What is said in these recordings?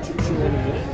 Shoot in a minute.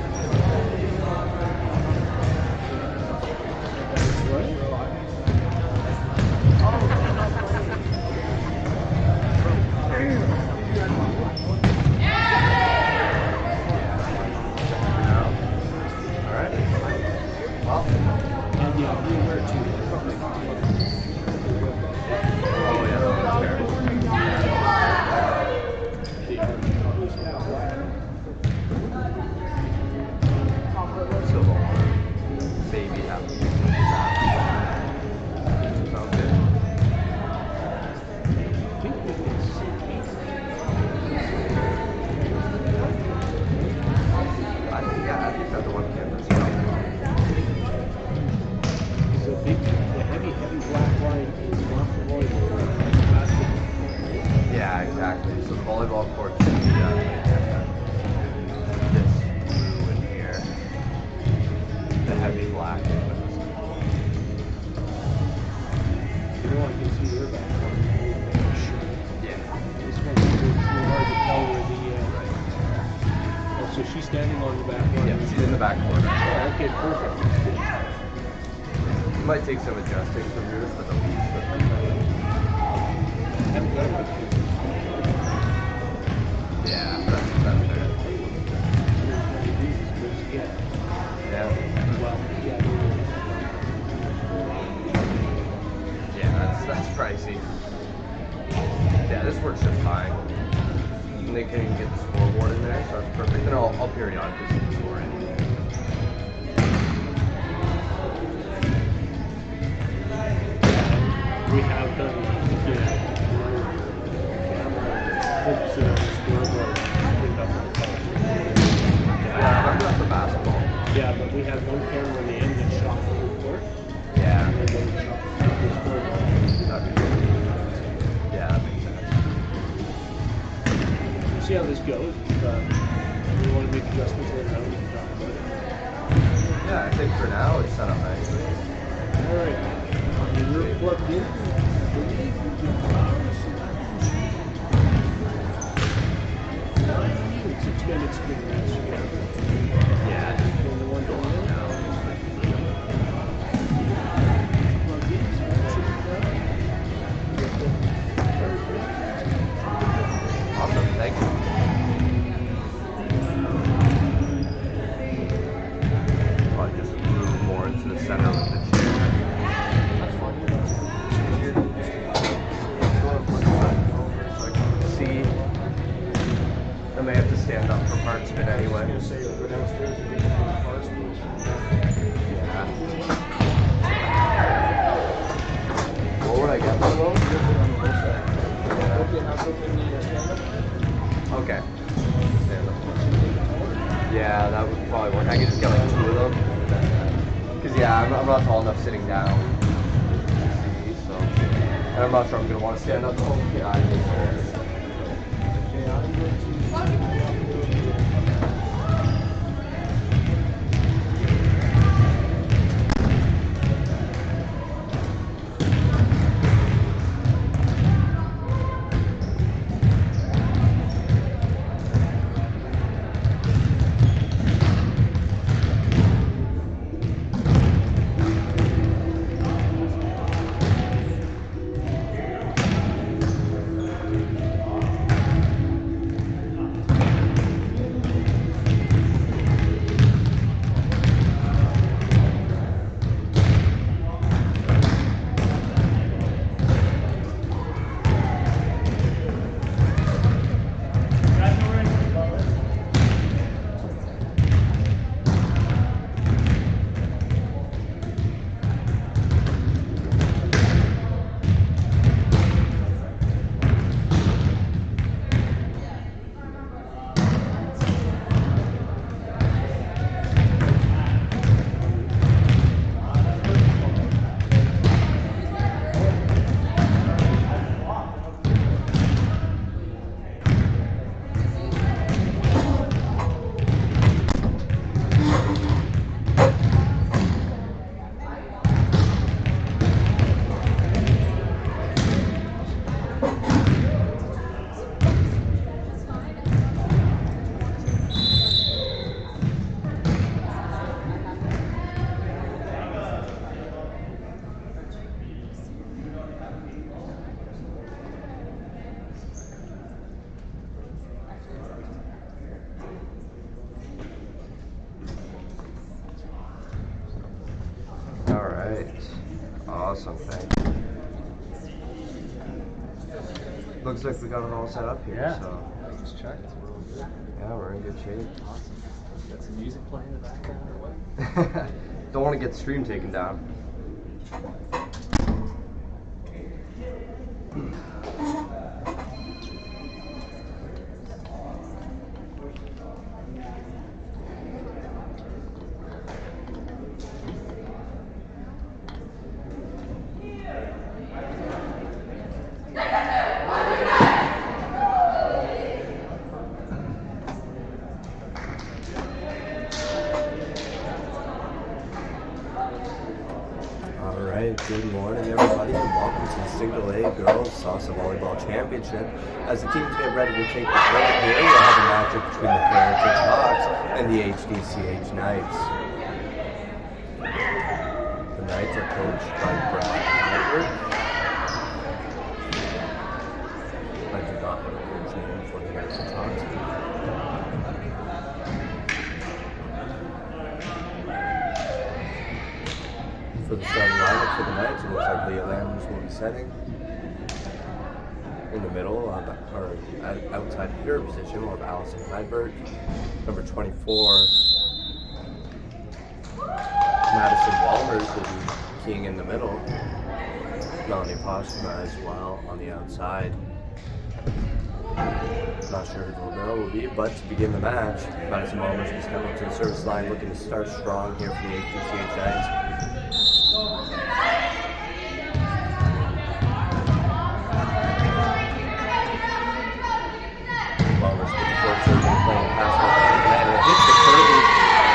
Yeah, exactly. So the volleyball court is this blue in here, the heavy black. You know, I can see your back one. Yeah. This one's too hard to tell where the. Oh, so she's standing on the back one. Yeah, she's in the back corner. Oh, okay, perfect. It might take some adjusting from yours, but the leaves. Yeah, that's fair. Yeah. Well, Yeah, that's pricey. Yeah, this works just fine. And they can even get the scoreboard in there, so that's perfect. And I'll periodically see the score in. we have done, hooks and scoreboard. Yeah, I remember that for basketball. Yeah, but we had one camera in the end that shot the whole court. Yeah. And then one shot the scoreboard. That'd be good. Yeah, that makes sense. See how this goes. We want to make adjustments later on. We can talk about it. Yeah, I think for now it's set up nicely. Alright. You're plugged in. 6 minutes to the rest. Yeah, just the one going in. Plugged in. Awesome, thank you. Probably just move more into the center of the chair. That's fine. So I can see. I may have to stand up for parts of it anyway. Go downstairs and get the parts. Yeah. What would I get one of those? Okay. Stand up. Yeah, that would probably work. I could just get like 2 of them. Because yeah, I'm not tall enough sitting down. So, and I'm not sure I'm going to want to stand up the whole time. Okay, I'm going to... right. Awesome, thank you. Looks like we got it all set up here. Yeah. So. I just checked. We're all good. Yeah, we're in good shape. Awesome. Got some music playing in the background or what? Don't want to get the stream taken down. Good morning, everybody, and welcome to the Single A Girls SOSSA Volleyball Championship. As the teams get ready to take the field here, we'll have a matchup between the Heritage Hawks and the HDCH Knights. The Knights are coached by Brès. I do not know the coach name for the Heritage Hawks. For the starting lineup for the Knights, it looks like Leah Landers will be setting. In the middle, or outside hitter position, we'll have Allison Heinberg. Number 24, Madison Walmers will be keying in the middle. Melanie Postma as well on the outside. Not sure who the libero will be, but to begin the match, Madison Walmers is coming up to the service line, looking to start strong here for the HDCH Knights. Walmers gets the short serve and playing pass off the net, and it hits the curvy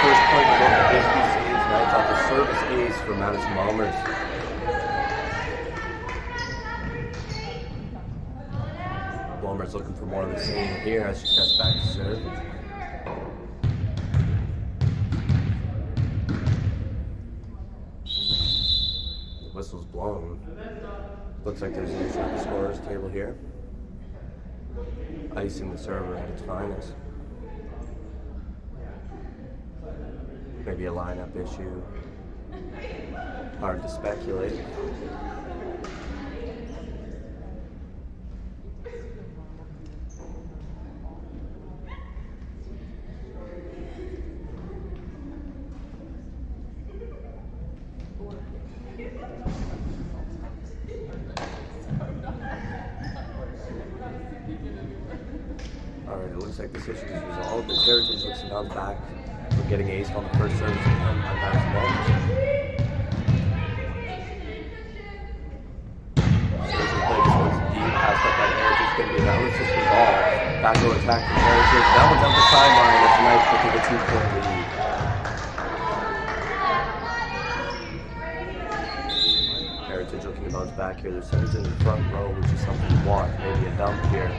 first point for the HDCH Knights off the service ace for Madison Walmers. Walmers looking for more of the same here as she steps back to serve. The whistle's blown. Looks like there's an issue with the scorer's table here. Icing the server at its finest. Maybe a lineup issue. Hard to speculate. Alright, it looks like this issue is resolved. The Heritage looks to bounce back for getting aced on the first service on Madison Walmers. Serves and play, this one's deep, passed up by Heritage, going to be an out-system ball. Back row attack from Heritage. That one's out the sideline. That's nice to take a 2-point lead. Heritage looking to bounce back here. Their center's in the front row, which is something you want. Maybe a dump here.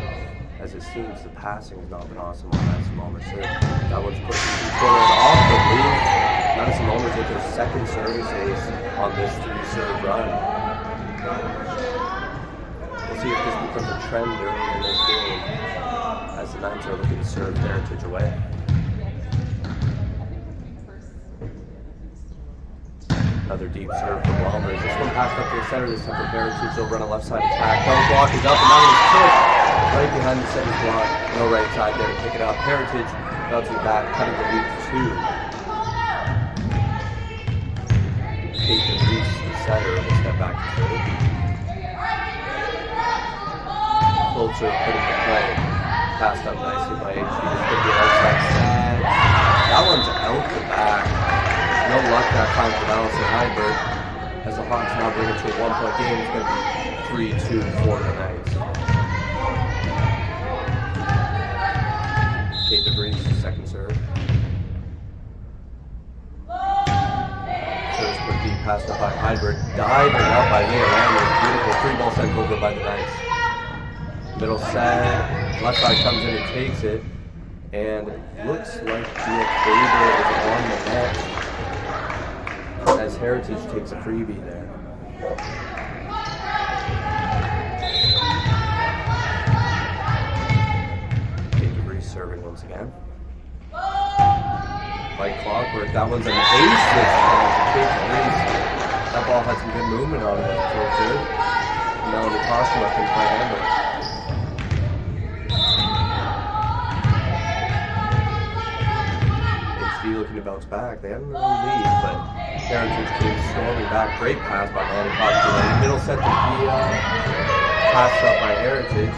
As it seems, the passing has not been awesome on Madison Walmers. That one's put corner off the lead. Madison Walmers with their second service ace on this 3-serve run. We'll see if this becomes a trend early in this game as the Knights are looking to serve Heritage away. Another deep serve from Walmers. This one passed up to the center. This time for Heritage. They'll run a left side attack. Double block is up, and that one's pushed right behind the center block. No right side there to pick it up. Heritage bouncing back, cutting the lead to 2. Kate Reese, the setter, will step back to third. Full serve putting the play. Passed up nicely by HB. This could be an outside set. That one's out the back. No luck that time for Allison Heinberg. As the Hawks now bring it to a 1-point game, it's going to be 3-2 for the Knights. Kate DeVries, second serve. Serves quick deep, passed up by Heinberg. Diving up by Leah Landers. Beautiful free ball sent over by the Knights. Middle set. Left side comes in and takes it. And it looks like Gia Faber is on the net. As Heritage takes a freebie there. Kate DeVries serving once again. Like clockwork, that one's an ace this time for Kate DeVries. That ball had some good movement on it. So good. Now the Costume couldn't quite handle it. HD looking to bounce back. They haven't really lead, but Heritage came storming back. Great pass by Molly Costume. Middle set to be passed up by Heritage.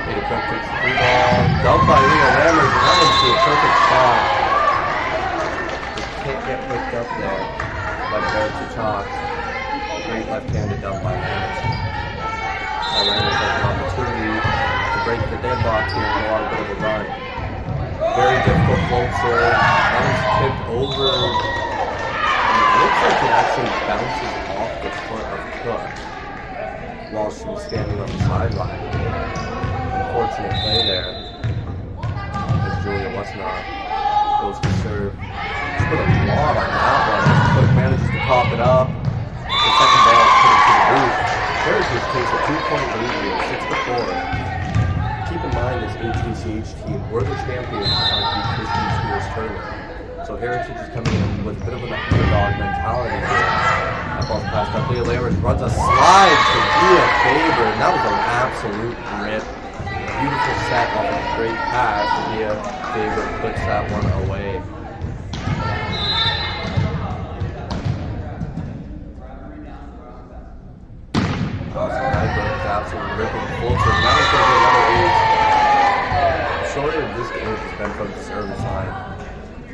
Made a quick 3-ball. Dumped by Leo Lammers. That one's to a perfect spot. Just can't get picked up there by Heritage Hawks. Great left-handed dump by Lammers. Lammers has an opportunity to break the deadlock here and go on a bit of a run. Very difficult float serve. That one's tipped over. And it looks like it actually bounces off the foot of Cook while she was standing on the sideline. Unfortunate play there. As Julia Westnott goes to serve. She put a lot on that one. As Cook manages to pop it up. The second ball is put into the booth. Heritage takes a 2-point lead here, 6-4. Keep in mind this HDCH team, we're the champions of the Christian Schools tournament. So Heritage is coming in with a bit of an underdog mentality here. That ball's passed up. Leah Lammers runs a slide to Gia Faber, and that was an absolute rip. Beautiful set off of a great pass. Gia Faber puts that one away. Absolutely ripping full serve. That was going to be another ace. The story of this game has been from the service line.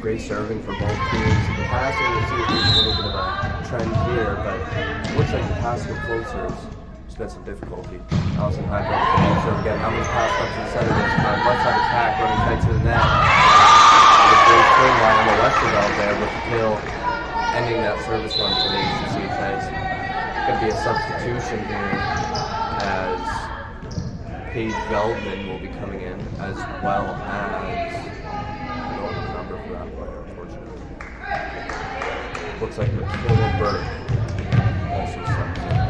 Great serving for both teams. The passing, we'll see if there's a little bit of a trend here, but it looks like the passing of float serves has been some difficulty. Allison Hyde with the float serve again. That one's passed up to the center this time. Left side attack running tight to the net. And a great swing line on the Westerveld there with the kill, ending that service run for the HDCH. Going to be a substitution here, as Paige Veldman will be coming in, as well as, I don't have a number for that player, unfortunately. Looks like Matilda Burke also subs in.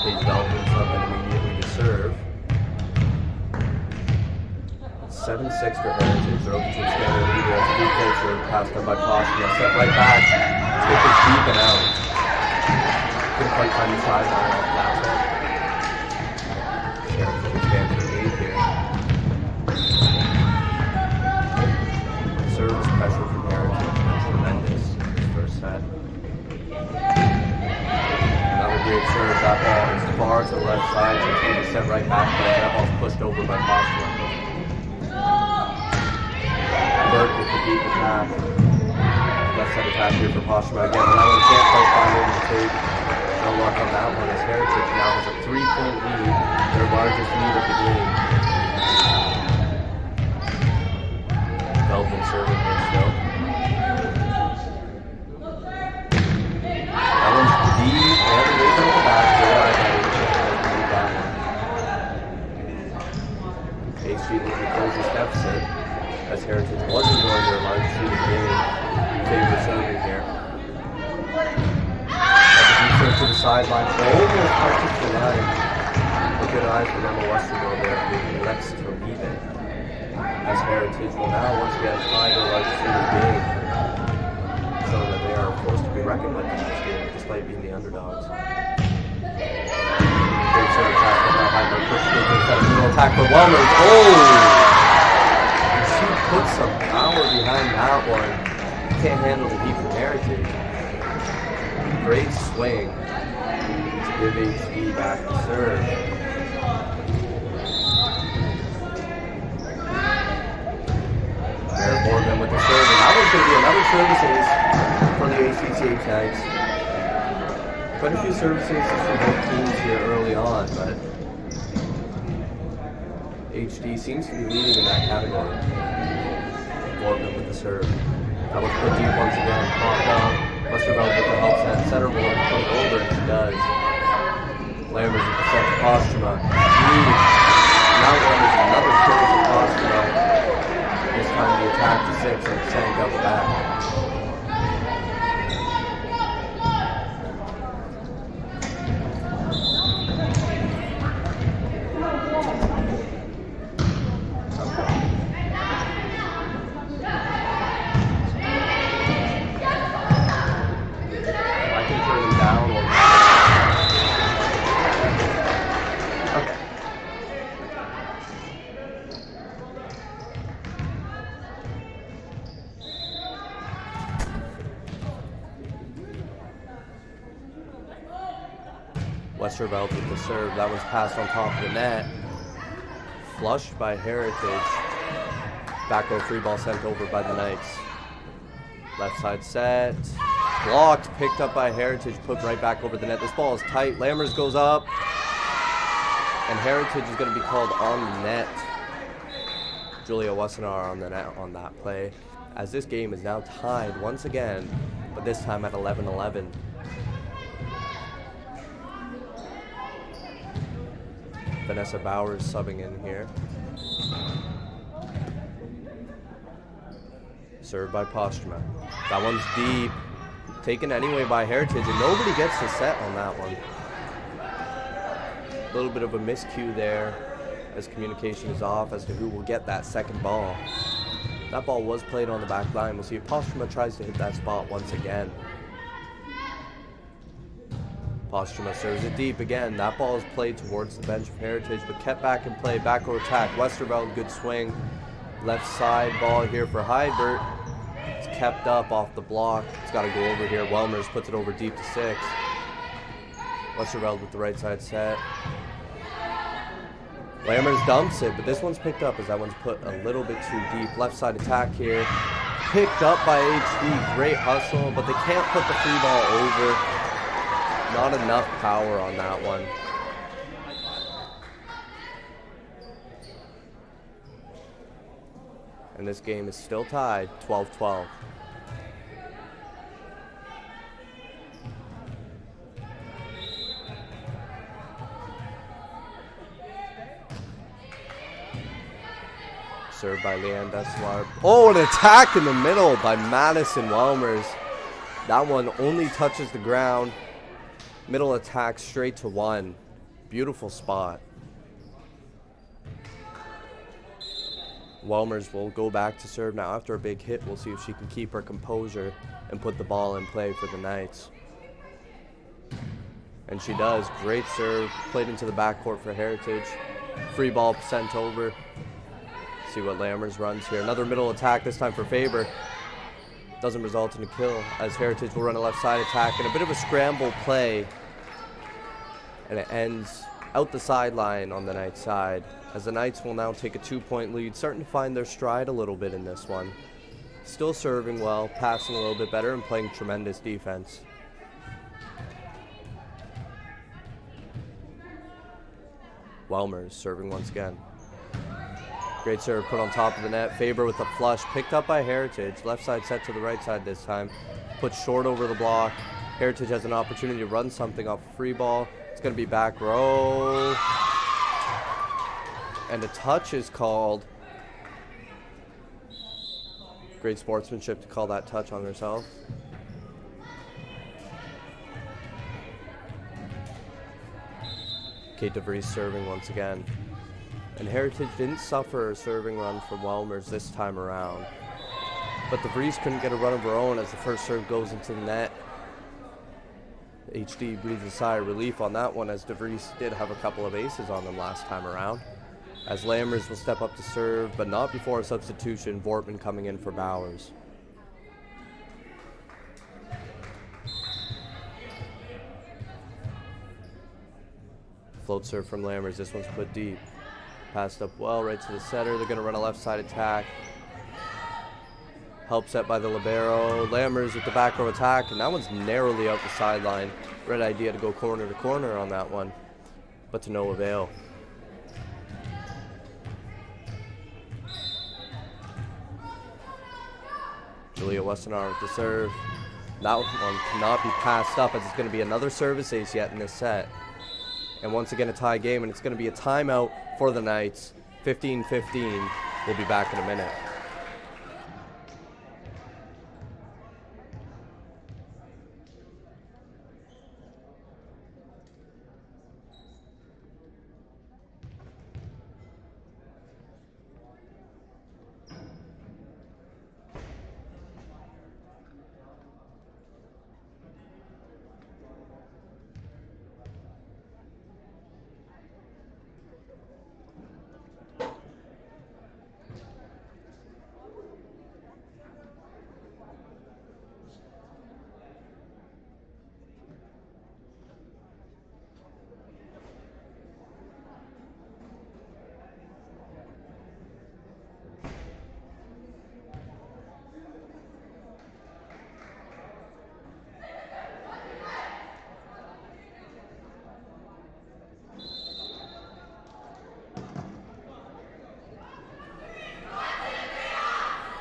Paige Veldman subbed in immediately to serve. 7-6 for Heritage. They're open to expand their lead. That's a good play serve, passed up by Costa. Step right back. Tip is deep and out. Couldn't quite find the sideline off that one. Heritage expands their lead here. Service pressure from Heritage was tremendous in this first set. Another great serve. That ball is far to the left side, so it's going to be set right back there. That ball's pushed over by Costa. Burke with the deep attack. Left side attack here for Postuma again. That one can't quite find it in the tape. No luck on that one as Heritage now has a 3-point lead, their largest lead of the game. Veldman serving here still. That one's deep and it is on the back door. I got to lead that one. HD looking to close this deficit as Heritage was enjoying their largest lead of the game. Favorite serving here. To the sideline, almost touches the line. A good eye for Emma Westerveld there, who elects to leave it. As Heritage will now once again tie their largest lead of the game, showing that they are forced to be reckoned with in this game, despite being the underdogs. Great serve pass from now Hyman, pushes into the middle attack for Wellmers. Oh! She puts some power behind that one. Can't handle the heat from Heritage. Great swing to give HD back to serve. Mary Morgan with the serve, and that one's going to be another service ace for the HDCH Knights. Quite a few service aces for both teams here early on, but HD seems to be leading in that category. Morgan with the serve. That was put deep once again, popped out. Westerveld with the help set, center board, put it over, and she does. Lammers with the set to Postuma. Now Lammers another kill for Postuma. This time the attack to 6 and sank up the back. Westerveld with the serve. That one's passed on top of the net. Flushed by Heritage. Back row free ball sent over by the Knights. Left side set. Blocked, picked up by Heritage, put right back over the net. This ball is tight. Lammers goes up. And Heritage is going to be called on the net. Julia Wassenaar on the net on that play. As this game is now tied once again, but this time at 11-11. Vanessa Bowers subbing in here. Served by Postuma. That one's deep. Taken anyway by Heritage, and nobody gets the set on that one. A little bit of a miscue there as communication is off as to who will get that second ball. That ball was played on the back line. We'll see if Postuma tries to hit that spot once again. Postuma serves it deep again. That ball is played towards the bench of Heritage, but kept back in play. Back row attack. Westerveld, good swing. Left side ball here for Heidbert. It's kept up off the block. It's got to go over here. Welmers puts it over deep to 6. Westerveld with the right side set. Lammers dumps it, but this one's picked up as that one's put a little bit too deep. Left side attack here. Picked up by HD. Great hustle, but they can't put the free ball over. Not enough power on that one. And this game is still tied, 12-12. Served by Leanne Desslar. Oh, an attack in the middle by Madison Welmers. That one only touches the ground. Middle attack straight to 1. Beautiful spot. Welmers will go back to serve now after a big hit. We'll see if she can keep her composure and put the ball in play for the Knights. And she does. Great serve. Played into the backcourt for Heritage. Free ball sent over. See what Lammers runs here. Another middle attack, this time for Faber. Doesn't result in a kill as Heritage will run a left side attack and a bit of a scramble play. And it ends out the sideline on the Knights side as the Knights will now take a 2-point lead, starting to find their stride a little bit in this one. Still serving well, passing a little bit better, and playing tremendous defense. Welmers serving once again. Great serve put on top of the net. Faber with a flush, picked up by Heritage. Left side set to the right side this time. Put short over the block. Heritage has an opportunity to run something off a free ball. It's going to be back row. And a touch is called. Great sportsmanship to call that touch on herself. Kate DeVries serving once again. And Heritage didn't suffer a serving run from Welmers this time around. But DeVries couldn't get a run of her own as the first serve goes into the net. HD breathes a sigh of relief on that one as DeVries did have a couple of aces on them last time around. As Lammers will step up to serve, but not before a substitution, Vortman coming in for Bowers. Float serve from Lammers, this one's put deep. Passed up well, right to the setter. They're going to run a left side attack. Help set by the libero. Lammers with the back row attack, and that one's narrowly out the sideline. Red idea to go corner to corner on that one, but to no avail. Julia Wassenaar with the serve. That one cannot be passed up as it's going to be another service ace yet in this set. And once again a tie game, and it's going to be a timeout for the Knights. 15-15. We'll be back in a minute.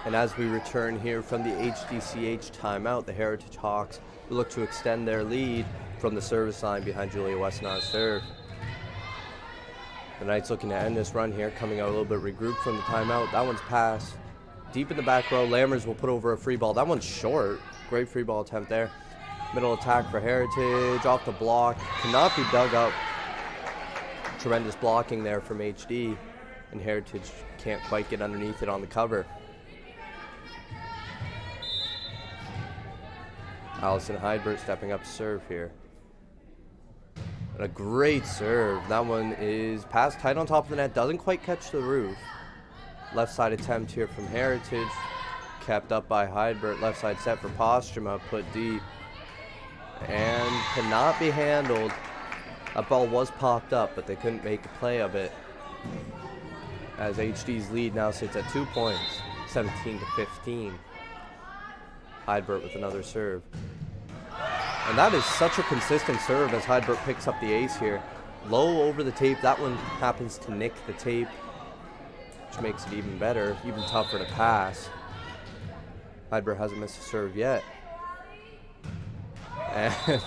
And as we return here from the HDCH timeout, the Heritage Hawks will look to extend their lead from the service line behind Julia Westonar's serve. The Knights looking to end this run here, coming out a little bit regrouped from the timeout. That one's passed deep in the back row. Lammers will put over a free ball. That one's short. Great free ball attempt there. Middle attack for Heritage, off the block. Cannot be dug up. Tremendous blocking there from HD. And Heritage can't quite get underneath it on the cover. Allison Heidbert stepping up to serve here. And a great serve. That one is passed tight on top of the net. Doesn't quite catch the roof. Left side attempt here from Heritage. Kept up by Heidbert. Left side set for Posthuma. Put deep. And cannot be handled. That ball was popped up, but they couldn't make a play of it. As HD's lead now sits at 2 points. 17-15. Heidbert with another serve. And that is such a consistent serve as Heidbert picks up the ace here. Low over the tape. That one happens to nick the tape, which makes it even better, even tougher to pass. Heidbert hasn't missed a serve yet. And,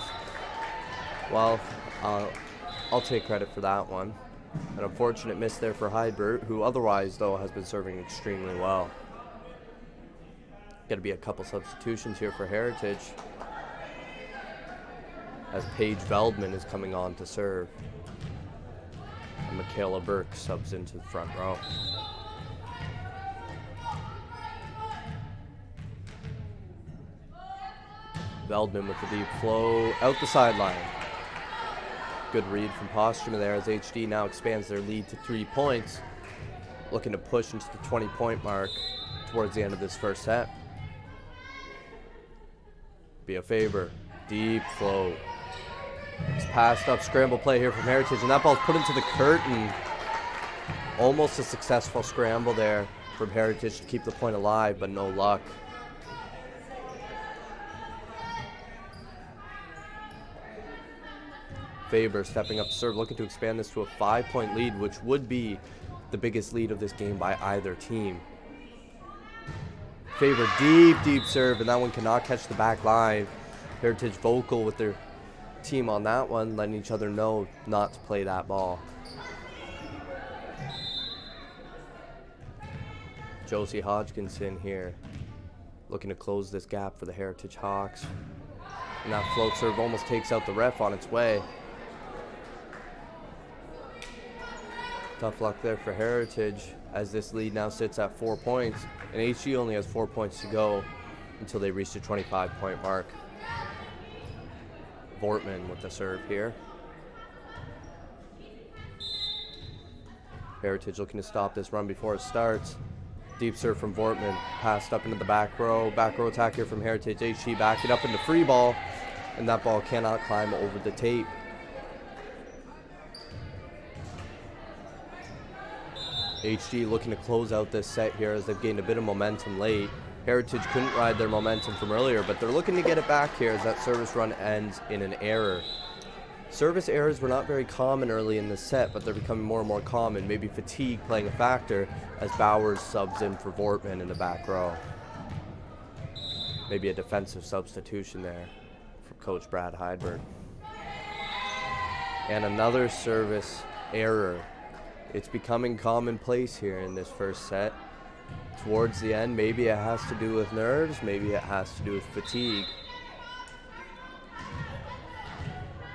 well, I'll take credit for that one. An unfortunate miss there for Heidbert, who otherwise, though, has been serving extremely well. Got to be a couple substitutions here for Heritage, as Paige Veldman is coming on to serve. And Michaela Burke subs into the front row. Veldman with the deep flow out the sideline. Good read from Posthuma there as HD now expands their lead to 3 points. Looking to push into the 20-point mark towards the end of this first set. Be a favor. Deep flow. It's passed up. Scramble play here from Heritage, and that ball's put into the curtain. Almost a successful scramble there from Heritage to keep the point alive, but no luck. Faber stepping up to serve, looking to expand this to a 5-point lead, which would be the biggest lead of this game by either team. Faber, deep serve, and that one cannot catch the back line. Heritage vocal with their team on that one, letting each other know not to play that ball. Josie Hodgkinson here, looking to close this gap for the Heritage Hawks. And that float serve almost takes out the ref on its way. Tough luck there for Heritage, as this lead now sits at 4 points, and HG only has 4 points to go until they reach the 25-point mark. Vortman with the serve here. Heritage looking to stop this run before it starts. Deep serve from Vortman, passed up into the back row. Back row attack here from Heritage. HG back it up into free ball, and that ball cannot climb over the tape. HG looking to close out this set here as they've gained a bit of momentum late. Heritage couldn't ride their momentum from earlier, but they're looking to get it back here as that service run ends in an error. Service errors were not very common early in the set, but they're becoming more and more common. Maybe fatigue playing a factor as Bowers subs in for Vortman in the back row. Maybe a defensive substitution there from Coach Brad Heidbert. And another service error. It's becoming commonplace here in this first set. Towards the end, maybe it has to do with nerves, maybe it has to do with fatigue.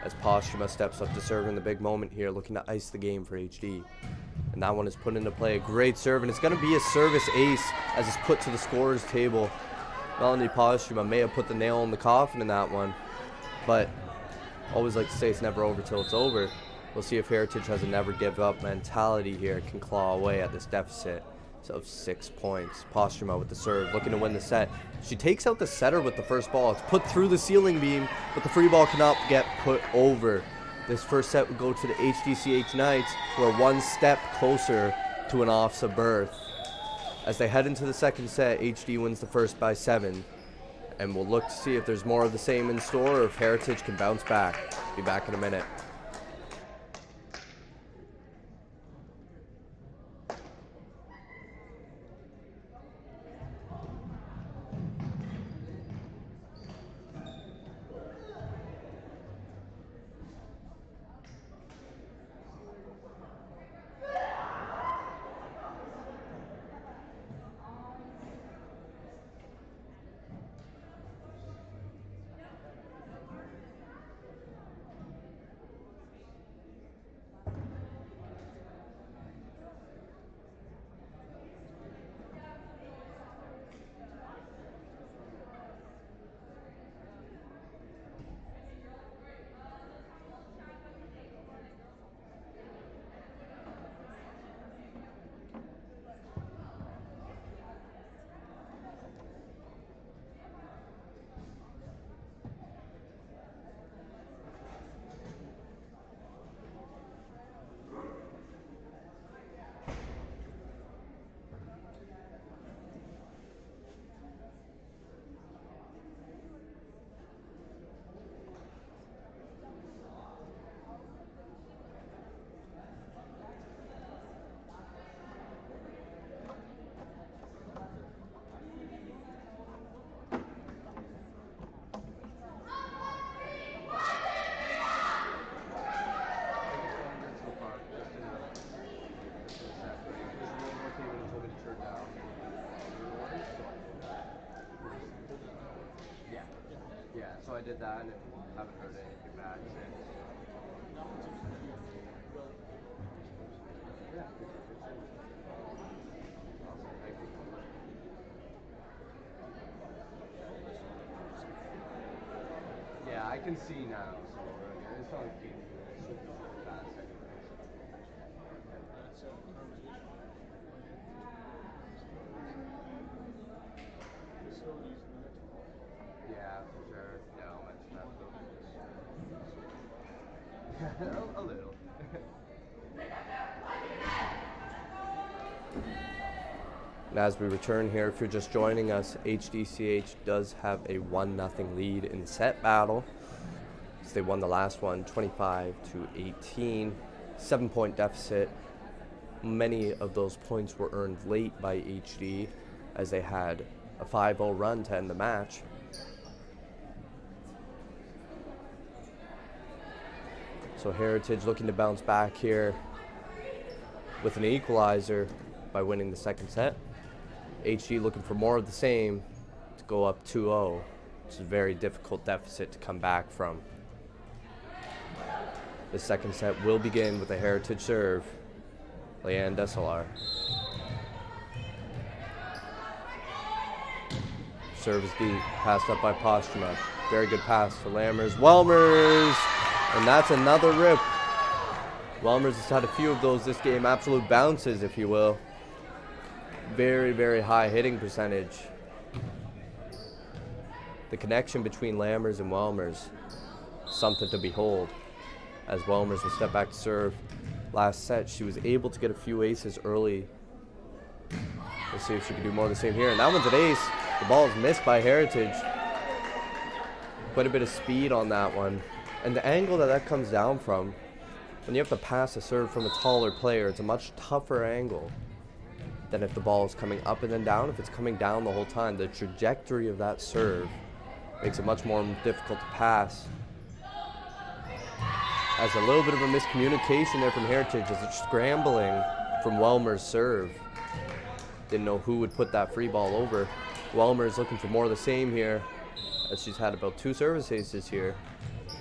As Posthuma steps up to serve in the big moment here, looking to ice the game for HD. And that one is put into play. A great serve, and it's going to be a service ace as it's put to the scorer's table. Melanie Posthuma may have put the nail in the coffin in that one, but always like to say it's never over till it's over. We'll see if Heritage has a never give up mentality here, can claw away at this deficit of 6 points. Posthuma with the serve, looking to win the set. She takes out the setter with the first ball. It's put through the ceiling beam, but the free ball cannot get put over. This first set would go to the HDCH Knights, who are one step closer to an OFSA berth. As they head into the second set, HD wins the first by 7. And we'll look to see if there's more of the same in store or if Heritage can bounce back. Be back in a minute. I did that and haven't heard anything back since. Yeah. Awesome, thank you. Yeah, I can see now, so it's not a game. It should be fast anyway. That's a conversation. Facilities and that. Yeah, for sure. Yeah, I'll mention that though. A little. And as we return here, if you're just joining us, HDCH does have a 1-0 lead in set battle. So they won the last one 25-18, 7-point deficit. Many of those points were earned late by HD as they had a 5-0 run to end the match. So Heritage looking to bounce back here with an equalizer by winning the second set. HD looking for more of the same to go up 2-0. It's a very difficult deficit to come back from. The second set will begin with a Heritage serve. Leanne Desalar. Serve is deep, passed up by Postuma. Very good pass to Lammers. Welmers! And that's another rip. Welmers has had a few of those this game, absolute bounces, if you will. Very, very high hitting percentage. The connection between Lammers and Welmers, something to behold. As Welmers will step back to serve. Last set, she was able to get a few aces early. We'll see if she can do more of the same here. And that one's an ace. The ball is missed by Heritage. Quite a bit of speed on that one. And the angle that comes down from, when you have to pass a serve from a taller player, it's a much tougher angle than if the ball is coming up and then down. If it's coming down the whole time, the trajectory of that serve makes it much more difficult to pass. As a little bit of a miscommunication there from Heritage as it's scrambling from Welmer's serve. Didn't know who would put that free ball over. Welmer's looking for more of the same here, as she's had about 2 service aces here.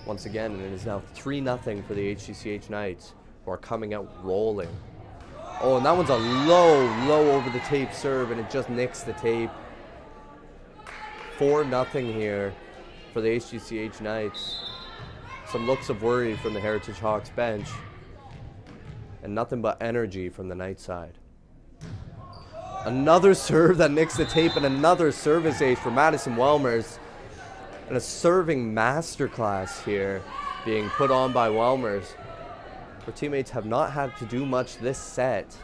Once again, and it is now 3-0 for the HDCH Knights, who are coming out rolling. Oh, and that one's a low over the tape serve, and it just nicks the tape. 4-0 here for the HDCH Knights. Some looks of worry from the Heritage Hawks bench, and nothing but energy from the Knights side. Another serve that nicks the tape, and another service ace for Madison Welmers. And a serving masterclass here being put on by Welmers. Her teammates have not had to do much this set,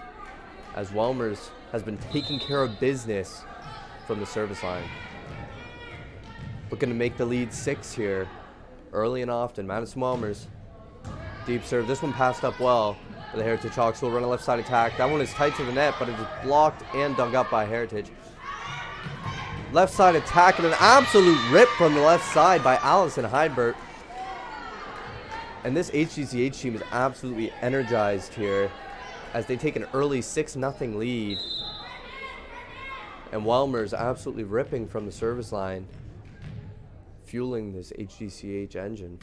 as Welmers has been taking care of business from the service line. Looking to make the lead 6 here, early and often. Madison Welmers, deep serve. This one passed up well. The Heritage Hawks will run a left side attack. That one is tight to the net, but it is blocked and dug up by Heritage. Left side attack and an absolute rip from the left side by Allison Heidbert. And this HDCH team is absolutely energized here as they take an early 6-0 lead. And Welmer's absolutely ripping from the service line, fueling this HDCH engine.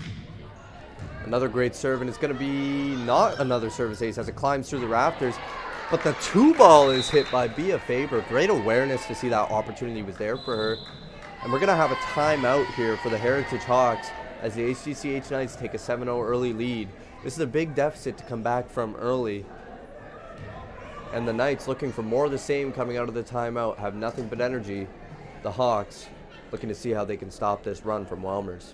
Another great serve, and it's going to be not another service ace as it climbs through the rafters. But the 2-ball is hit by Bia Faber. Great awareness to see that opportunity was there for her. And we're going to have a timeout here for the Heritage Hawks as the HDCH Knights take a 7-0 early lead. This is a big deficit to come back from early. And the Knights, looking for more of the same coming out of the timeout, have nothing but energy. The Hawks looking to see how they can stop this run from Welmers.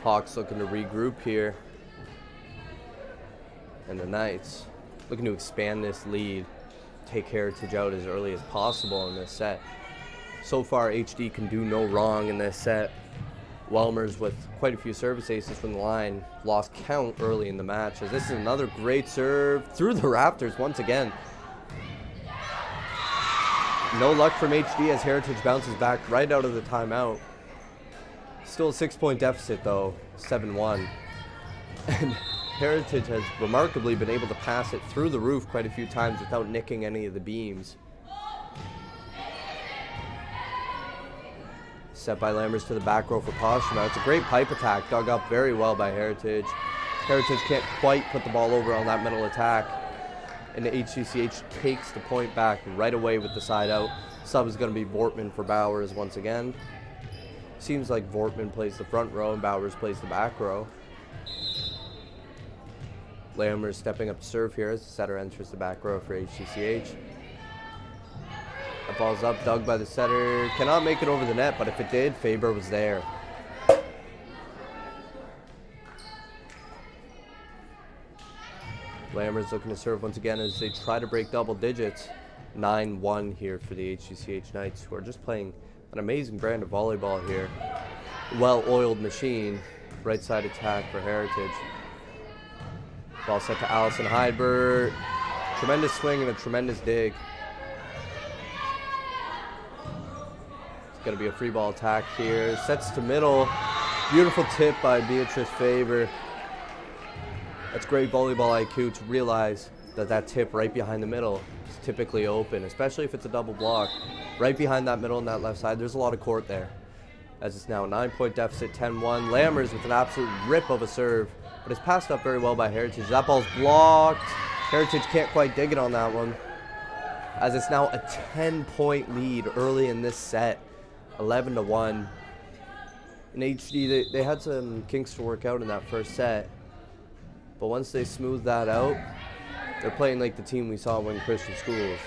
Hawks looking to regroup here. And the Knights looking to expand this lead. take Heritage out as early as possible in this set. So far, HD can do no wrong in this set. Welmers with quite a few service aces from the line, lost count early in the match, as this is another great serve through the rafters once again. No luck from HD as Heritage bounces back right out of the timeout. Still a 6-point deficit though, 7-1. And Heritage has remarkably been able to pass it through the roof quite a few times without nicking any of the beams. Set by Lammers to the back row for Postuma. It's a great pipe attack, dug up very well by Heritage. Heritage can't quite put the ball over on that middle attack. And the HDCH takes the point back right away with the side out. Sub is going to be Vortman for Bowers once again. Seems like Vortman plays the front row and Bowers plays the back row. Lammers stepping up to serve here as the setter enters the back row for HDCH. That ball's up, dug by the setter. Cannot make it over the net, but if it did, Faber was there. Lammers looking to serve once again as they try to break double digits. 9-1 here for the HDCH Knights, who are just playing an amazing brand of volleyball here. Well-oiled machine. Right side attack for Heritage. Ball set to Allison Heidbert. Tremendous swing and a tremendous dig. It's going to be a free ball attack here. Sets to middle. Beautiful tip by Beatrice Faber. That's great volleyball IQ to realize that that tip right behind the middle is typically open, especially if it's a double block. Right behind that middle and that left side, there's a lot of court there. As it's now a 9-point deficit, 10-1. Lammers with an absolute rip of a serve, but it's passed up very well by Heritage. That ball's blocked. Heritage can't quite dig it on that one. As it's now a 10-point lead early in this set, 11-1. In HD, they had some kinks to work out in that first set. But once they smooth that out, they're playing like the team we saw win Christian schools.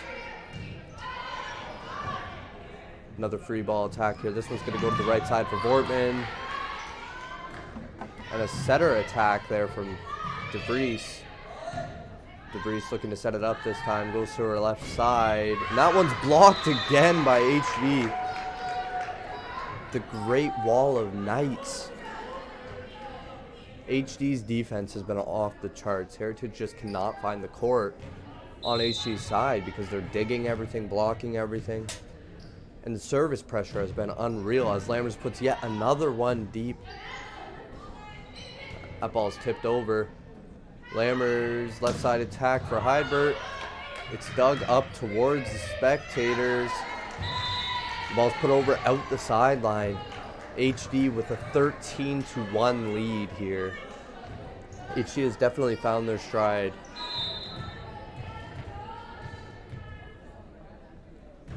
Another free ball attack here. This one's going to go to the right side for Vortman. And a setter attack there from DeVries. DeVries looking to set it up this time. Goes to her left side. And that one's blocked again by HD. The Great Wall of Knights. HD's defense has been off the charts. Heritage just cannot find the court on HD's side because they're digging everything, blocking everything. And the service pressure has been unreal as Lammers puts yet another one deep. That ball's tipped over. Lammers left side attack for Heidbert. It's dug up towards the spectators. The ball's put over out the sideline. HD with a 13-1 lead here. HD has definitely found their stride.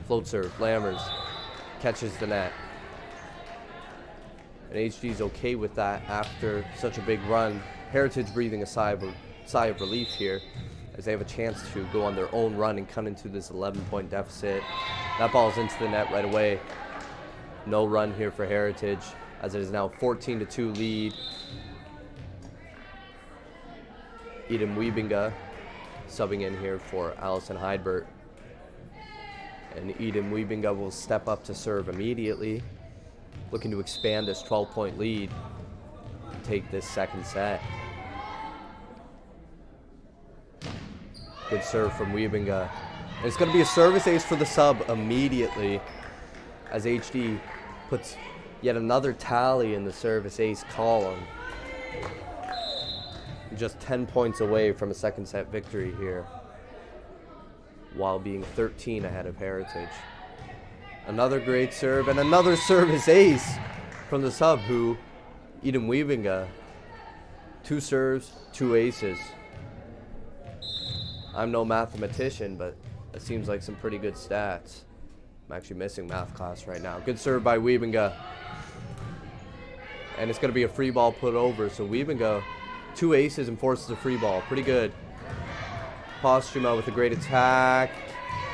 Float serve, Lammers catches the net. And HD's okay with that after such a big run. Heritage breathing a sigh of relief here as they have a chance to go on their own run and cut into this 11-point deficit. That ball's into the net right away. No run here for Heritage as it is now 14-2 lead. Eden Wiebinga subbing in here for Allison Heidbert. And Eden Wiebinga will step up to serve immediately, looking to expand this 12-point lead and take this second set. Good serve from Wiebinga. And it's going to be a service ace for the sub immediately as HD puts yet another tally in the service ace column. Just 10 points away from a second set victory here, while being 13 ahead of Heritage. Another great serve and another service ace from the sub, who, Eden Wiebinga, 2 serves, 2 aces. I'm no mathematician, but that seems like some pretty good stats. I'm actually missing math class right now. Good serve by Wiebinga. And it's going to be a free ball put over, so Wiebinga, 2 aces and forces a free ball. Pretty good. Postuma with a great attack.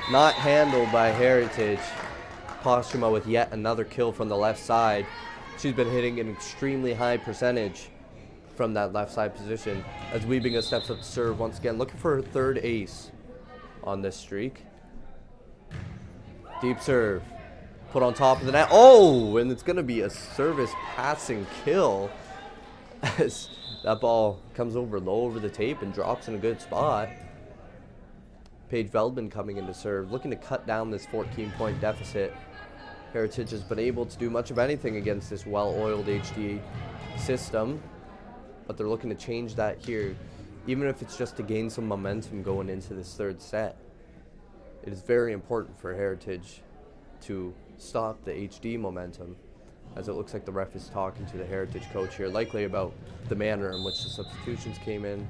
Not handled by Heritage. Postuma with yet another kill from the left side. She's been hitting an extremely high percentage from that left side position as Wiebinga steps up to serve once again, looking for her 3rd ace on this streak. Deep serve. Put on top of the net. Oh, and it's going to be a service passing kill as that ball comes over low over the tape and drops in a good spot. Paige Veldman coming in to serve, looking to cut down this 14-point deficit. Heritage has been able to do much of anything against this well-oiled HD system, but they're looking to change that here, even if it's just to gain some momentum going into this third set. It is very important for Heritage to stop the HD momentum, as it looks like the ref is talking to the Heritage coach here, likely about the manner in which the substitutions came in,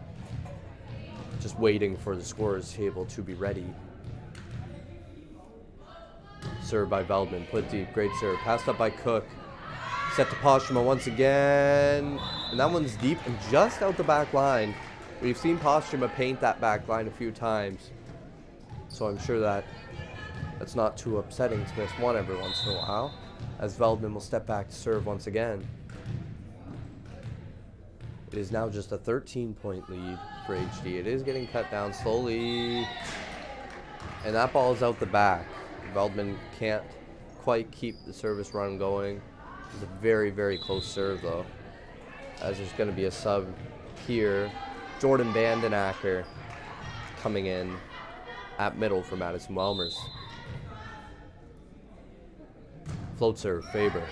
just waiting for the scorer's table to be ready. Serve by Veldman, put deep, great serve, passed up by Cook, set to Postuma once again, and that one's deep and just out the back line. We've seen Postuma paint that back line a few times, so I'm sure that's not too upsetting to miss one every once in a while, as Veldman will step back to serve once again. It is now just a 13-point lead for HD. It is getting cut down slowly, and that ball is out the back. Veldman can't quite keep the service run going. It's a very, very close serve, though, as there's going to be a sub here. Jordan Bandenacker coming in at middle for Madison Welmers. Float serve, Faber.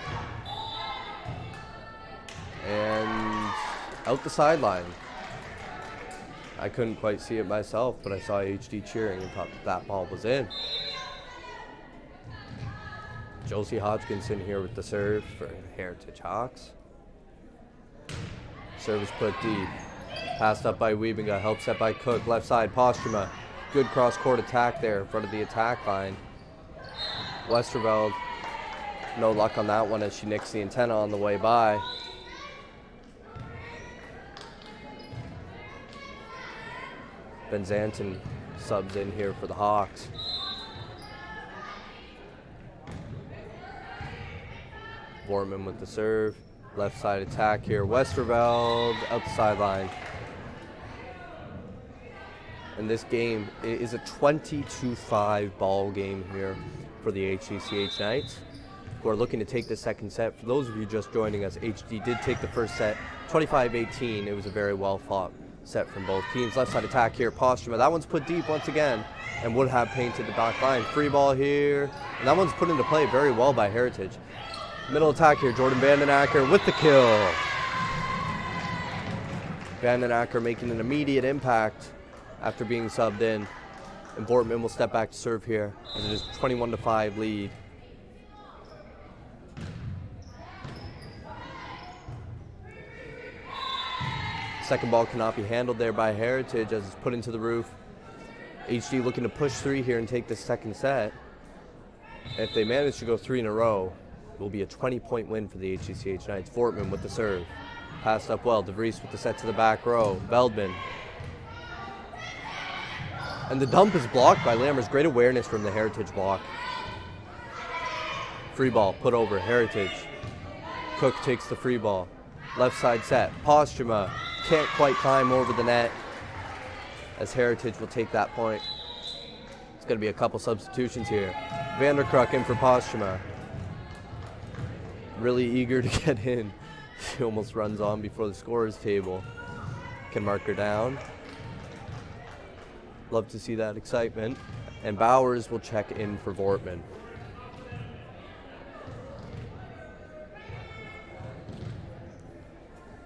And out the sideline. I couldn't quite see it myself, but I saw HD cheering and thought that ball was in. Josie Hodgkinson here with the serve for Heritage Hawks. Service put deep. Passed up by Wiebinga, help set by Cook, left side, Postuma. Good cross-court attack there in front of the attack line. Westerveld, no luck on that one as she nicks the antenna on the way by. Benzanton subs in here for the Hawks. Borman with the serve. Left side attack here. Westerveld out the sideline. And this game is a 22-5 ball game here for the HDCH Knights, who are looking to take the second set. For those of you just joining us, HD did take the first set 25-18. It was a very well fought set from both teams. Left side attack here, Postuma. That one's put deep once again and would have painted the back line. Free ball here. And that one's put into play very well by Heritage. Middle attack here, Jordan Bandenacker with the kill. Bandenacker making an immediate impact after being subbed in. And Bortman will step back to serve here as it is 21-5 lead. Second ball cannot be handled there by Heritage as it's put into the roof. HD looking to push three here and take the second set. If they manage to go three in a row, it will be a 20-point win for the HDCH Knights. Fortman with the serve. Passed up well. DeVries with the set to the back row. Veldman. And the dump is blocked by Lammers. Great awareness from the Heritage block. Free ball put over. Heritage. Cook takes the free ball. Left side set. Postuma can't quite climb over the net as Heritage will take that point. It's going to be a couple substitutions here. Vanderkruk in for Postuma. Really eager to get in. She almost runs on before the scorer's table. Can mark her down. Love to see that excitement. And Bowers will check in for Vortman.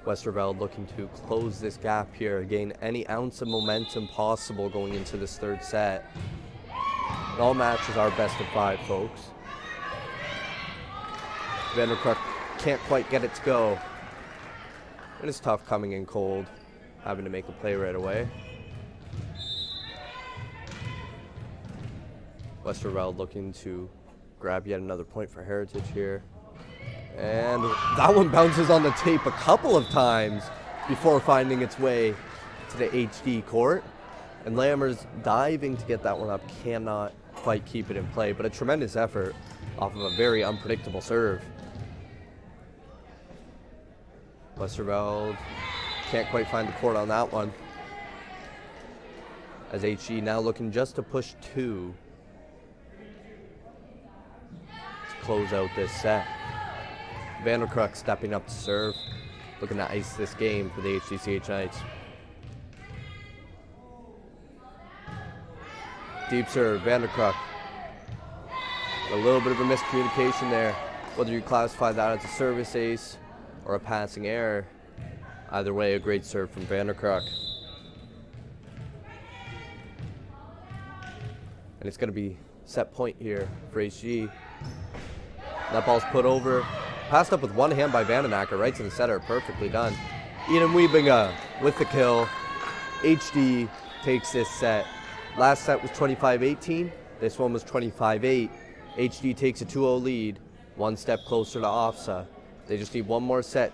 Westerveld looking to close this gap here, gain any ounce of momentum possible going into this third set. And all matches are best of 5, folks. Vanderkruk can't quite get it to go. And it's tough coming in cold, having to make a play right away. Westerveld looking to grab yet another point for Heritage here. And that one bounces on the tape a couple of times before finding its way to the HD court. And Lammers diving to get that one up, cannot quite keep it in play, but a tremendous effort off of a very unpredictable serve. Westerveld can't quite find the court on that one, as HG now looking just to push 2. close out this set. Vanderkruk stepping up to serve, looking to ice this game for the HDCH Knights. Deep serve, Vanderkruk. A little bit of a miscommunication there. Whether you classify that as a service ace or a passing error, either way, a great serve from Vanderkruk. And it's going to be set point here for HG. That ball's put over. Passed up with one hand by Vandenacker, right to the center, perfectly done. Eden Wiebinga with the kill. HD takes this set. Last set was 25-18. This one was 25-8. HD takes a 2-0 lead, one step closer to SOSSA. They just need one more set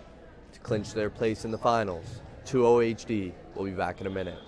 to clinch their place in the finals. 2-0 HD. We'll be back in a minute.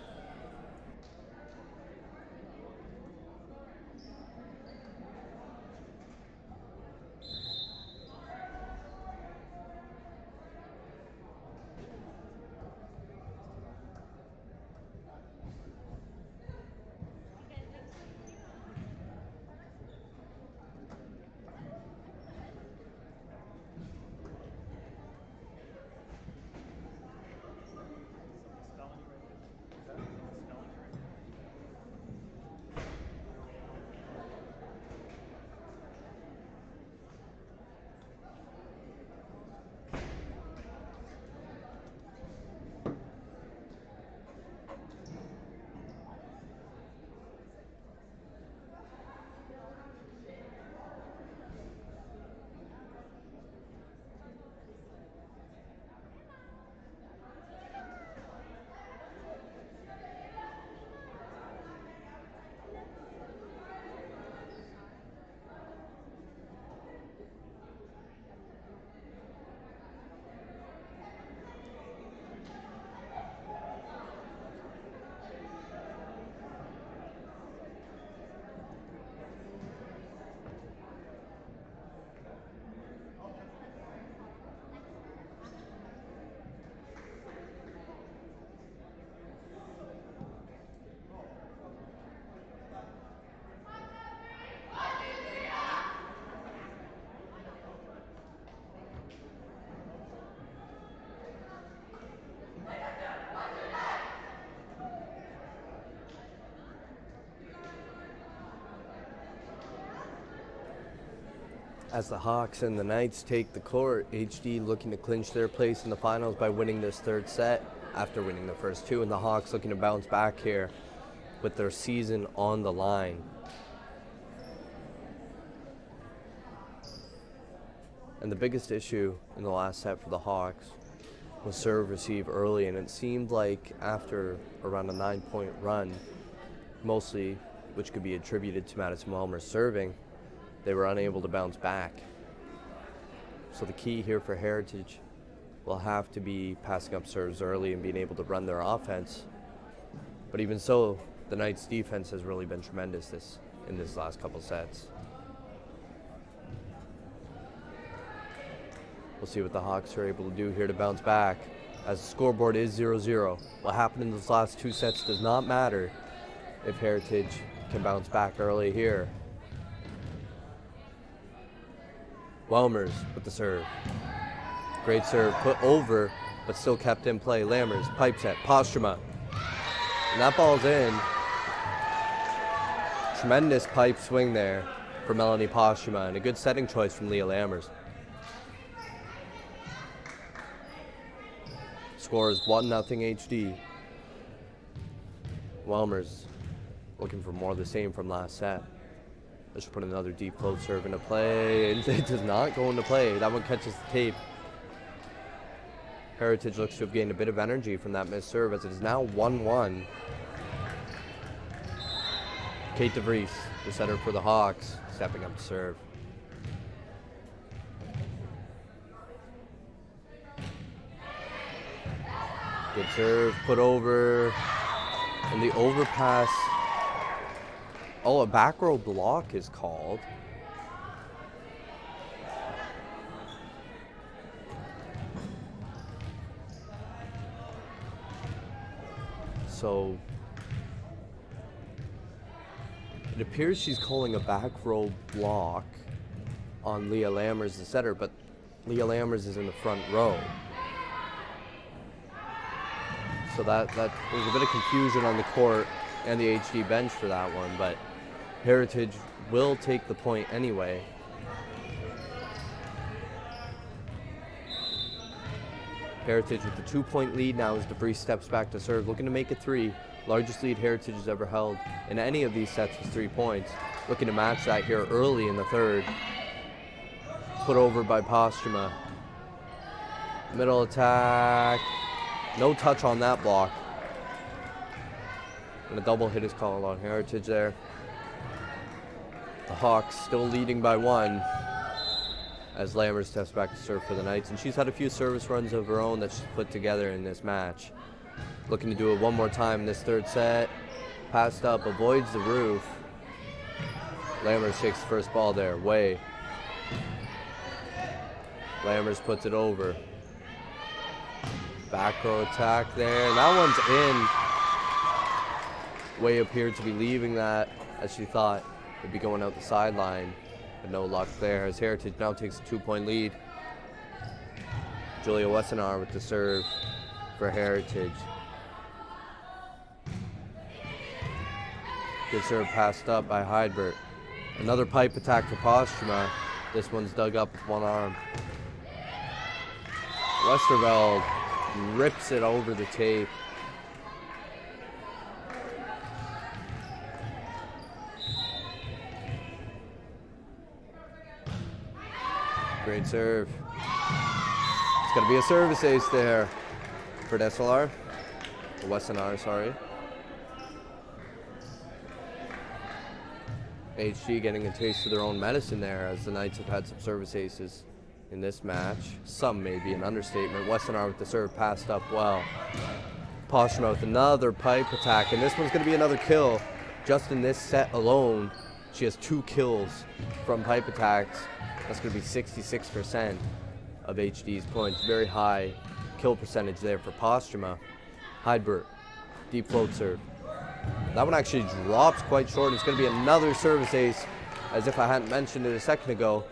As the Hawks and the Knights take the court, HD looking to clinch their place in the finals by winning this third set after winning the first two, and the Hawks looking to bounce back here with their season on the line. And the biggest issue in the last set for the Hawks was serve receive early, and it seemed like after around a 9-point run, mostly which could be attributed to Madison Welmer's serving, they were unable to bounce back. So the key here for Heritage will have to be passing up serves early and being able to run their offense. But even so, the Knights' defense has really been tremendous in this last couple sets. We'll see what the Hawks are able to do here to bounce back, as the scoreboard is 0-0. What happened in those last two sets does not matter if Heritage can bounce back early here. Welmers with the serve. Great serve, put over, but still kept in play. Lammers, pipe set, Postrema. And that ball's in. Tremendous pipe swing there for Melanie Postrema, and a good setting choice from Leah Lammers. Score is 1-0 HD. Welmers looking for more of the same from last set. Let's put another deep close serve into play, and it does not go into play. That one catches the tape. Heritage looks to have gained a bit of energy from that missed serve, as it is now 1-1. Kate DeVries, the setter for the Hawks, stepping up to serve. Good serve, put over, and the overpass. Oh, a back row block is called. So it appears she's calling a back row block. on Leah Lammers, the setter, but Leah Lammers is in the front row. So that there's a bit of confusion on the court and the HD bench for that one, but Heritage will take the point anyway. Heritage with the 2-point lead now as Brès steps back to serve, looking to make it 3. Largest lead Heritage has ever held in any of these sets was 3 points. Looking to match that here early in the third. Put over by Postuma. Middle attack. No touch on that block. And a double hit is called on Heritage there. The Hawks still leading by 1 as Lammers steps back to serve for the Knights. And she's had a few service runs of her own that she's put together in this match. Looking to do it one more time in this third set. Passed up, avoids the roof. Lammers takes the first ball there, way. Lammers puts it over. Back row attack there, and that one's in. Way appeared to be leaving that as she thought would be going out the sideline, but no luck there as Heritage now takes a 2-point lead. Julia Wessenar with the serve for Heritage. Good serve passed up by Heidbert. Another pipe attack for Postuma. This one's dug up with one arm. Westerveld rips it over the tape. Great serve. It's going to be a service ace there for Wessenar, sorry. HG getting a taste of their own medicine there as the Knights have had some service aces in this match. Some may be an understatement. Wessenar with the serve passed up well. Postuma with another pipe attack, and this one's going to be another kill. Just in this set alone, she has 2 kills from pipe attacks. That's going to be 66% of HD's points. Very high kill percentage there for Postuma. Heidbert, deep float serve. That one actually drops quite short. It's going to be another service ace. As if I hadn't mentioned it a second ago,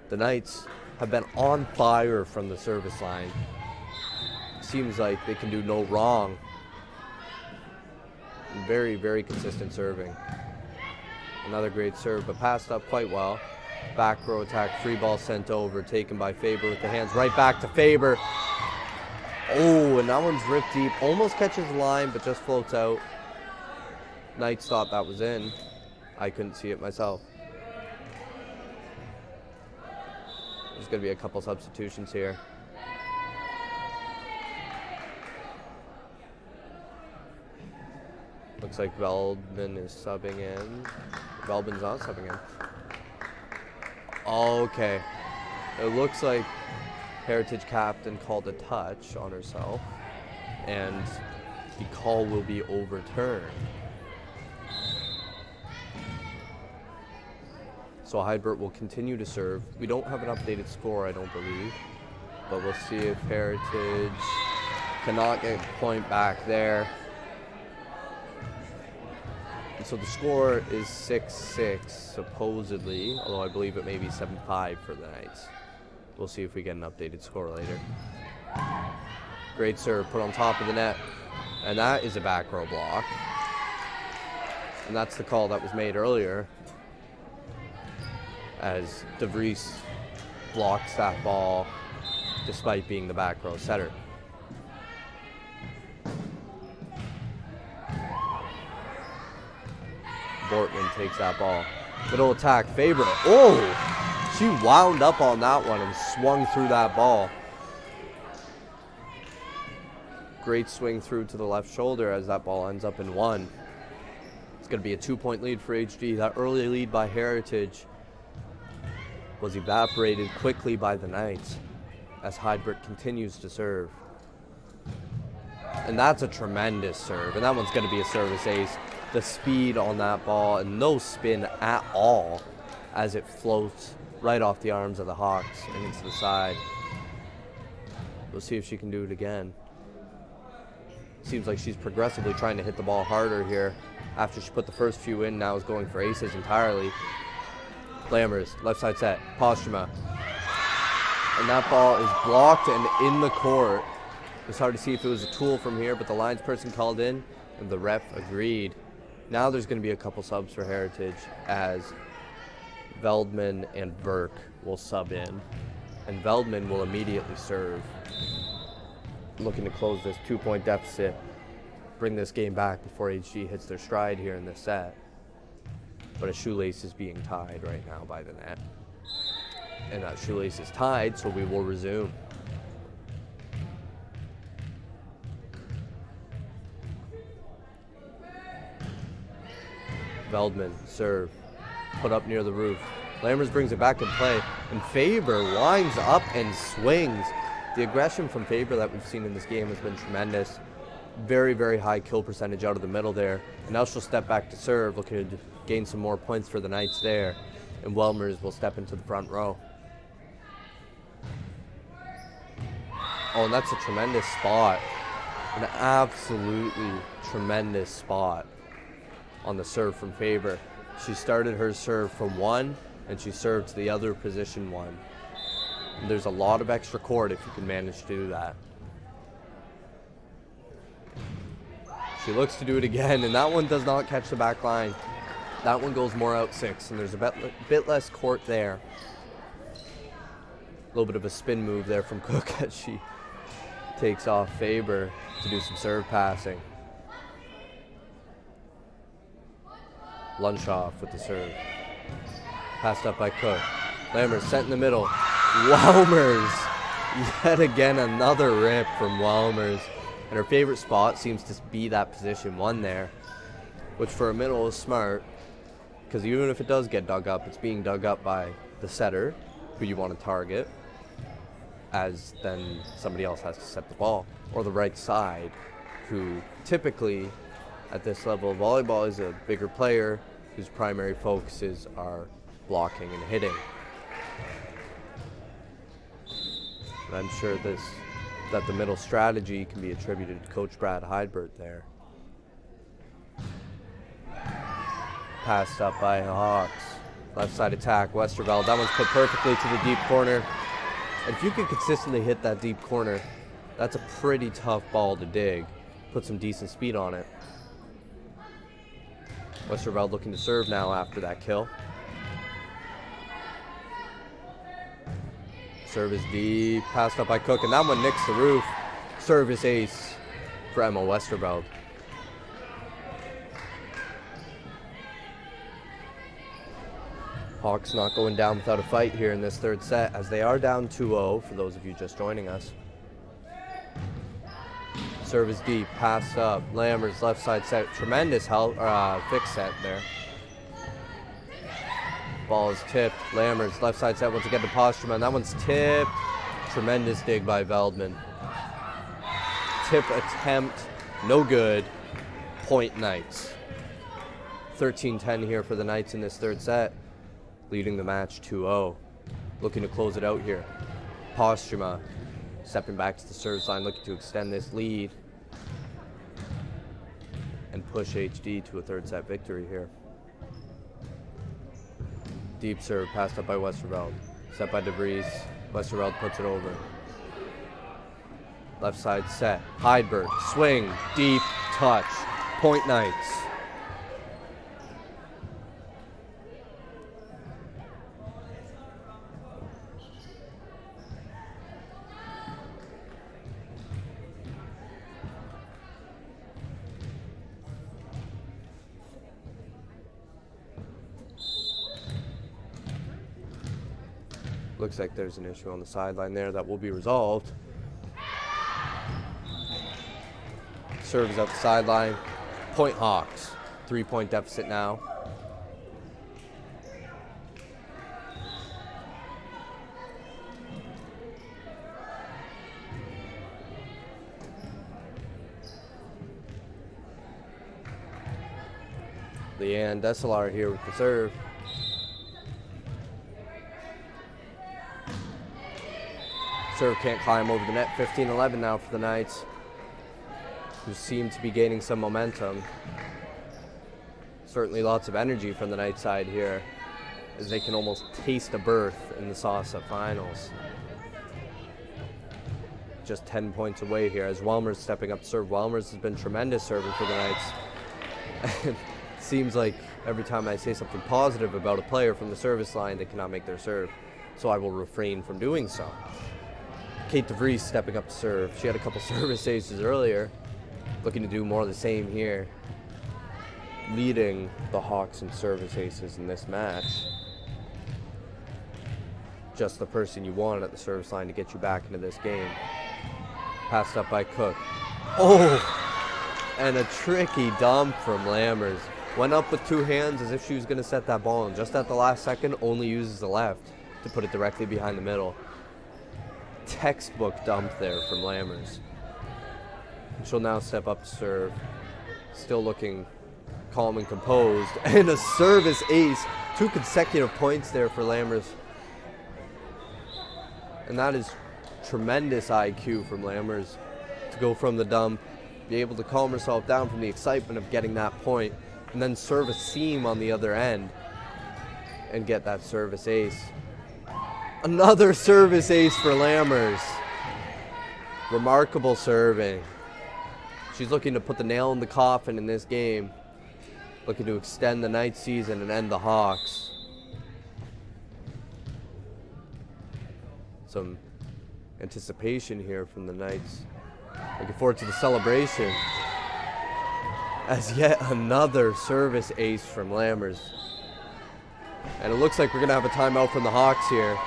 the Knights have been on fire from the service line. Seems like they can do no wrong. Very, very consistent serving. Another great serve, but passed up quite well. Back row attack, free ball sent over, taken by Faber with the hands right back to Faber. Oh, and that one's ripped deep. Almost catches the line, but just floats out. Knights thought that was in. I couldn't see it myself. There's going to be a couple substitutions here. Looks like Velbin is subbing in. Velbin's not subbing in. Okay. It looks like Heritage captain called a touch on herself, and the call will be overturned. So Heidbert will continue to serve. We don't have an updated score, I don't believe, but we'll see if Heritage cannot get a point back there. And so the score is 6-6, supposedly, although I believe it may be 7-5 for the Knights. We'll see if we get an updated score later. Great serve, put on top of the net, and that is a back row block. And that's the call that was made earlier, as Vries blocks that ball despite being the back row setter. Bortman takes that ball. Middle attack, Faber. Oh! She wound up on that one and swung through that ball. Great swing through to the left shoulder as that ball ends up in 1. It's going to be a 2-point lead for HD. That early lead by Heritage was evaporated quickly by the Knights as Heidbert continues to serve. And that's a tremendous serve, and that one's going to be a service ace. The speed on that ball and no spin at all as it floats right off the arms of the Hawks and into the side. We'll see if she can do it again. Seems like she's progressively trying to hit the ball harder here. After she put the first few in, now is going for aces entirely. Lammers, left side set, Postuma. And that ball is blocked and in the court. It's hard to see if it was a tool from here, but the lines person called in and the ref agreed. Now there's going to be a couple subs for Heritage as Veldman and Burke will sub in. And Veldman will immediately serve. Looking to close this 2-point deficit, bring this game back before HG hits their stride here in this set. But a shoelace is being tied right now by the net. And that shoelace is tied, so we will resume. Veldman, serve, put up near the roof. Lammers brings it back in play, and Faber winds up and swings. The aggression from Faber that we've seen in this game has been tremendous. Very, very high kill percentage out of the middle there. And now she'll step back to serve, looking to gain some more points for the Knights there. And Welmers will step into the front row. Oh, and that's a tremendous spot. An absolutely tremendous spot on the serve from Faber. She started her serve from 1, and she served to the other position 1. And there's a lot of extra court if you can manage to do that. She looks to do it again, and that one does not catch the back line. That one goes more out 6, and there's a bit less court there. A little bit of a spin move there from Cook as she takes off Faber to do some serve passing. Lunch off with the serve. Passed up by Cook. Lammers sent in the middle. Welmers! Yet again, another rip from Welmers. And her favorite spot seems to be that position 1 there, which for a middle is smart, because even if it does get dug up, it's being dug up by the setter, who you want to target, as then somebody else has to set the ball, or the right side, who typically at this level of volleyball is a bigger player whose primary focuses are blocking and hitting. And I'm sure that the middle strategy can be attributed to Coach Brad Heidbert there. Passed up by Hawks. Left side attack, Westerveld. That one's put perfectly to the deep corner. And if you can consistently hit that deep corner, that's a pretty tough ball to dig. Put some decent speed on it. Westerveld looking to serve now after that kill. Serve is deep, passed up by Cook, and that one nicks the roof. Service ace for Emma Westerveld. Hawks not going down without a fight here in this third set, as they are down 2-0 for those of you just joining us. Serve is deep, pass up, Lammers left side set, tremendous fix set there. Ball is tipped, Lammers left side set once again to Postuma, and that one's tipped. Tremendous dig by Veldman. Tip attempt, no good. Point Knights. 13-10 here for the Knights in this third set, leading the match 2-0. Looking to close it out here. Postuma stepping back to the service line, looking to extend this lead and push HD to a third set victory here. Deep serve passed up by Westerveld. Set by DeVries. Westerveld puts it over. Left side set. Heidberg. Swing. Deep touch. Point Knights. Looks like there's an issue on the sideline there that will be resolved. Serve is up the sideline. Point Hawks. 3-point deficit now. Leanne Desalar here with the serve. Serve can't climb over the net. 15-11 now for the Knights, who seem to be gaining some momentum. Certainly lots of energy from the Knights side here. as they can almost taste a berth in the SOSSA finals. Just 10 points away here as Wellmer's stepping up to serve. Wellmer's has been tremendous serving for the Knights. It seems like every time I say something positive about a player from the service line, they cannot make their serve. So I will refrain from doing so. Kate DeVries stepping up to serve. She had a couple service aces earlier. Looking to do more of the same here. Leading the Hawks in service aces in this match. Just the person you want at the service line to get you back into this game. Passed up by Cook. Oh! And a tricky dump from Lammers. Went up with two hands as if she was going to set that ball, and just at the last second only uses the left to put it directly behind the middle. Textbook dump there from Lammers. And she'll now step up to serve. Still looking calm and composed. And a service ace. 2 consecutive points there for Lammers. And that is tremendous IQ from Lammers to go from the dump, be able to calm herself down from the excitement of getting that point, and then serve a seam on the other end and get that service ace. Another service ace for Lammers. Remarkable serving. She's looking to put the nail in the coffin in this game. Looking to extend the Knights season and end the Hawks. Some anticipation here from the Knights. Looking forward to the celebration. As yet another service ace from Lammers. And it looks like we're going to have a timeout from the Hawks here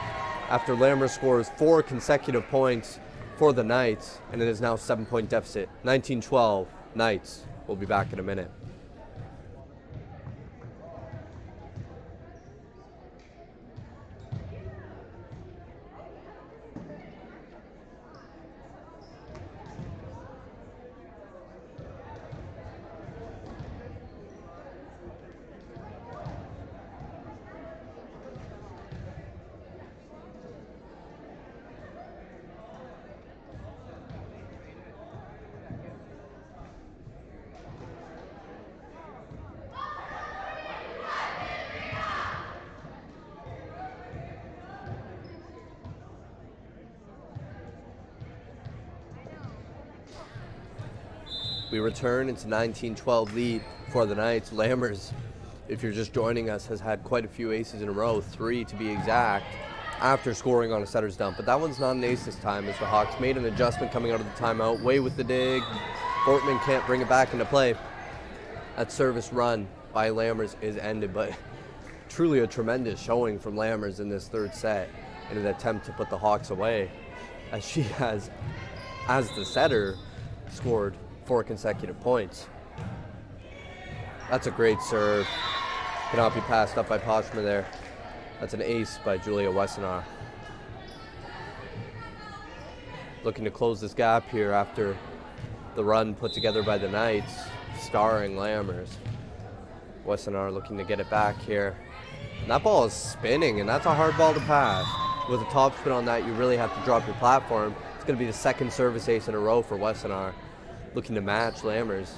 after Lammers scores 4 consecutive points for the Knights, and it is now a 7-point deficit. 19-12, Knights. We'll be back in a minute. We return into 19-12 lead for the Knights. Lammers, if you're just joining us, has had quite a few aces in a row, 3 to be exact, after scoring on a setter's dump. But that one's not an ace this time, as the Hawks made an adjustment coming out of the timeout. Way with the dig. Bortman can't bring it back into play. That service run by Lammers is ended, but truly a tremendous showing from Lammers in this third set in an attempt to put the Hawks away, as she has, as the setter, scored 4 consecutive points. That's a great serve. Cannot be passed up by Poshma there. That's an ace by Julia Wessenaar. Looking to close this gap here after the run put together by the Knights, starring Lammers. Wessenaar looking to get it back here. And that ball is spinning, and that's a hard ball to pass. With a top spin on that, you really have to drop your platform. It's going to be the second service ace in a row for Wessenaar, looking to match Lammers.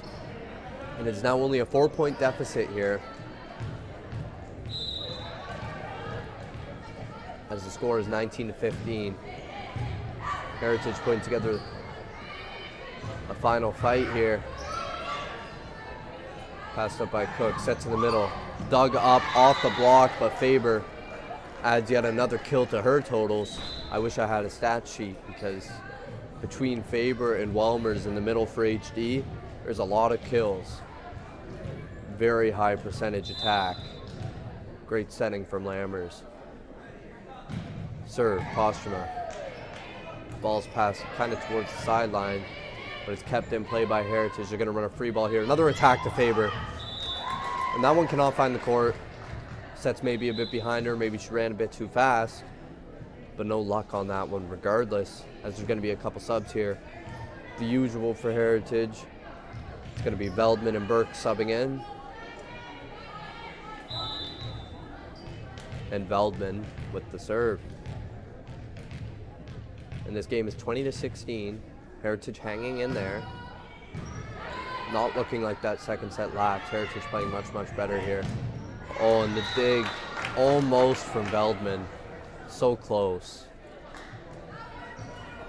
And it's now only a 4-point deficit here, as the score is 19-15. Heritage putting together a final fight here. Passed up by Cook, sets in the middle, dug up off the block, but Faber adds yet another kill to her totals. I wish I had a stat sheet, because between Faber and Wellmer's in the middle for HD, there's a lot of kills. Very high percentage attack. Great setting from Lammers. Serve, Postuma. Ball's passed kind of towards the sideline, but it's kept in play by Heritage. They're going to run a free ball here. Another attack to Faber. And that one cannot find the court. Sets maybe a bit behind her. Maybe she ran a bit too fast. But no luck on that one regardless, as there's going to be a couple subs here. The usual for Heritage. It's going to be Veldman and Burke subbing in. And Veldman with the serve. And this game is 20-16. Heritage hanging in there. Not looking like that second set lapse. Heritage playing much, much better here. Oh, and the dig almost from Veldman. So close.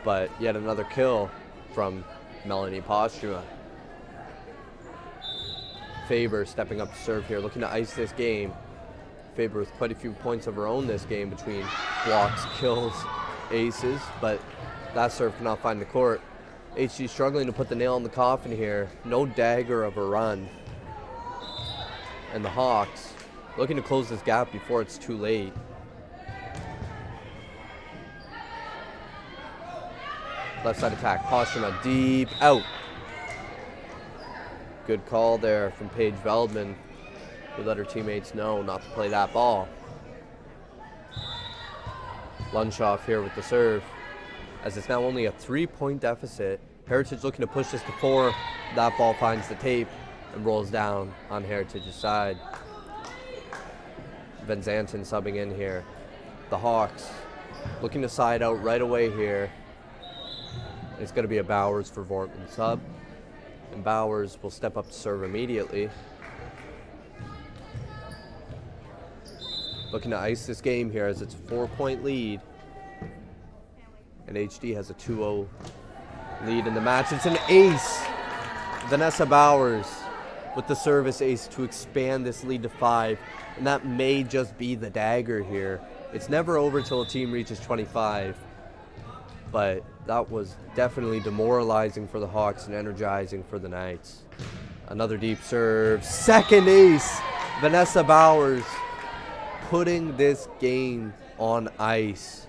But yet another kill from Melanie Postuma. Faber stepping up to serve here, looking to ice this game. Faber with quite a few points of her own this game between blocks, kills, aces, but that serve cannot find the court. HD struggling to put the nail in the coffin here. No dagger of a run. And the Hawks looking to close this gap before it's too late. Left side attack, Postuma deep out. Good call there from Paige Veldman, who let her teammates know not to play that ball. Lunshoff here with the serve, as it's now only a 3-point deficit. Heritage looking to push this to 4. That ball finds the tape and rolls down on Heritage's side. Van Zanten subbing in here. The Hawks looking to side out right away here. It's going to be a Bowers for Vortman sub. And Bowers will step up to serve immediately. Looking to ice this game here as it's a 4-point lead. And HD has a 2-0 lead in the match. It's an ace. Vanessa Bowers with the service ace to expand this lead to 5. And that may just be the dagger here. It's never over till a team reaches 25. But that was definitely demoralizing for the Hawks and energizing for the Knights. Another deep serve. Second ace. Vanessa Bowers putting this game on ice.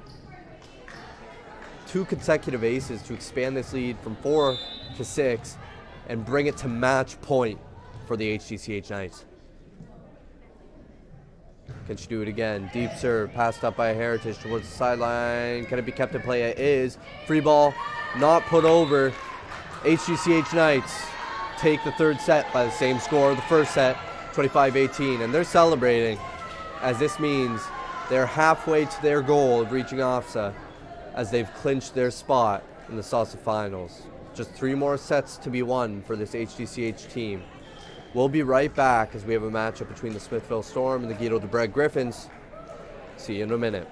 2 consecutive aces to expand this lead from 4 to 6 and bring it to match point for the HDCH Knights. Can she do it again? Deep serve, passed up by Heritage towards the sideline. Can it be kept in play? It is. Free ball, not put over. HDCH Knights take the 3rd set by the same score of the 1st set, 25-18. And they're celebrating, as this means they're halfway to their goal of reaching OSSA, as they've clinched their spot in the SOSSA finals. Just 3 more sets to be won for this HDCH team. We'll be right back as we have a matchup between the Smithville Storm and the Guido de Brès Griffins. See you in a minute.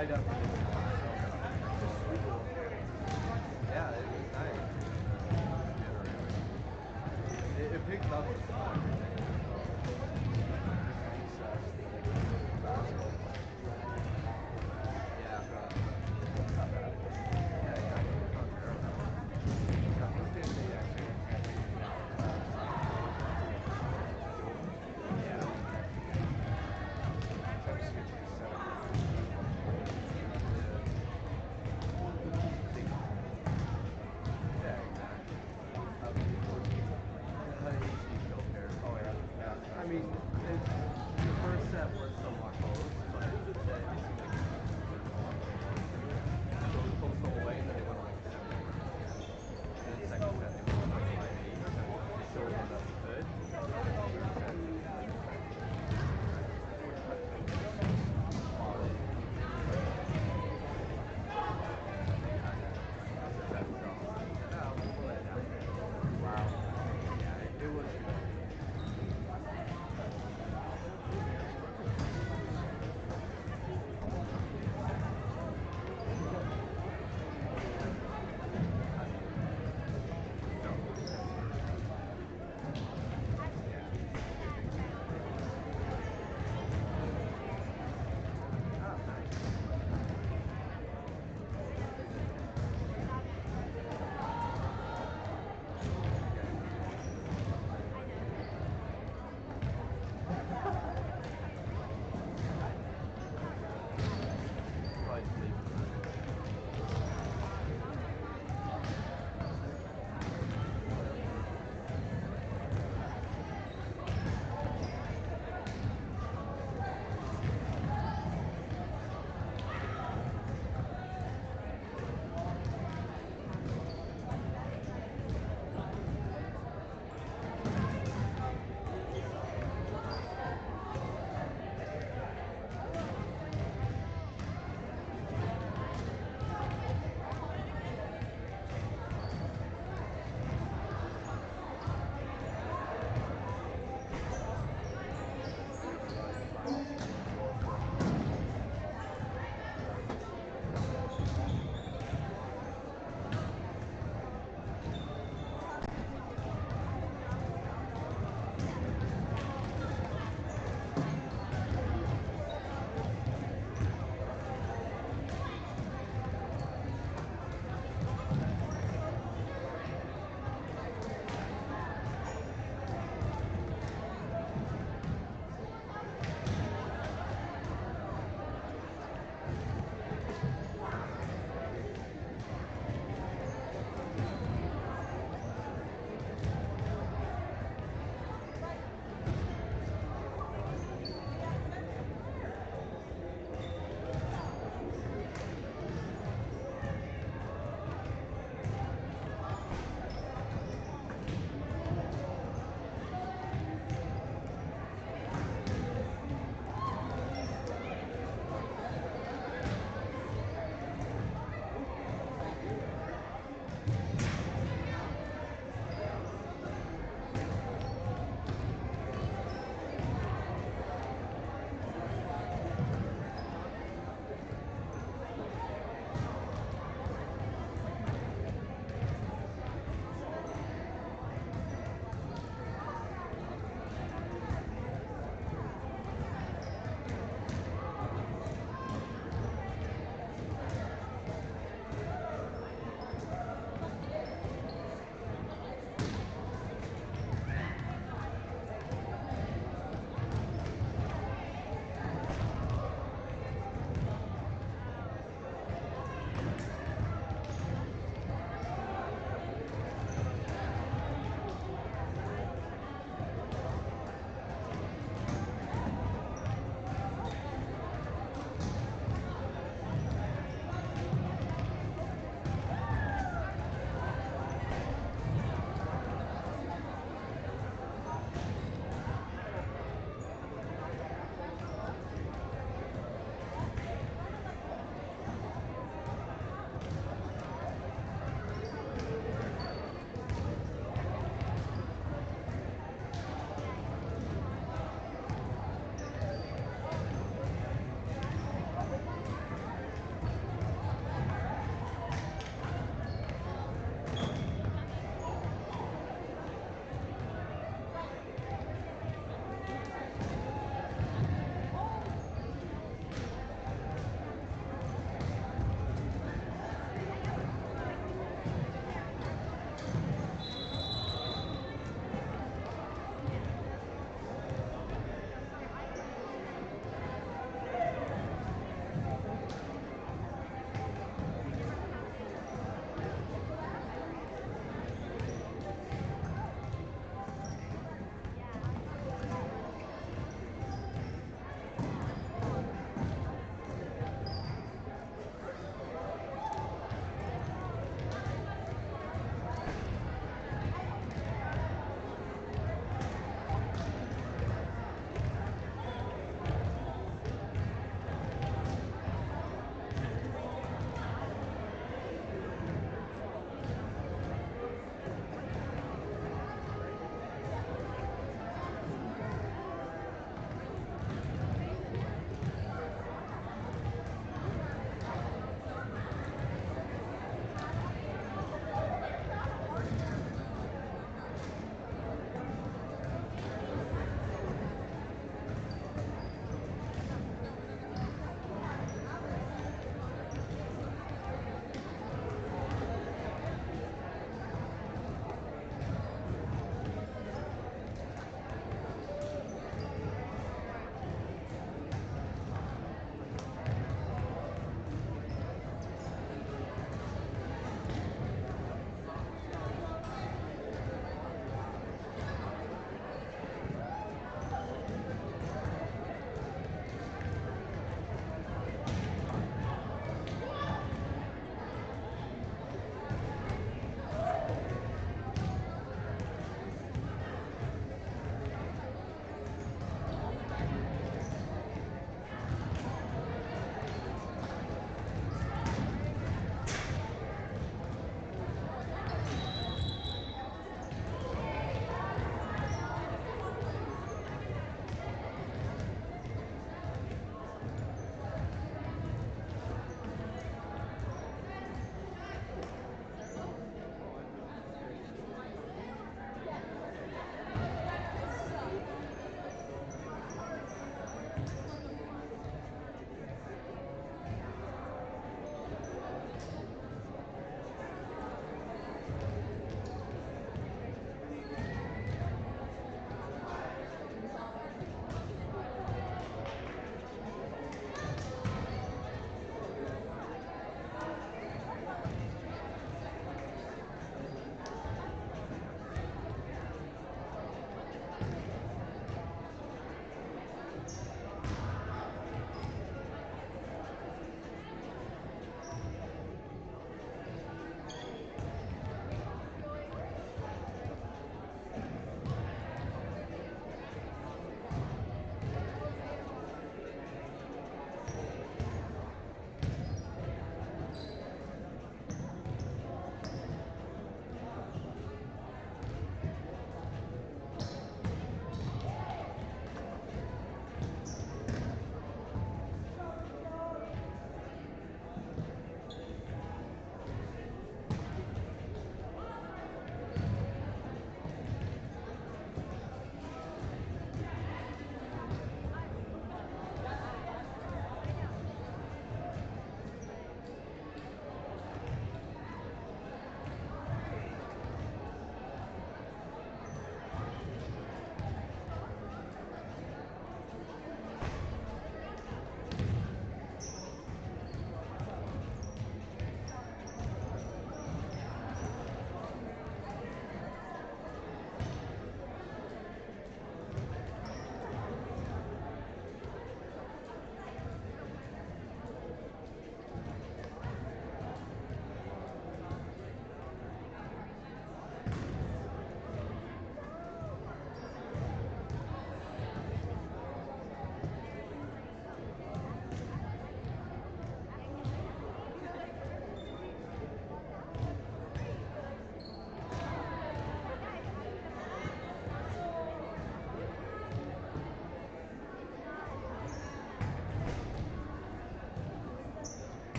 I definitely did. Yeah, it was nice. It picks up with everything. Yeah, but it's not bad. Yeah, exactly. It's not terrible. I mean,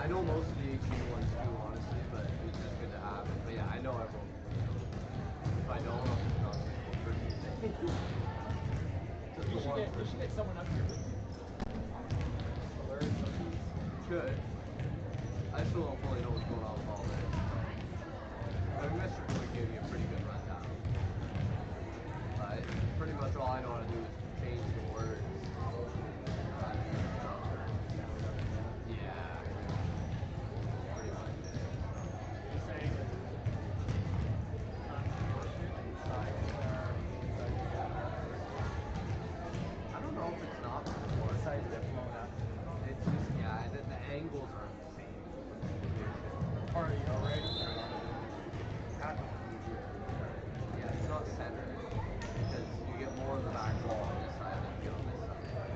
know most of the 18 ones do, honestly, but it's just good to have it. But yeah, I know everyone. If I don't, I'm just not grateful for anything. You should get someone up here with you. Alert, Good. I still don't fully know what's going on with all this. But Mr. Quick gave me a pretty good rundown. Pretty much all I know how to do is change the words. Yeah. Pretty much it. You're saying that I don't know if it's not before. sides that blown up. It's just, yeah, the angles aren't the same. Already. Yeah, it's not centered because you get more of the back wall on this side than you get on this side.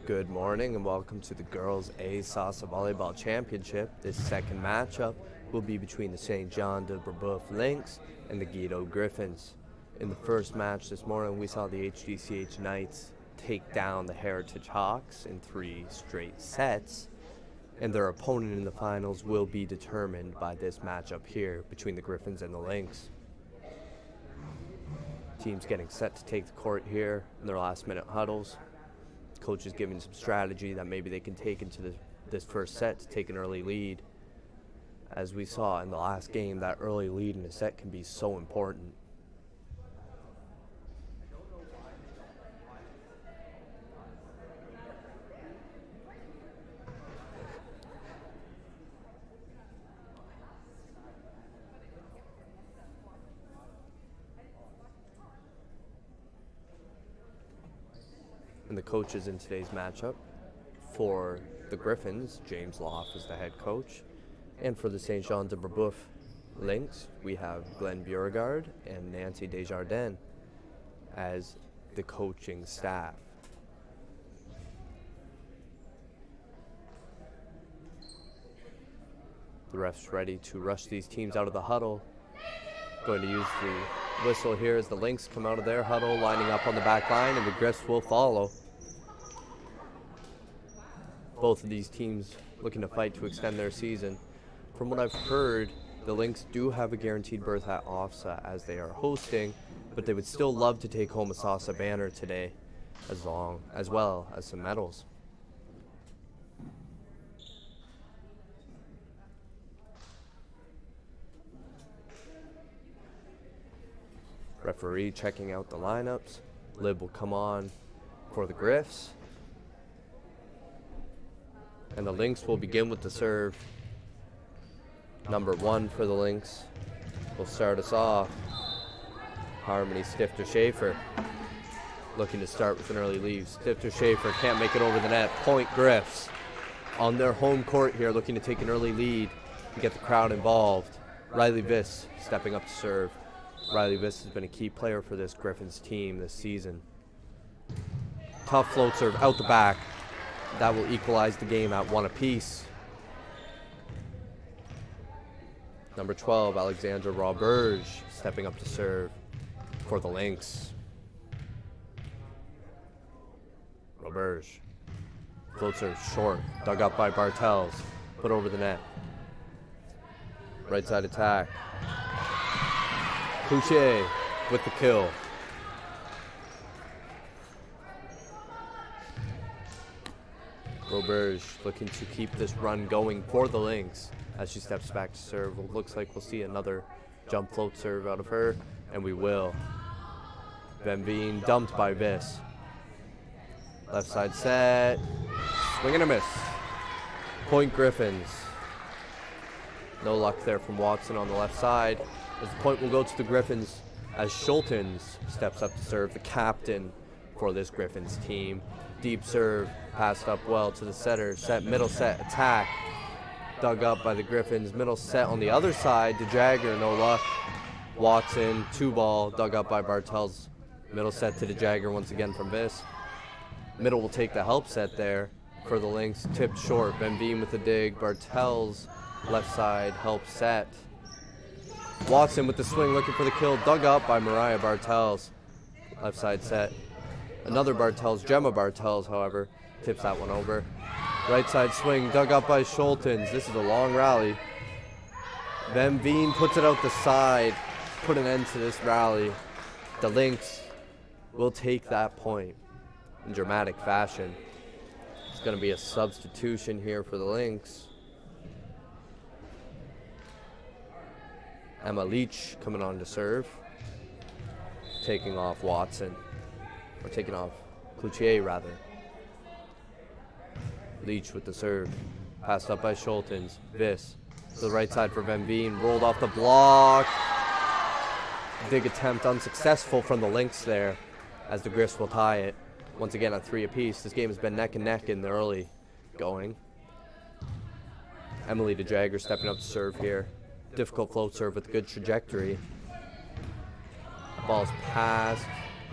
Good morning and welcome to the Girls A SOSSA Volleyball Championship. This second matchup will be between the St. Jean de Brebeuf Lynx and the Guido Griffins. In the first match this morning, we saw the HDCH Knights take down the Heritage Hawks in 3 straight sets, and their opponent in the finals will be determined by this matchup here between the Griffins and the Lynx. Teams getting set to take the court here in their last-minute huddles. Coach is giving some strategy that maybe they can take into this first set to take an early lead. As we saw in the last game, that early lead in a set can be so important. And the coaches in today's matchup, for the Griffins, James Loff is the head coach. And for the St. Jean de Brebeuf Lynx, we have Glenn Beauregard and Nancy Desjardins as the coaching staff. The ref's ready to rush these teams out of the huddle. Going to use the whistle here as the Lynx come out of their huddle, lining up on the back line, and the Griffs will follow. Both of these teams looking to fight to extend their season. From what I've heard, the Lynx do have a guaranteed berth at OSSA as they are hosting, but they would still love to take home a SOSSA banner today, as well as some medals. Referee checking out the lineups. Lib will come on for the Griffs. And the Lynx will begin with the serve. Number 1 for the Lynx will start us off. Harmony Stifter-Schaefer looking to start with an early lead. Stifter-Schaefer can't make it over the net. Point Griffs on their home court here, looking to take an early lead and get the crowd involved. Riley Viss stepping up to serve. Riley Viss has been a key player for this Griffins team this season. Tough float serve out the back. That will equalize the game at 1 apiece. Number 12, Alexandra Roberge, stepping up to serve for the Lynx. Roberge. Float serve short, dug up by Bartels, put over the net. Right side attack. Couchet with the kill. Roberge looking to keep this run going for the Lynx as she steps back to serve. It looks like we'll see another jump float serve out of her, and we will. Van Veen dumped by Viss. Left side set. Swing and a miss. Point Griffins. No luck there from Watson on the left side. As the point will go to the Griffins as Schultens steps up to serve, the captain for this Griffins team. Deep serve, passed up well to the setter. Set, middle set, attack. Dug up by the Griffins. Middle set on the other side. DeJagger, no luck. Watson, 2-ball, dug up by Bartels. Middle set to DeJagger once again from Viss. Middle will take the help set there for the Lynx. Tipped short. Van Veen with the dig. Bartels, left side, help set. Watson with the swing, looking for the kill. Dug up by Mariah Bartels. Left side set. Another Bartels, Gemma Bartels, however, tips that one over. Right side swing, dug up by Schultens. This is a long rally. Van Veen puts it out the side, put an end to this rally. The Lynx will take that point in dramatic fashion. It's going to be a substitution here for the Lynx. Emma Leach coming on to serve. Taking off Watson. Or taking off Cloutier, rather. Leach with the serve. Passed up by Schultens. Viss to the right side for Van Veen. Rolled off the block. Dig attempt unsuccessful from the Lynx there as the Griffs will tie it. Once again at 3 apiece. This game has been neck and neck in the early going. Emily DeJagger stepping up to serve here. Difficult float serve with good trajectory. Ball's passed.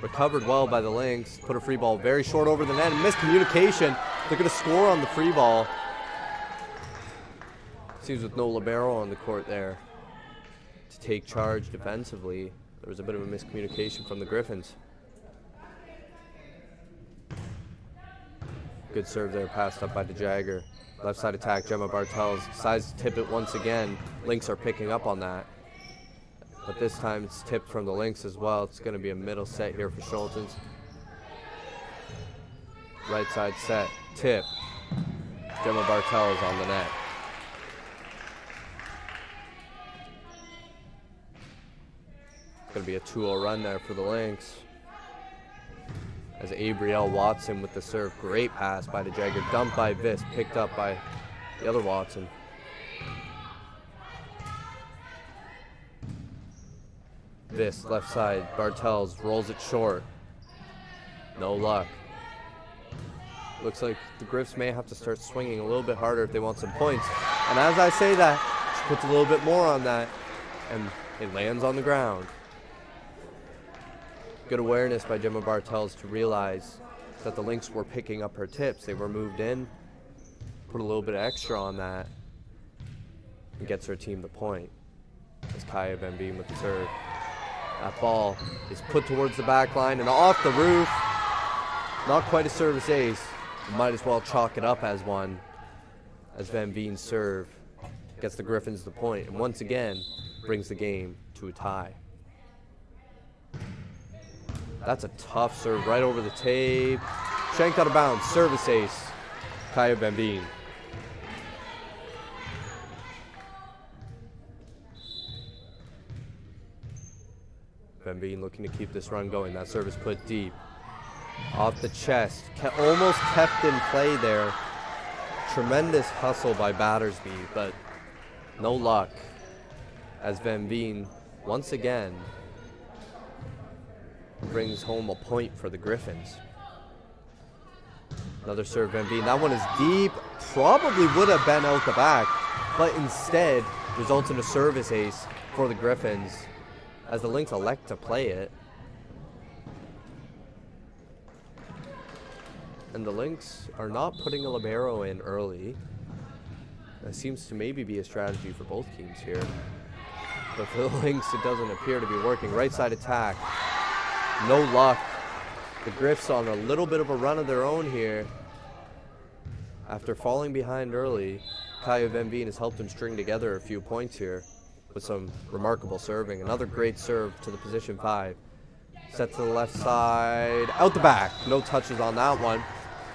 Recovered well by the Lynx. Put a free ball very short over the net. Miscommunication. They're going to score on the free ball. Seems with no libero on the court there to take charge defensively. There was a bit of a miscommunication from the Griffins. Good serve there, passed up by the Jagger. Left side attack, Gemma Bartels decides to tip it once again. Lynx are picking up on that. But this time it's tipped from the Lynx as well. It's going to be a middle set here for Schultens. Right side set, tip. Gemma Bartels on the net. It's going to be a 2-0 run there for the Lynx. As Abrielle Watson with the serve. Great pass by the Jagger. Dumped by Viss. Picked up by the other Watson. Viss, left side. Bartels rolls it short. No luck. Looks like the Griffs may have to start swinging a little bit harder if they want some points. And as I say that, she puts a little bit more on that. And it lands on the ground. Good awareness by Gemma Bartels to realize that the Lynx were picking up her tips. They were moved in, put a little bit of extra on that, and gets her team the point. As Kaya Van Beem with the serve. That ball is put towards the back line and off the roof. Not quite a service ace. Might as well chalk it up as one. As Van Veen's serve gets the Griffins the point and once again brings the game to a tie. That's a tough serve right over the tape. Shanked out of bounds. Service ace. Kaya Van Veen. Van Veen looking to keep this run going. That service put deep. Off the chest. Almost kept in play there. Tremendous hustle by Battersby, but no luck. As Van Veen once again brings home a point for the Griffins. Another serve, Van Veen. That one is deep. Probably would have been out the back, but instead results in a service ace for the Griffins as the Lynx elect to play it. And the Lynx are not putting a libero in early. That seems to maybe be a strategy for both teams here. But for the Lynx, it doesn't appear to be working. Right side attack. No luck. The Griffs on a little bit of a run of their own here. After falling behind early, Kaya Van Veen has helped them string together a few points here with some remarkable serving. Another great serve to the position 5. Set to the left side. Out the back. No touches on that one.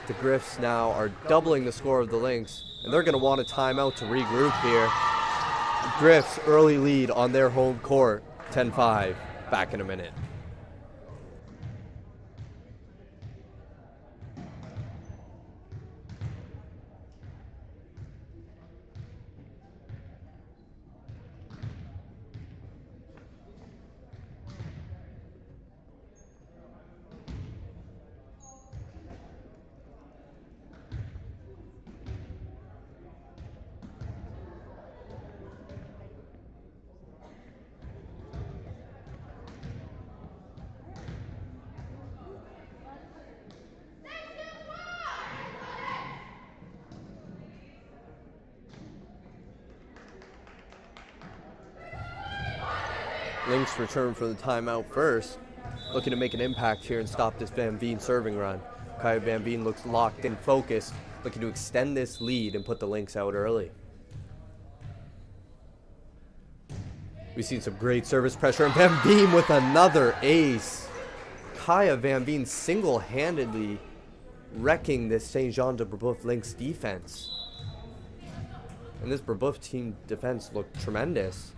The Griffs now are doubling the score of the Lynx, and they're going to want a timeout to regroup here. Griffs early lead on their home court. 10-5. Back in a minute. Lynx return for the timeout first, looking to make an impact here and stop this Van Veen serving run. Kaya Van Veen looks locked in, focused, looking to extend this lead and put the Lynx out early. We've seen some great service pressure, and Van Veen with another ace. Kaya Van Veen single-handedly wrecking this St. Jean de Brebeuf Lynx defense. And this Brebeuf team defense looked tremendous.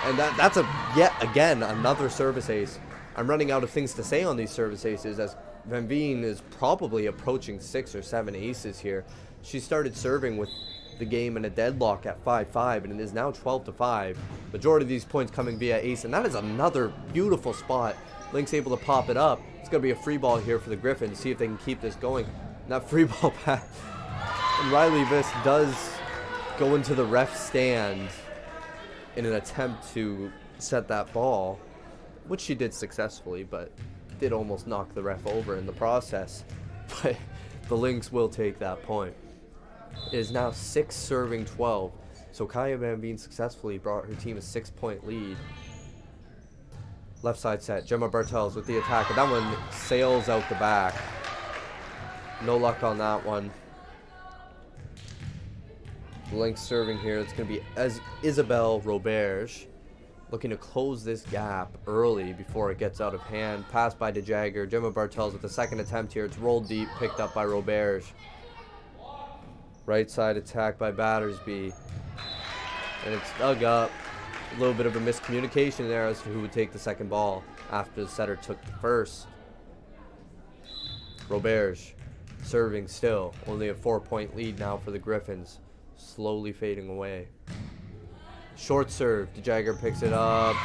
And that's yet again another service ace. I'm running out of things to say on these service aces as Van Veen is probably approaching 6 or 7 aces here. She started serving with the game in a deadlock at 5-5, and it is now 12-5. Majority of these points coming via ace, and that is another beautiful spot. Lynx able to pop it up. It's going to be a free ball here for the Griffins. See if they can keep this going. And that free ball pass. And Riley Viss does go into the ref stand in an attempt to set that ball. which she did successfully, but did almost knock the ref over in the process. But the Lynx will take that point. It is now 6 serving 12. So Kaya Van Veen successfully brought her team a 6-point lead. Left side set. Gemma Bartels with the attack. And that one sails out the back. No luck on that one. Lynx serving here. It's going to be Isabelle Roberge. Looking to close this gap early before it gets out of hand. Pass by DeJagger. Gemma Bartels with the second attempt here. It's rolled deep. Picked up by Roberge. Right side attack by Battersby. And it's dug up. A little bit of a miscommunication there as to who would take the second ball after the setter took the first. Roberge serving still. Only a 4-point lead now for the Griffins. Slowly fading away. Short serve. DeJagger picks it up.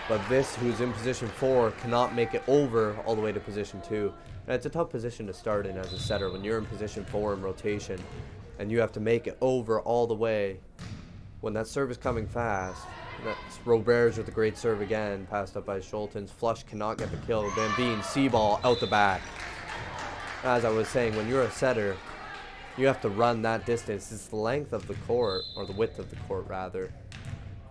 But Vis, who's in position 4, cannot make it over all the way to position 2. And it's a tough position to start in as a setter when you're in position 4 in rotation. And you have to make it over all the way when that serve is coming fast. And that's Roberge with a great serve again. Passed up by Schultens. Flush cannot get the kill. Van Veen, C-ball out the back. As I was saying, when you're a setter, you have to run that distance. It's the length of the court, or the width of the court rather.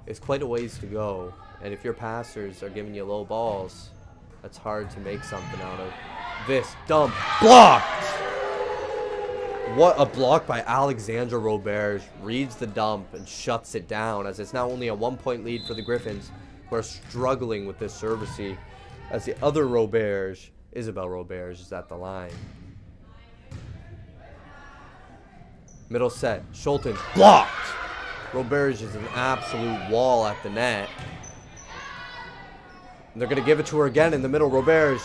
It's quite a ways to go. And if your passers are giving you low balls, that's hard to make something out of. This dump blocked! What a block by Alexandra Roberge. Reads the dump and shuts it down, as it's now only a 1-point lead for the Griffins, who are struggling with this servicey, as the other Roberge, Isabelle Roberge, is at the line. Middle set, Schultens blocked! Roberge is an absolute wall at the net. And they're going to give it to her again in the middle. Roberge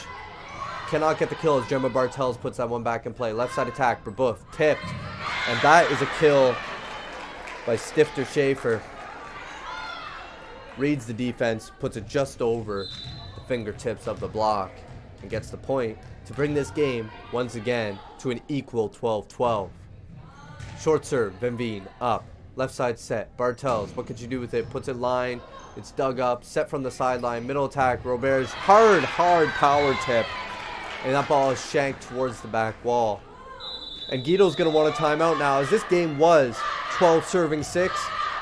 cannot get the kill as Gemma Bartels puts that one back in play. Left side attack, Brebeuf tipped. And that is a kill by Stifter Schaefer. Reads the defense, puts it just over the fingertips of the block, and gets the point to bring this game, once again, to an equal 12-12. Short serve, Van Veen, up. Left side set, Bartels, what could you do with it? Puts it line, it's dug up, set from the sideline, middle attack, Roberge, hard power tip. And that ball is shanked towards the back wall. And Guido's going to want a timeout now, as this game was 12 serving 6,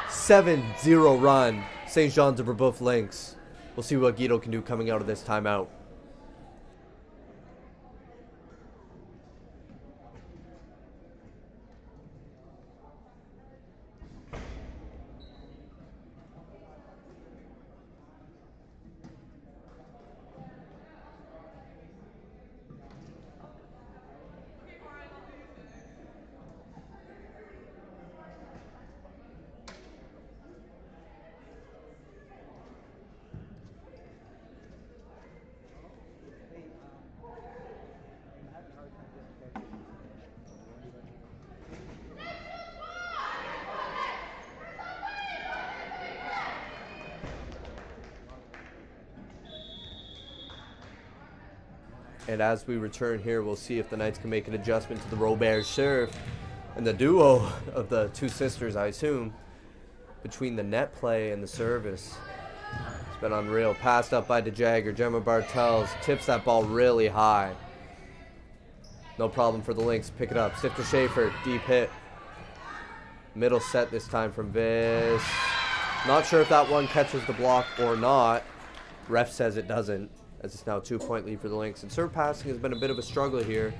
7-0 run. St. Jean de Brebeuf Lynx. We'll see what Guido can do coming out of this timeout. And as we return here, we'll see if the Knights can make an adjustment to the Roberge serve. And the duo of the two sisters, I assume, between the net play and the service, it's been unreal. Passed up by DeJagger. Gemma Bartels tips that ball really high. No problem for the Lynx. Pick it up. Stifter Schaefer, deep hit. Middle set this time from Vis. Not sure if that one catches the block or not. Ref says it doesn't, as it's now a 2-point lead for the Lynx. And serve passing has been a bit of a struggle here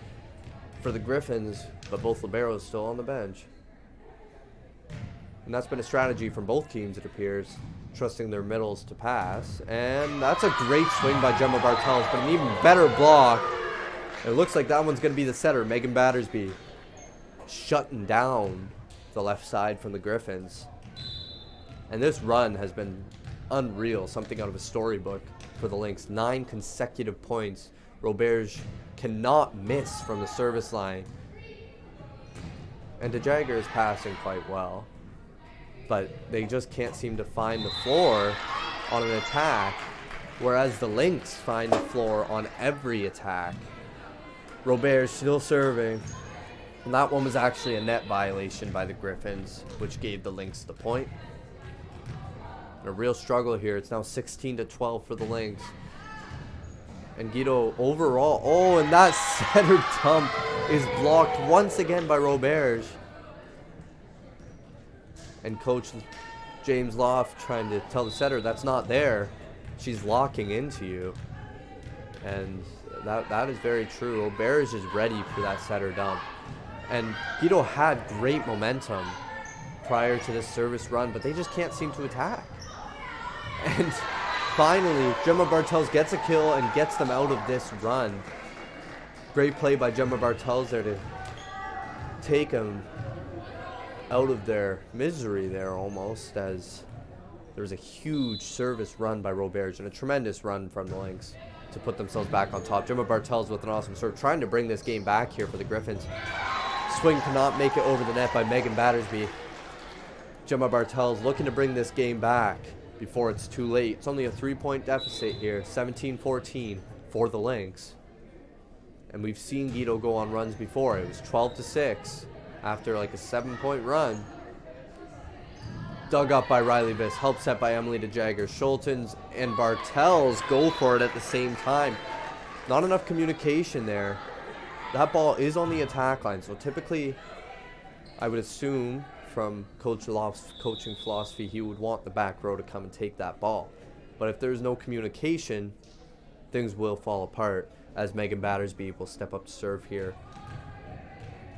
for the Griffins, but both liberos still on the bench. And that's been a strategy from both teams, it appears, trusting their middles to pass. And that's a great swing by Gemma Bartels, but an even better block. And it looks like that one's going to be the setter, Megan Battersby, shutting down the left side from the Griffins. And this run has been unreal, something out of a storybook for the Lynx. 9 consecutive points. Roberge cannot miss from the service line. And DeJagger is passing quite well, but they just can't seem to find the floor on an attack, whereas the Lynx find the floor on every attack. Roberge still serving, and that one was actually a net violation by the Griffins, which gave the Lynx the point. A real struggle here. It's now 16-12 for the Lynx. And Guido overall. Oh, and that center dump is blocked once again by Roberge. And Coach James Loft trying to tell the setter that's not there. She's locking into you. And that is very true. Roberge is ready for that setter dump. And Guido had great momentum prior to this service run, but they just can't seem to attack. And finally, Gemma Bartels gets a kill and gets them out of this run. Great play by Gemma Bartels there to take them out of their misery there almost, as there was a huge service run by Roberge and a tremendous run from the Lynx to put themselves back on top. Gemma Bartels with an awesome serve, trying to bring this game back here for the Griffins. Swing cannot make it over the net by Megan Battersby. Gemma Bartels looking to bring this game back before it's too late. It's only a 3-point deficit here, 17-14 for the Lynx. And we've seen Guido go on runs before. It was 12-6 after like a 7-point run. Dug up by Riley Viss, help set by Emily DeJagger. Schultens and Bartels go for it at the same time. Not enough communication there. That ball is on the attack line, so typically I would assume from Coach Loft's coaching philosophy, he would want the back row to come and take that ball. But if there's no communication, things will fall apart, as Megan Battersby will step up to serve here.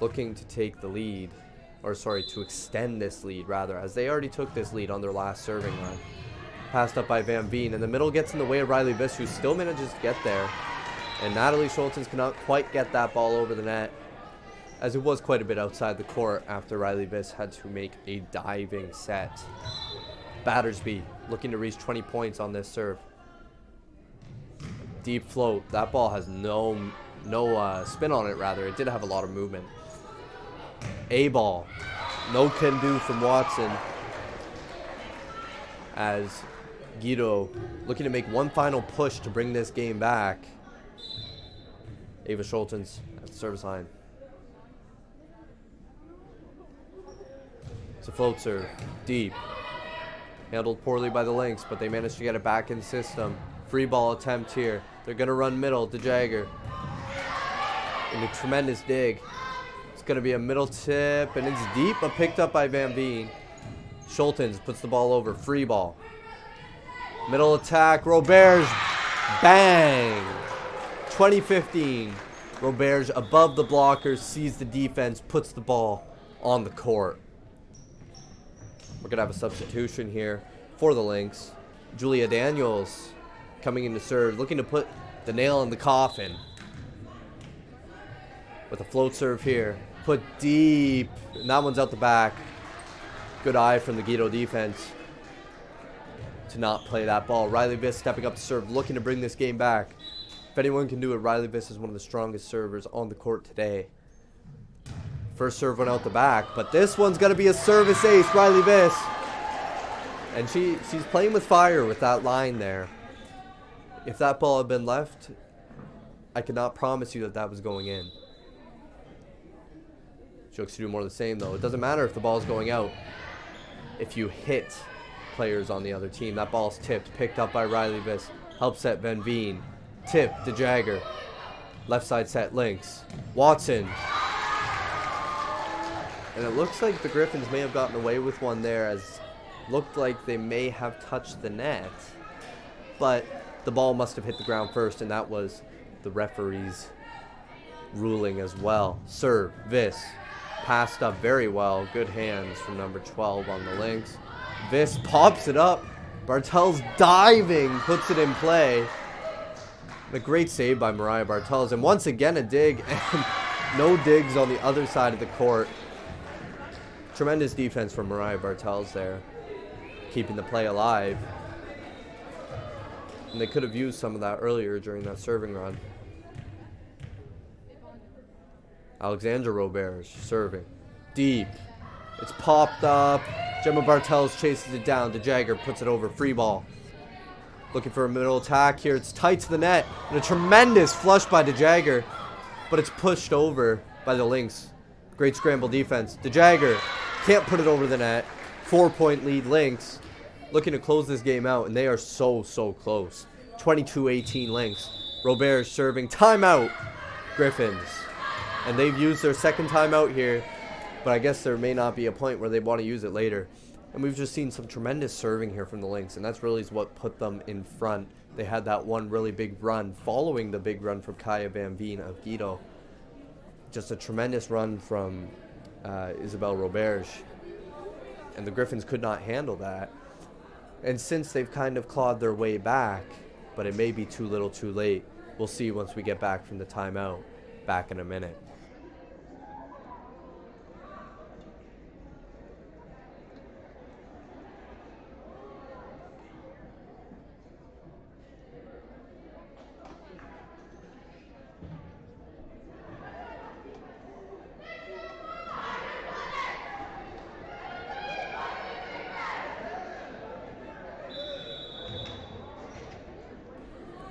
Looking to take the lead, or sorry, to extend this lead rather, as they already took this lead on their last serving run. Passed up by Van Veen, and the middle gets in the way of Riley Viss, who still manages to get there. And Natalie Schultens cannot quite get that ball over the net, as it was quite a bit outside the court after Riley Viss had to make a diving set. Battersby looking to reach 20 points on this serve. Deep float. That ball has no spin on it, rather. It did have a lot of movement. A ball. No can do from Watson, as Guido looking to make one final push to bring this game back. Ava Schultens at the service line. It's a float serve. Deep. Handled poorly by the Lynx, but they managed to get it back in system. Free ball attempt here. They're going to run middle to Jagger. And a tremendous dig. It's going to be a middle tip, and it's deep, but picked up by Van Veen. Schultens puts the ball over. Free ball. Middle attack. Roberge. Bang! 2015. Roberge above the blockers, sees the defense, puts the ball on the court. We're going to have a substitution here for the Lynx. Julia Daniels coming in to serve, looking to put the nail in the coffin. With a float serve here. Put deep. And that one's out the back. Good eye from the Guido defense to not play that ball. Riley Viss stepping up to serve, looking to bring this game back. If anyone can do it, Riley Viss is one of the strongest servers on the court today. First serve went out the back, but this one's going to be a service ace, Riley Viss. And she's playing with fire with that line there. If that ball had been left, I cannot promise you that that was going in. She looks to do more of the same, though. It doesn't matter if the ball's going out. If you hit players on the other team, that ball's tipped, picked up by Riley Viss. Help set Van Veen. Tip to Jagger. Left side set Lynx. Watson. And it looks like the Griffins may have gotten away with one there, as looked like they may have touched the net. But the ball must have hit the ground first, and that was the referee's ruling as well. Serve, Viss. Passed up very well. Good hands from number 12 on the Lynx. Viss pops it up. Bartels diving, puts it in play. A great save by Mariah Bartels. And once again, a dig, and no digs on the other side of the court. Tremendous defense from Mariah Bartels there, keeping the play alive. And they could have used some of that earlier during that serving run. Alexandra Roberge serving. Deep. It's popped up. Gemma Bartels chases it down. DeJagger puts it over. Free ball. Looking for a middle attack here. It's tight to the net. And a tremendous flush by DeJagger. But it's pushed over by the Lynx. Great scramble defense. DeJagger can't put it over the net. 4-point lead Lynx. looking to close this game out, and they are so close. 22-18 Lynx. Robert serving. Timeout, Griffins. And they've used their second timeout here, but I guess there may not be a point where they want to use it later. And we've just seen some tremendous serving here from the Lynx, and that's really what put them in front. They had that one really big run following the big run from Kaya Van Veen of Guido. Just a tremendous run from Isabelle Roberge. And the Griffins could not handle that. And since they've kind of clawed their way back, but it may be too little too late, we'll see once we get back from the timeout. Back in a minute.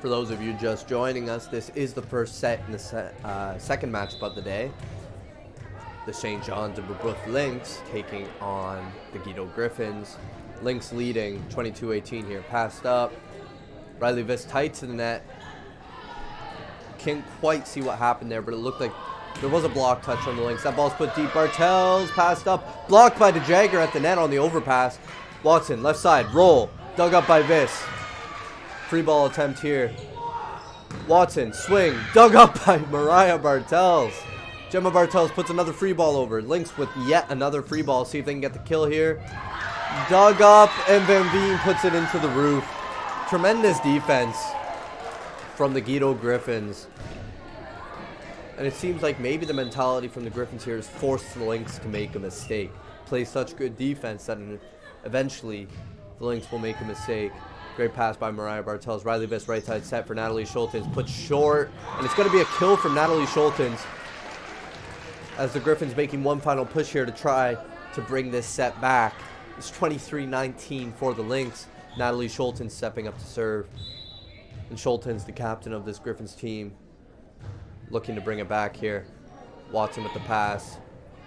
For those of you just joining us, this is the first set in the second matchup of the day. The St. John's of Brebeuf Lynx taking on the Guido Griffins. Lynx leading 22-18 here. Passed up. Riley Viss tight to the net. Can't quite see what happened there, but it looked like there was a block touch on the Lynx. That ball's put deep. Bartels passed up. Blocked by DeJagger at the net on the overpass. Watson, left side, roll. Dug up by Viss. Free ball attempt here. Watson, swing, dug up by Mariah Bartels. Gemma Bartels puts another free ball over. Lynx with yet another free ball. See if they can get the kill here. Dug up, and Van Veen puts it into the roof. Tremendous defense from the Guido Griffins. And it seems like maybe the mentality from the Griffins here is force the Lynx to make a mistake. Play such good defense that eventually the Lynx will make a mistake. Great pass by Mariah Bartels. Riley Viss right side set for Natalie Schultens. Put short. And it's going to be a kill from Natalie Schultens. As the Griffins making one final push here to try to bring this set back. It's 23-19 for the Lynx. Natalie Schultens stepping up to serve. And Schultens, the captain of this Griffins team, looking to bring it back here. Watson with the pass.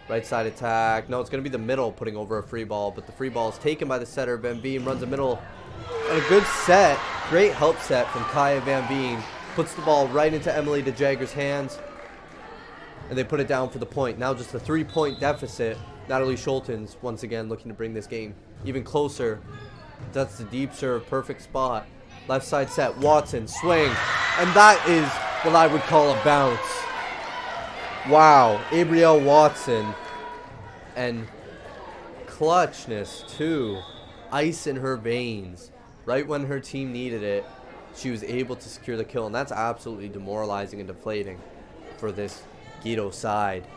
Right side attack. No, it's going to be the middle putting over a free ball. But the free ball is taken by the setter. Van Veen runs the middle. And a good set, great help set from Kaya Van Veen. Puts the ball right into Emily DeJagger's hands. And they put it down for the point. Now just a 3-point deficit. Natalie Schultens once again looking to bring this game even closer. That's the deep serve, perfect spot. Left side set, Watson, swing. And that is what I would call a bounce. Wow, Abrielle Watson. And clutchness too. Ice in her veins. Right when her team needed it, she was able to secure the kill, and that's absolutely demoralizing and deflating for this Guido side.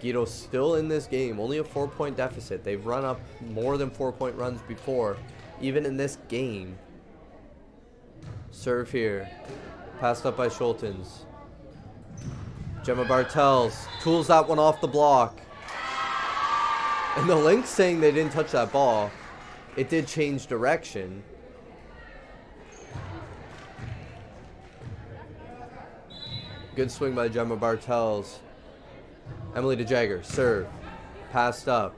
Guido's still in this game, only a 4-point deficit. They've run up more than 4-point runs before, even in this game. Serve here. Passed up by Schultens. Gemma Bartels tools that one off the block. And the Lynx saying they didn't touch that ball. It did change direction. Good swing by Gemma Bartels. Emily DeJagger, serve. Passed up.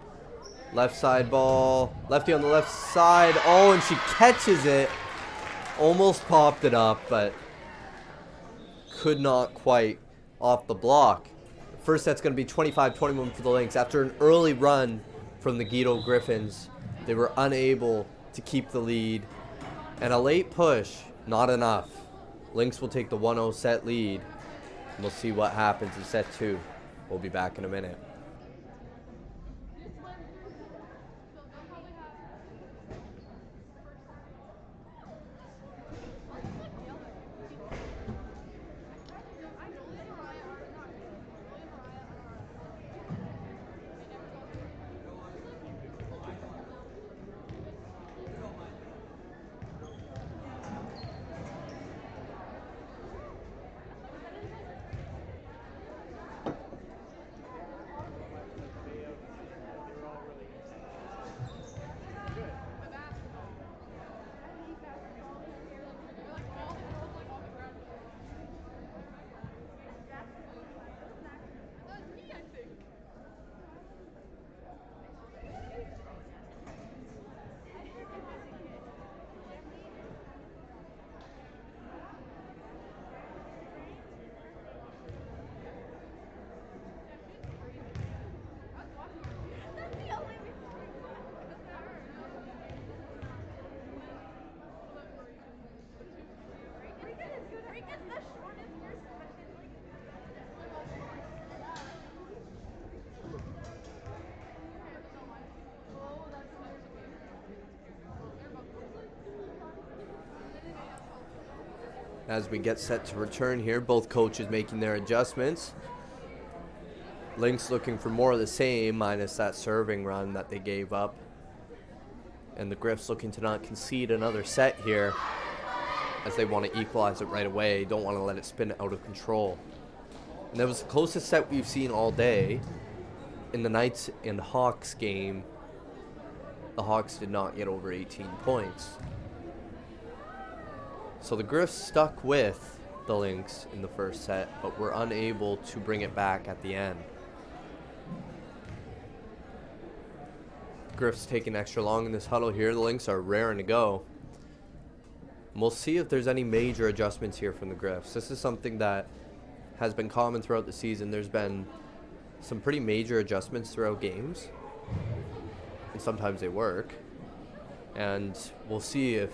Left side ball. Lefty on the left side. Oh, and she catches it. Almost popped it up, but could not quite off the block. First set's going to be 25-21 for the Lynx. After an early run from the Guido Griffins, they were unable to keep the lead. And a late push, not enough. Lynx will take the 1-0 set lead. We'll see what happens in set 2. We'll be back in a minute. As we get set to return here, both coaches making their adjustments. Lynx looking for more of the same, minus that serving run that they gave up. And the Griffs looking to not concede another set here, as they want to equalize it right away. Don't want to let it spin out of control. And that was the closest set we've seen all day. In the Knights and Hawks game, the Hawks did not get over 18 points. So the Griffs stuck with the Lynx in the first set, but were unable to bring it back at the end. Griffs taking extra long in this huddle here. The Lynx are raring to go. And we'll see if there's any major adjustments here from the Griffs. This is something that has been common throughout the season. There's been some pretty major adjustments throughout games, and sometimes they work. And we'll see if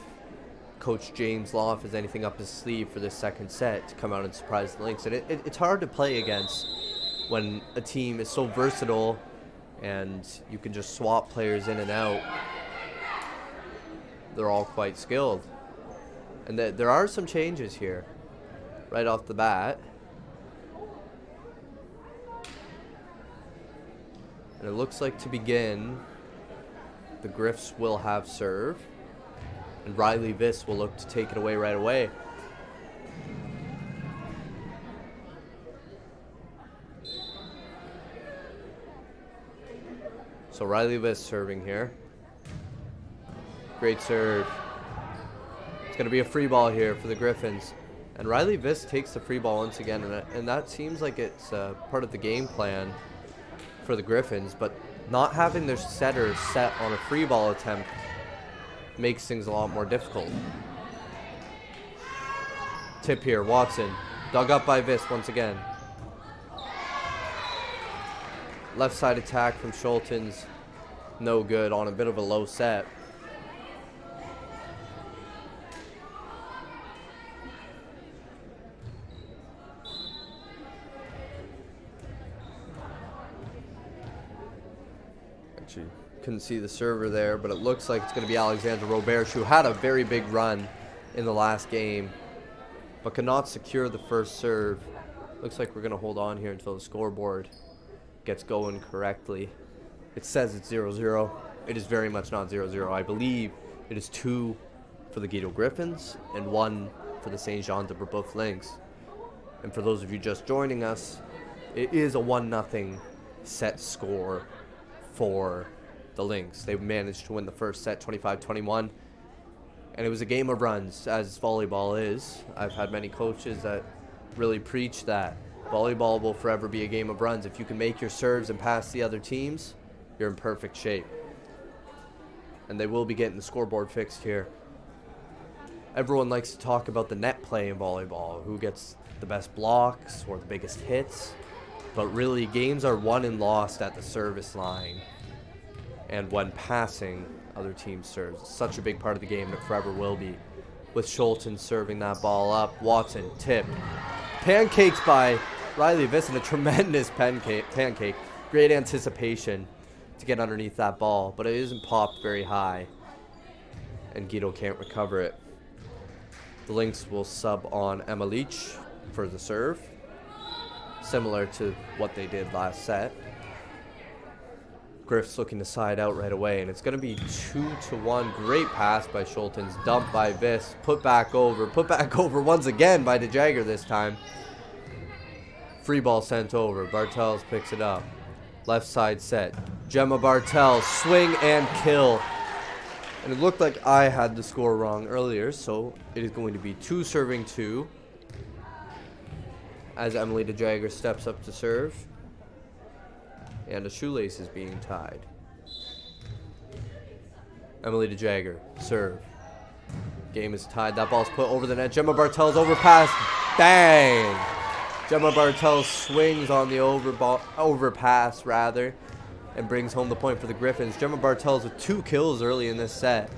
Coach James Loff has anything up his sleeve for this second set to come out and surprise the Lynx. And it's hard to play against when a team is so versatile and you can just swap players in and out. They're all quite skilled. And there are some changes here right off the bat. And it looks like to begin, the Griffs will have serve. And Riley Viss will look to take it away right away. So Riley Viss serving here. Great serve. It's going to be a free ball here for the Griffins. And Riley Viss takes the free ball once again. And that seems like it's part of the game plan for the Griffins. But not having their setter set on a free ball attempt makes things a lot more difficult. Tip here, Watson. Dug up by Viss once again. Left side attack from Schultens. No good on a bit of a low set. Actually, couldn't see the server there, but it looks like it's going to be Alexandre Robert, who had a very big run in the last game, but could not secure the first serve. Looks like we're going to hold on here until the scoreboard gets going correctly. It says it's 0-0. It is very much not 0-0. I believe it is 2 for the Guido Griffins and 1 for the St. Jean de Brebeuf Lynx. And for those of you just joining us, it is a 1-0 set score for the Lynx. They managed to win the first set 25-21. And it was a game of runs, as volleyball is. I've had many coaches that really preach that. Volleyball will forever be a game of runs. If you can make your serves and pass the other teams, you're in perfect shape. And they will be getting the scoreboard fixed here. Everyone likes to talk about the net play in volleyball, who gets the best blocks or the biggest hits. But really, games are won and lost at the service line and when passing other teams' serves. It's such a big part of the game, and it forever will be. With Schulten serving that ball up. Watson, tip. Pancakes by Riley Viss, and a tremendous pancake. Great anticipation to get underneath that ball, but it isn't popped very high, and Guido can't recover it. The Lynx will sub on Emma Leach for the serve, similar to what they did last set. Griff's looking to side out right away, and it's going to be 2-1. Great pass by Schultens, dumped by Viss, put back over once again by DeJagger this time. Free ball sent over. Bartels picks it up. Left side set. Gemma Bartels, swing and kill. And it looked like I had the score wrong earlier, so it is going to be 2 serving 2. As Emily DeJagger steps up to serve. And a shoelace is being tied. Emily DeJagger, serve. Game is tied. That ball's put over the net. Gemma Bartels overpass. Bang! Gemma Bartels swings on the overpass, rather, and brings home the point for the Griffins. Gemma Bartels with 2 kills early in this set.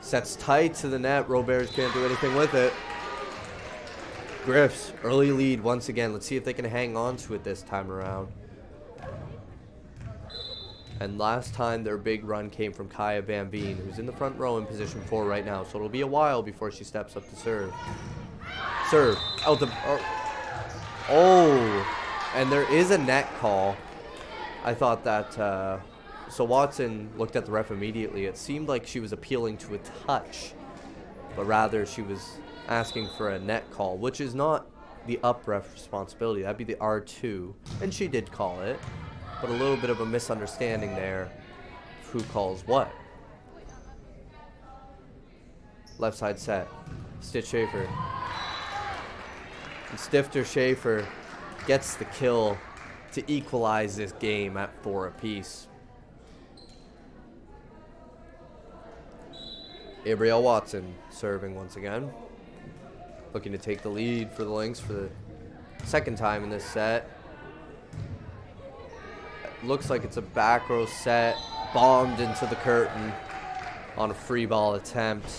Sets tight to the net. Roberts can't do anything with it. Griffs, early lead once again. Let's see if they can hang on to it this time around. And last time their big run came from Kaya Van Veen, who's in the front row in position 4 right now. So it'll be a while before she steps up to serve. Serve. Out the... Oh. And there is a net call. I thought that... so Watson looked at the ref immediately. It seemed like she was appealing to a touch. But rather she was asking for a net call, which is not the up ref responsibility. That'd be the R2. And she did call it. But a little bit of a misunderstanding there of who calls what. Left side set. Stitch Schaefer. And Stifter Schaefer gets the kill to equalize this game at 4 apiece. Gabrielle Watson serving once again. Looking to take the lead for the Lynx for the second time in this set. Looks like it's a back row set, bombed into the curtain on a free ball attempt,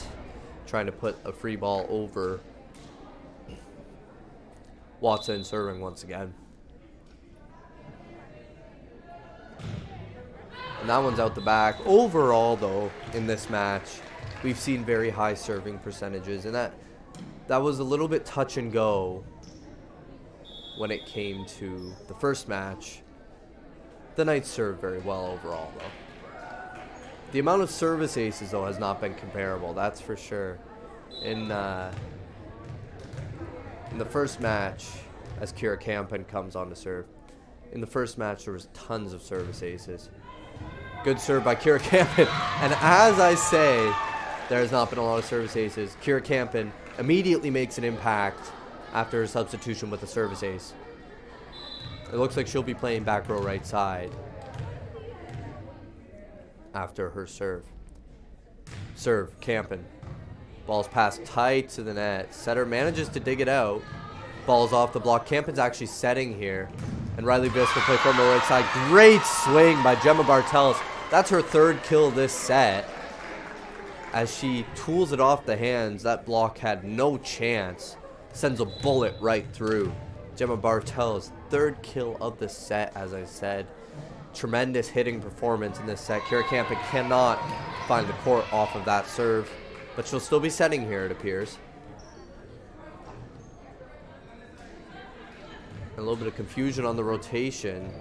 trying to put a free ball over. Watson serving once again. And that one's out the back. Overall, though, in this match, we've seen very high serving percentages, and that was a little bit touch and go when it came to the first match. The Knights served very well overall, though. The amount of service aces, though, has not been comparable. That's for sure. In the first match, as Kira Campen comes on to serve, in the first match there was tons of service aces. Good serve by Kira Campen. And as I say, there has not been a lot of service aces. Kira Campen immediately makes an impact after her substitution with a service ace. It looks like she'll be playing back row right side after her serve. Serve, Campen. Ball's passed tight to the net. Setter manages to dig it out. Ball's off the block. Campen's actually setting here. And Riley Viss will play from the right side. Great swing by Gemma Bartels. That's her 3rd kill this set. As she tools it off the hands, that block had no chance. Sends a bullet right through. Gemma Bartels' 3rd kill of the set, as I said. Tremendous hitting performance in this set. Kira Campen cannot find the court off of that serve, but she'll still be setting here, it appears. A little bit of confusion on the rotation,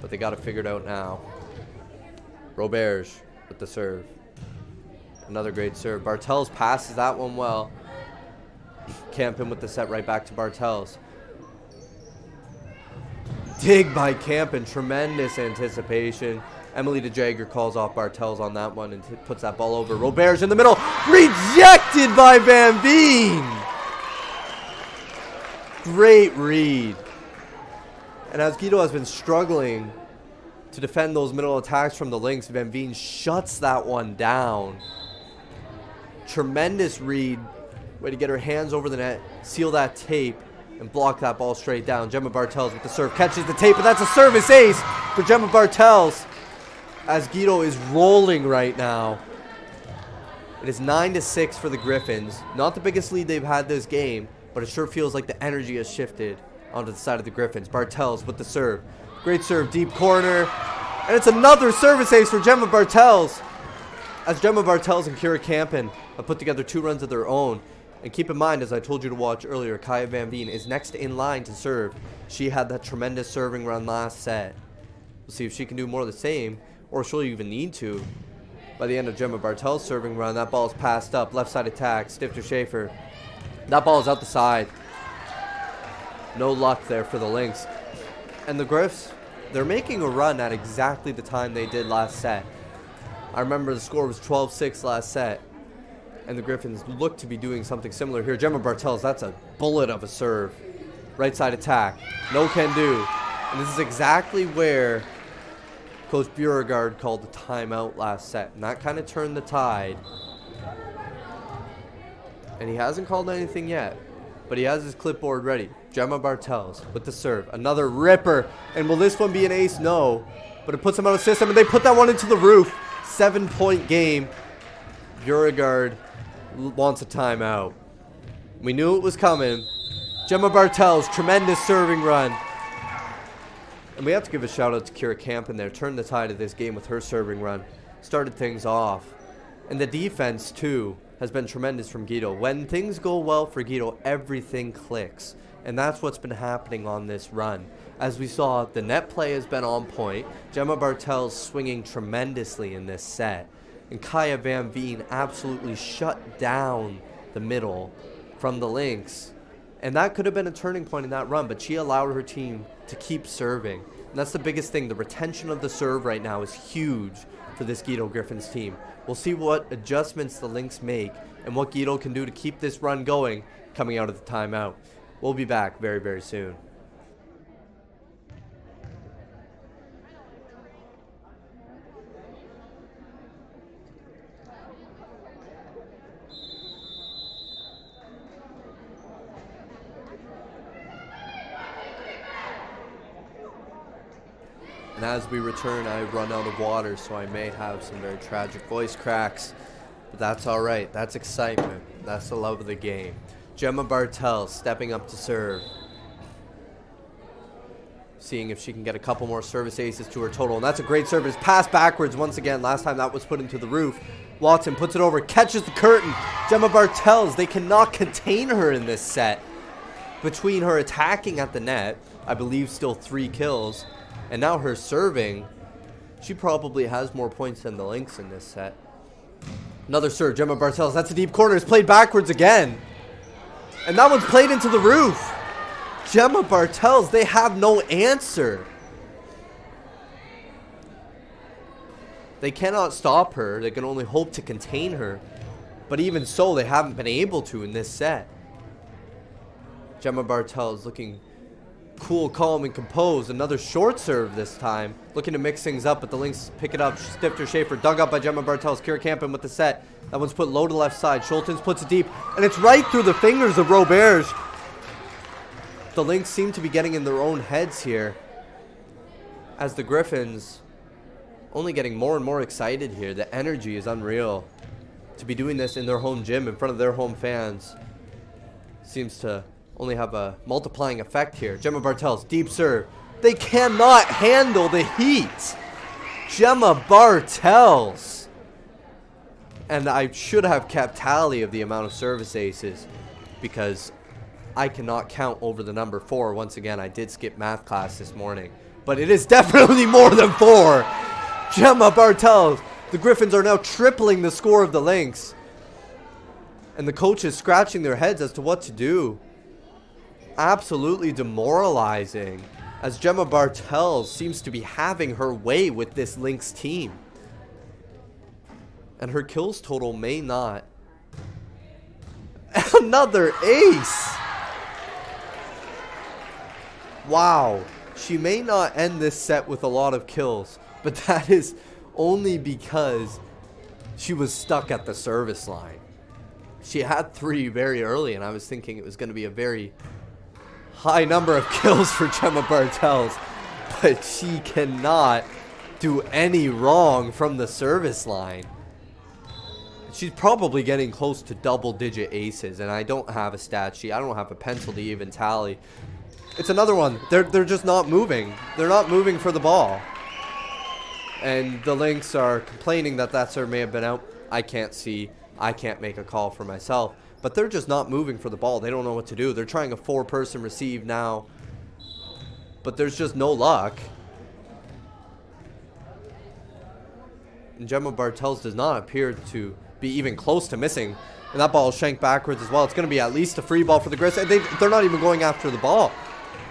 but they got it figured out now. Roberge with the serve. Another great serve. Bartels passes that one well. Campen with the set right back to Bartels. Dig by Campen. Tremendous anticipation. Emily DeJager calls off Bartels on that one and puts that ball over. Roberge in the middle. Rejected by Van Veen. Great read. And as Guido has been struggling to defend those middle attacks from the Lynx, Van Veen shuts that one down. Tremendous read. Way to get her hands over the net, seal that tape, and block that ball straight down. Gemma Bartels with the serve, catches the tape, but that's a service ace for Gemma Bartels. As Guido is rolling right now. It is 9-6 for the Griffins. Not the biggest lead they've had this game, but it sure feels like the energy has shifted onto the side of the Griffins. Bartels with the serve. Great serve, deep corner. And it's another service ace for Gemma Bartels. As Gemma Bartels and Kira Campen have put together 2 runs of their own. And keep in mind, as I told you to watch earlier, Kaya Van Veen is next in line to serve. She had that tremendous serving run last set. We'll see if she can do more of the same, or she'll even need to. By the end of Gemma Bartels' serving run, that ball is passed up. Left side attack, Stifter Schaefer. That ball is out the side. No luck there for the Lynx. And the Griffs, they're making a run at exactly the time they did last set. I remember the score was 12-6 last set. And the Griffins look to be doing something similar here. Gemma Bartels, that's a bullet of a serve. Right side attack. No can do. And this is exactly where Coach Beauregard called the timeout last set. And that kind of turned the tide. And he hasn't called anything yet. But he has his clipboard ready. Gemma Bartels with the serve. Another ripper. And will this one be an ace? No. But it puts him out of system. And they put that one into the roof. 7-point game. Beauregard wants a timeout. We knew it was coming. Gemma Bartels, tremendous serving run. And we have to give a shout out to Kira Campen there. Turned the tide of this game with her serving run. Started things off. And the defense, too, has been tremendous from Guido. When things go well for Guido, everything clicks. And that's what's been happening on this run. As we saw, the net play has been on point. Gemma Bartel's swinging tremendously in this set. And Kaya Van Veen absolutely shut down the middle from the Lynx. And that could have been a turning point in that run, but she allowed her team to keep serving. And that's the biggest thing. The retention of the serve right now is huge for this Guido Griffins team. We'll see what adjustments the Lynx make and what Guido can do to keep this run going coming out of the timeout. We'll be back very, very soon. And as we return, I run out of water, so I may have some very tragic voice cracks. But that's all right. That's excitement. That's the love of the game. Gemma Bartel stepping up to serve. Seeing if she can get a couple more service aces to her total. And that's a great service. Pass backwards once again. Last time that was put into the roof. Watson puts it over, catches the curtain. Gemma Bartels, they cannot contain her in this set. Between her attacking at the net, I believe still 3 kills. And now her serving, she probably has more points than the Lynx in this set. Another serve, Gemma Bartels. That's a deep corner. It's played backwards again. And that one's played into the roof. Gemma Bartels, they have no answer. They cannot stop her. They can only hope to contain her. But even so, they haven't been able to in this set. Gemma Bartels looking cool, calm, and composed. Another short serve this time. Looking to mix things up, but the Lynx pick it up. Stifter Schaefer dug up by Gemma Bartels. Kira Campen with the set. That one's put low to the left side. Schultens puts it deep, and it's right through the fingers of Roberge. The Lynx seem to be getting in their own heads here, as the Griffins only getting more and more excited here. The energy is unreal. To be doing this in their home gym in front of their home fans seems to only have a multiplying effect here. Gemma Bartels, deep serve. They cannot handle the heat. Gemma Bartels. And I should have kept tally of the amount of service aces because I cannot count over the number 4. Once again, I did skip math class this morning. But it is definitely more than 4. Gemma Bartels. The Griffins are now tripling the score of the Lynx. And the coaches scratching their heads as to what to do. Absolutely demoralizing, as Gemma Bartels seems to be having her way with this Lynx team. And her kills total may not. Another ace! Wow. She may not end this set with a lot of kills, but that is only because she was stuck at the service line. She had 3 very early, and I was thinking it was going to be a very high number of kills for Gemma Bartels, but she cannot do any wrong from the service line. She's probably getting close to double-digit aces, and I don't have a stat sheet. I don't have a pencil to even tally. It's another one. They're just not moving. They're not moving for the ball. And the Lynx are complaining that that serve may have been out. I can't see. I can't make a call for myself. But they're just not moving for the ball. They don't know what to do. They're trying a 4-person receive now. But there's just no luck. And Gemma Bartels does not appear to be even close to missing. And that ball is shanked backwards as well. It's going to be at least a free ball for the Grizz. They're not even going after the ball.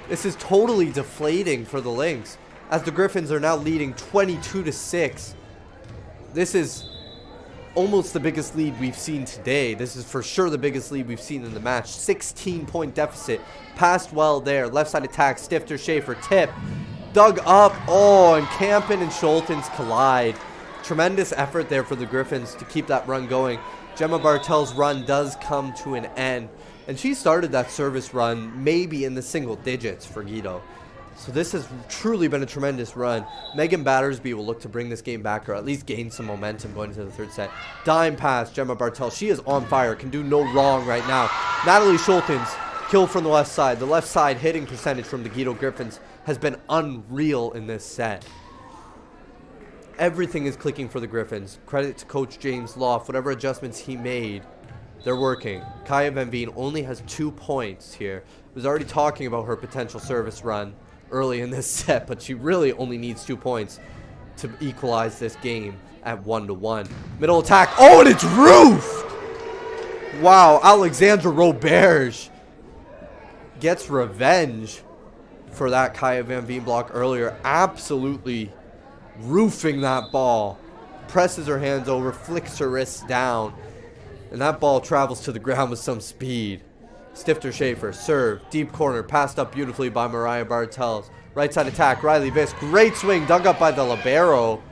This is totally deflating for the Lynx, as the Griffins are now leading 22-6. This is almost the biggest lead we've seen today. This is for sure the biggest lead we've seen in the match. 16-point deficit. Passed well there. Left side attack. Stifter, Schaefer, tip. Dug up. Oh, and Campen and Schultens collide. Tremendous effort there for the Griffins to keep that run going. Gemma Bartel's run does come to an end. And she started that service run maybe in the single digits for Guido. So this has truly been a tremendous run. Megan Battersby will look to bring this game back, or at least gain some momentum going into the third set. Dime pass, Gemma Bartel. She is on fire, can do no wrong right now. Natalie Schultens, kill from the left side. The left side hitting percentage from the Guido Griffins has been unreal in this set. Everything is clicking for the Griffins. Credit to Coach James Loft. Whatever adjustments he made, they're working. Kaya Van Veen only has 2 points here. Was already talking about her potential service run early in this set, but she really only needs 2 points to equalize this game at 1-1. Middle attack. Oh, and it's roofed! Wow, Alexandra Roberge gets revenge for that Kaya Van Veen block earlier. Absolutely roofing that ball. Presses her hands over, flicks her wrists down, and that ball travels to the ground with some speed. Stifter Schaefer, serve, deep corner, passed up beautifully by Mariah Bartels. Right side attack, Riley Viss, great swing, dug up by the libero.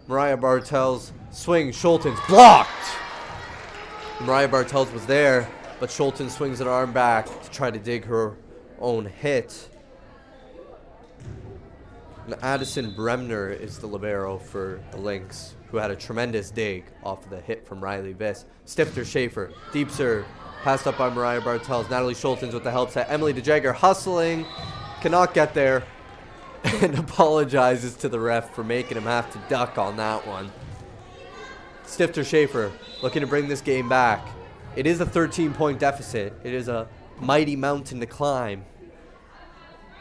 Mariah Bartels, swing, Schultens, blocked! Mariah Bartels was there, but Schulten swings an arm back to try to dig her own hit. And Addison Bremner is the libero for the Lynx, who had a tremendous dig off of the hit from Riley Viss. Stifter Schaefer, deep serve, passed up by Mariah Bartels. Natalie Schultens with the help set. Emily DeJager hustling, cannot get there, and apologizes to the ref for making him have to duck on that one. Stifter Schaefer looking to bring this game back. It is a 13-point deficit. It is a mighty mountain to climb.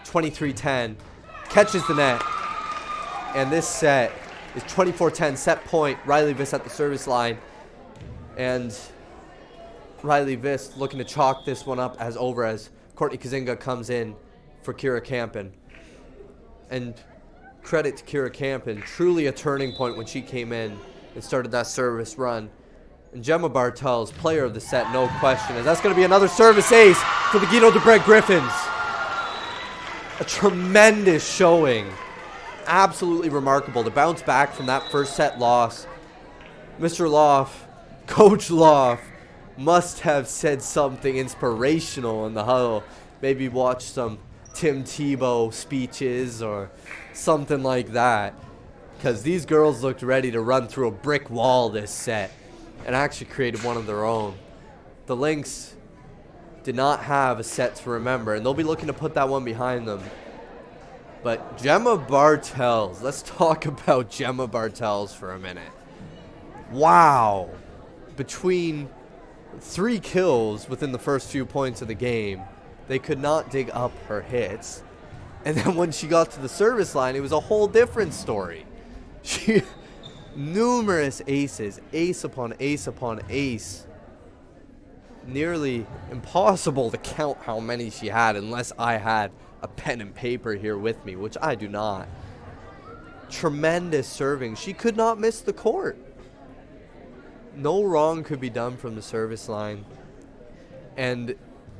23-10. Catches the net. And this set is 24-10. Set point. Riley Viss at the service line. And Riley Viss looking to chalk this one up as over as Courtney Kazinga comes in for Kira Campen. And credit to Kira Campen. Truly a turning point when she came in and started that service run. And Gemma Bartels, player of the set, no question. And that's going to be another service ace for the Guido de Brès Griffins. A tremendous showing. Absolutely remarkable to bounce back from that first set loss. Mr. Loft, Coach Loft, must have said something inspirational in the huddle. Maybe watch some Tim Tebow speeches or something like that. Because these girls looked ready to run through a brick wall this set and actually created one of their own. The Lynx did not have a set to remember, and they'll be looking to put that one behind them. But Gemma Bartels, let's talk about Gemma Bartels for a minute. Wow. Between 3 kills within the first few points of the game, they could not dig up her hits. And then when she got to the service line, it was a whole different story. She numerous aces, ace upon ace upon ace. Nearly impossible to count how many she had unless I had a pen and paper here with me, which I do not. Tremendous serving. She could not miss the court. No wrong could be done from the service line. And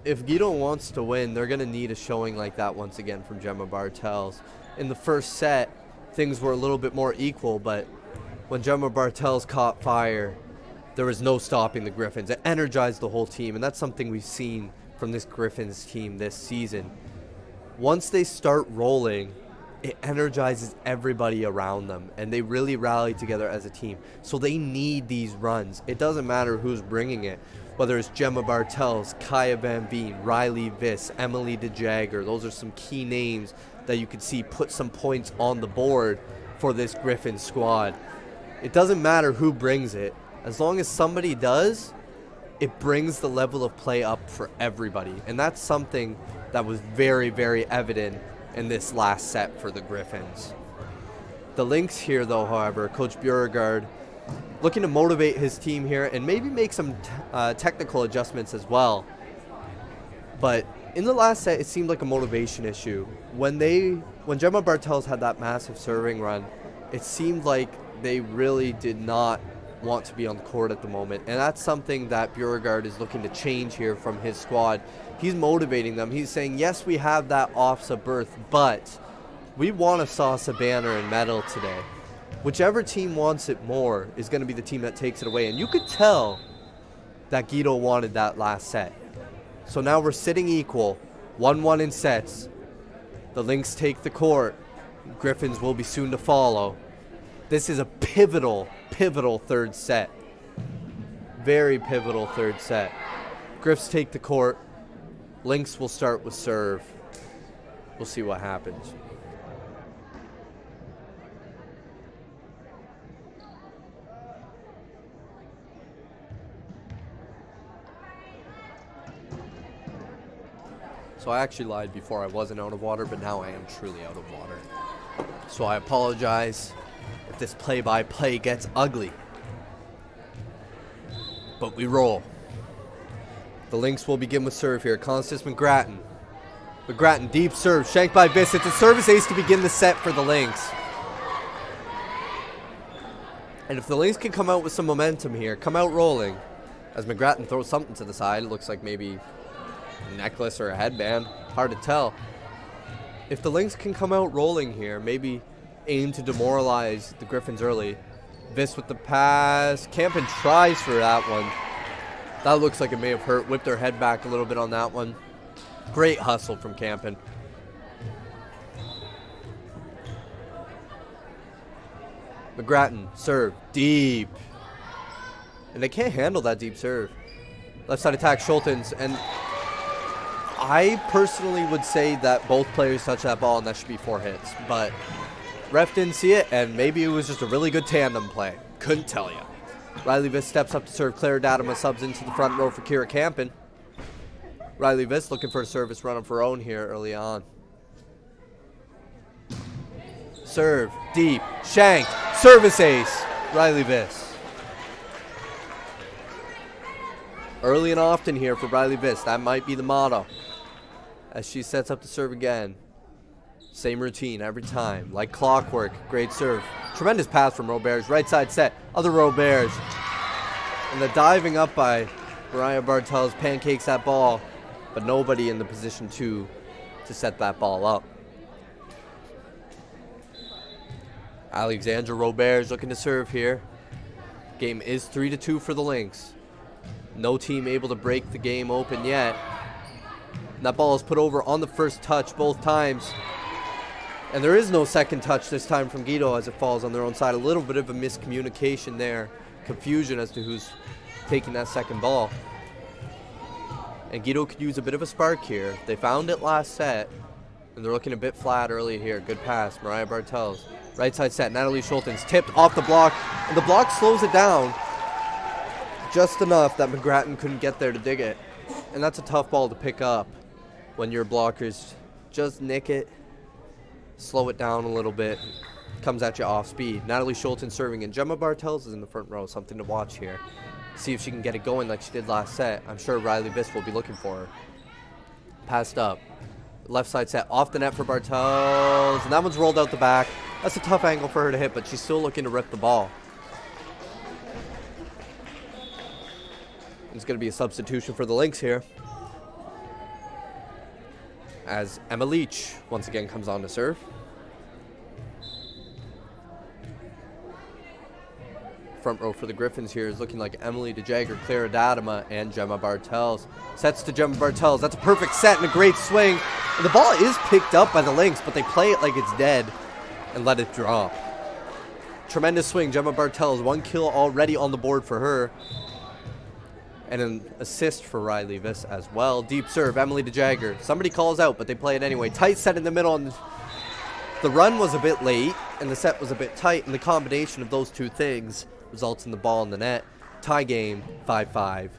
if Guido wants to win, they're going to need a showing like that once again from Gemma Bartels. In the first set, things were a little bit more equal, but when Gemma Bartels caught fire, there was no stopping the Griffins. It energized the whole team, and that's something we've seen from this Griffins team this season. Once they start rolling, it energizes everybody around them, and they really rally together as a team. So they need these runs. It doesn't matter who's bringing it, whether it's Gemma Bartels, Kaya Van Veen, Riley Viss, Emily DeJager. Those are some key names that you can see put some points on the board for this Griffins squad. It doesn't matter who brings it. As long as somebody does, it brings the level of play up for everybody. And that's something that was very, very evident in this last set for the Griffins. The Lynx here, though, however, Coach Beauregard looking to motivate his team here and maybe make some technical adjustments as well. But in the last set, it seemed like a motivation issue. When Gemma Bartels had that massive serving run, it seemed like they really did not want to be on the court at the moment. And that's something that Beauregard is looking to change here from his squad. He's motivating them. He's saying, yes, we have that OFSA berth, but we want a SOSSA banner and medal today. Whichever team wants it more is going to be the team that takes it away. And you could tell that Guido wanted that last set. So now we're sitting equal, 1-1 in sets. The Lynx take the court. Griffins will be soon to follow. This is a pivotal third set. Very pivotal third set. Griffs take the court. Lynx will start with serve. we'll see what happens. So I actually lied before. I wasn't out of water, but now I am truly out of water. So I apologize if this play-by-play gets ugly. But we roll. The Lynx will begin with serve here. Constance McGrattan. McGrattan, deep serve, shanked by Viss. It's a service ace to begin the set for the Lynx. And if the Lynx can come out with some momentum here, come out rolling, as McGrattan throws something to the side, it looks like maybe a necklace or a headband, hard to tell. If the Lynx can come out rolling here, maybe aim to demoralize the Griffins early. Viss with the pass. Campen tries for that one. That looks like it may have hurt. Whipped her head back a little bit on that one. Great hustle from Campen. McGrattan, serve, deep. And they can't handle that deep serve. Left side attack, Schultens. And I personally would say that both players touched that ball and that should be 4 hits. But ref didn't see it, and maybe it was just a really good tandem play. Couldn't tell you. Riley Viss steps up to serve. Claire Dadema subs into the front row for Kira Campen. Riley Viss looking for a service run of her own here early on. Serve, deep, shank, service ace, Riley Viss. Early and often here for Riley Viss. That might be the motto. As she sets up to serve again. Same routine every time. Like clockwork. Great serve. Tremendous pass from Roberts. Right side set. Other Roberts. And the diving up by Mariah Bartels pancakes that ball. But nobody in the position to set that ball up. Alexandra Roberts looking to serve here. Game is 3-2 for the Lynx. No team able to break the game open yet. And that ball is put over on the first touch both times. And there is no second touch this time from Guido as it falls on their own side. A little bit of a miscommunication there. Confusion as to who's taking that second ball. And Guido could use a bit of a spark here. They found it last set. And they're looking a bit flat early here. Good pass. Mariah Bartels. Right side set. Natalie Schultens tipped off the block. And the block slows it down just enough that McGrattan couldn't get there to dig it. And that's a tough ball to pick up when your blockers just nick it, slow it down a little bit, comes at you off speed. Natalie Schultens serving, and Gemma Bartels is in the front row. Something to watch here. See if she can get it going like she did last set. I'm sure Riley Viss will be looking for her. Passed up. Left side set off the net for Bartels, and that one's rolled out the back. That's a tough angle for her to hit, but she's still looking to rip the ball. It's going to be a substitution for the Lynx here, as Emma Leach once again comes on to serve. Front row for the Griffins here is looking like Emily DeJagger, Clara Dadema, and Gemma Bartels. Sets to Gemma Bartels. That's a perfect set and a great swing. And the ball is picked up by the Lynx, but they play it like it's dead and let it drop. Tremendous swing, Gemma Bartels. 1 kill already on the board for her. And an assist for Riley Viss as well. Deep serve, Emily DeJagger. Somebody calls out, but they play it anyway. Tight set in the middle. And the run was a bit late, and the set was a bit tight. And the combination of those two things results in the ball in the net. Tie game, 5-5.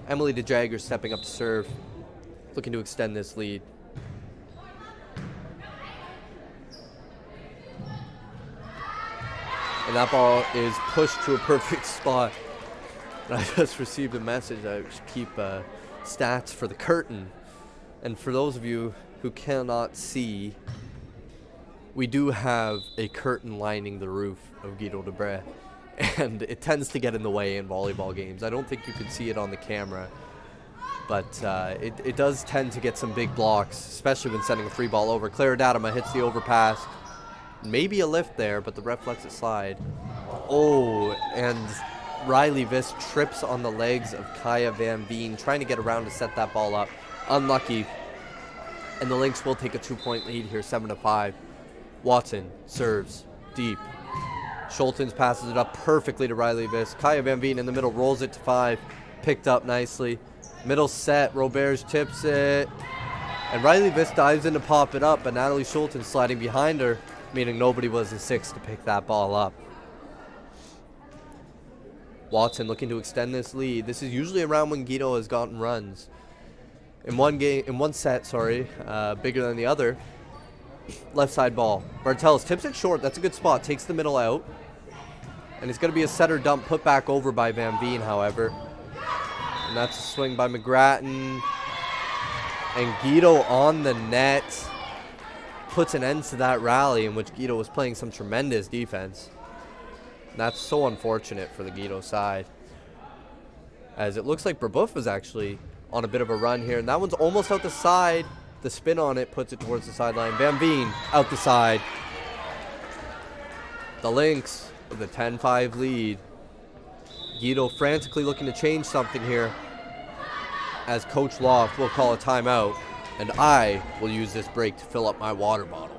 Emily DeJagger stepping up to serve, looking to extend this lead. And that ball is pushed to a perfect spot. And I just received a message that I should keep stats for the curtain. And for those of you who cannot see, we do have a curtain lining the roof of Guido de Brès. And it tends to get in the way in volleyball games. I don't think you can see it on the camera. But it does tend to get some big blocks, especially when sending a free ball over. Clara Dadema hits the overpass. Maybe a lift there, but the ref lets it slide. Oh, and Riley Viss trips on the legs of Kaya Van Veen, trying to get around to set that ball up. Unlucky. And the Lynx will take a 2-point lead here, 7-5. Watson serves deep. Schultens passes it up perfectly to Riley Viss. Kaya Van Veen in the middle rolls it to 5. Picked up nicely. Middle set, Roberts tips it. And Riley Viss dives in to pop it up, but Natalie Schulten sliding behind her, meaning nobody was in 6 to pick that ball up. Watson looking to extend this lead. This is usually around when Guido has gotten runs. In one set, bigger than the other. Left side ball. Bartels tips it short. That's a good spot. Takes the middle out. And it's going to be a setter dump put back over by Van Veen, however. And that's a swing by McGrattan. And Guido on the net puts an end to that rally in which Guido was playing some tremendous defense. And that's so unfortunate for the Guido side, as it looks like Brebeuf was actually on a bit of a run here. And that one's almost out the side. The spin on it puts it towards the sideline. Van Veen out the side. The Lynx with a 10-5 lead. Guido frantically looking to change something here, as Coach Loft will call a timeout, and I will use this break to fill up my water bottle.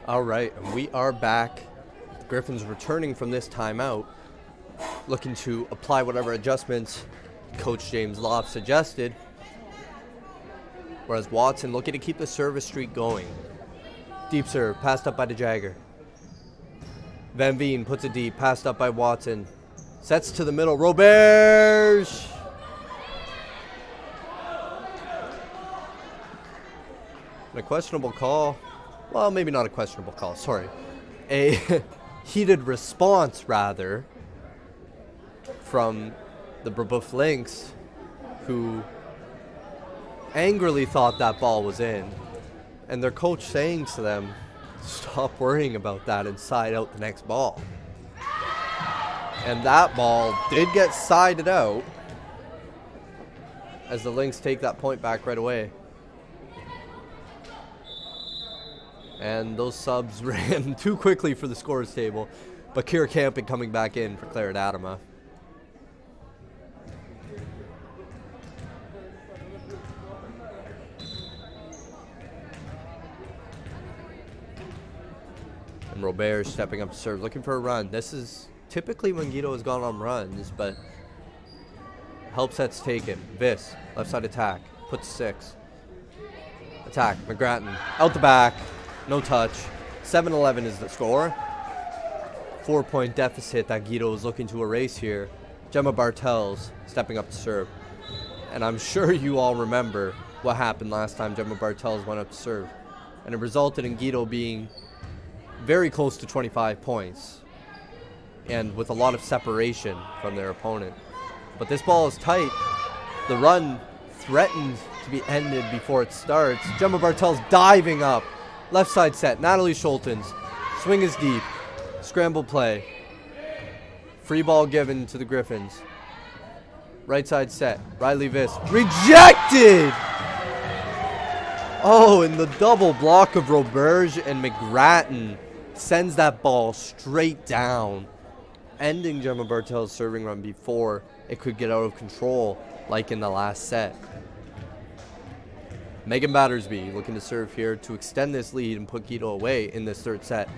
All right, and we are back. The Griffins returning from this timeout, looking to apply whatever adjustments Coach James Loft suggested. Whereas Watson looking to keep the service streak going. Deep serve, passed up by the Jagger. Van Veen puts it deep, passed up by Watson. Sets to the middle, Roberge! And a questionable call. Well, maybe not a questionable call, sorry. A heated response, rather, from the Brebeuf Lynx, who angrily thought that ball was in. And their coach saying to them, stop worrying about that and side out the next ball. And that ball did get sided out, as the Lynx take that point back right away. And those subs ran too quickly for the scores table. But Kira Camping coming back in for Claire Adama. And Robert stepping up to serve, looking for a run. This is typically when Guido has gone on runs, but help set's taken. Viss, left side attack, puts 6. Attack, McGrattan, out the back. No touch. 7-11 is the score. 4-point deficit that Guido is looking to erase here. Gemma Bartels stepping up to serve. And I'm sure you all remember what happened last time Gemma Bartels went up to serve. And it resulted in Guido being very close to 25 points. And with a lot of separation from their opponent. But this ball is tight. The run threatened to be ended before it starts. Gemma Bartels diving up. Left side set, Natalie Schultens. Swing is deep. Scramble play. Free ball given to the Griffins. Right side set, Riley Viss. Rejected! Oh, and the double block of Roberge and McGrattan sends that ball straight down, ending Gemma Bartel's serving run before it could get out of control like in the last set. Megan Battersby looking to serve here to extend this lead and put Guido away in this third set.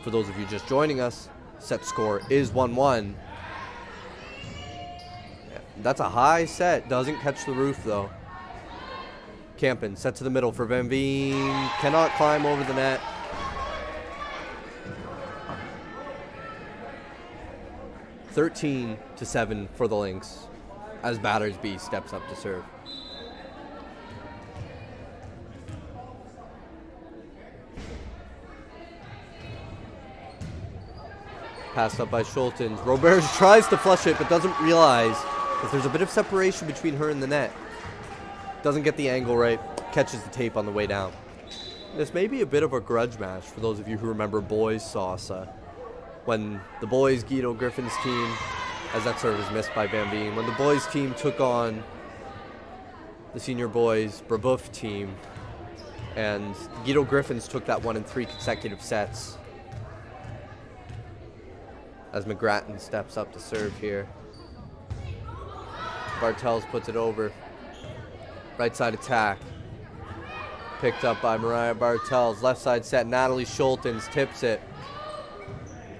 For those of you just joining us, set score is 1-1. That's a high set. Doesn't catch the roof, though. Campen set to the middle for Van Veen. Cannot climb over the net. (13-7) for the Lynx as Battersby steps up to serve. Passed up by Schultens. Roberge tries to flush it, but doesn't realize that there's a bit of separation between her and the net. Doesn't get the angle right. Catches the tape on the way down. This may be a bit of a grudge match for those of you who remember boys SOSSA. When the boys Guido Griffin's team, as that serve is missed by Bambine, when the boys team took on the senior boys Brebeuf team, and Guido Griffins took that one in 3 consecutive sets. As McGrattan steps up to serve here. Bartels puts it over. Right side attack. Picked up by Mariah Bartels. Left side set. Natalie Schultens tips it.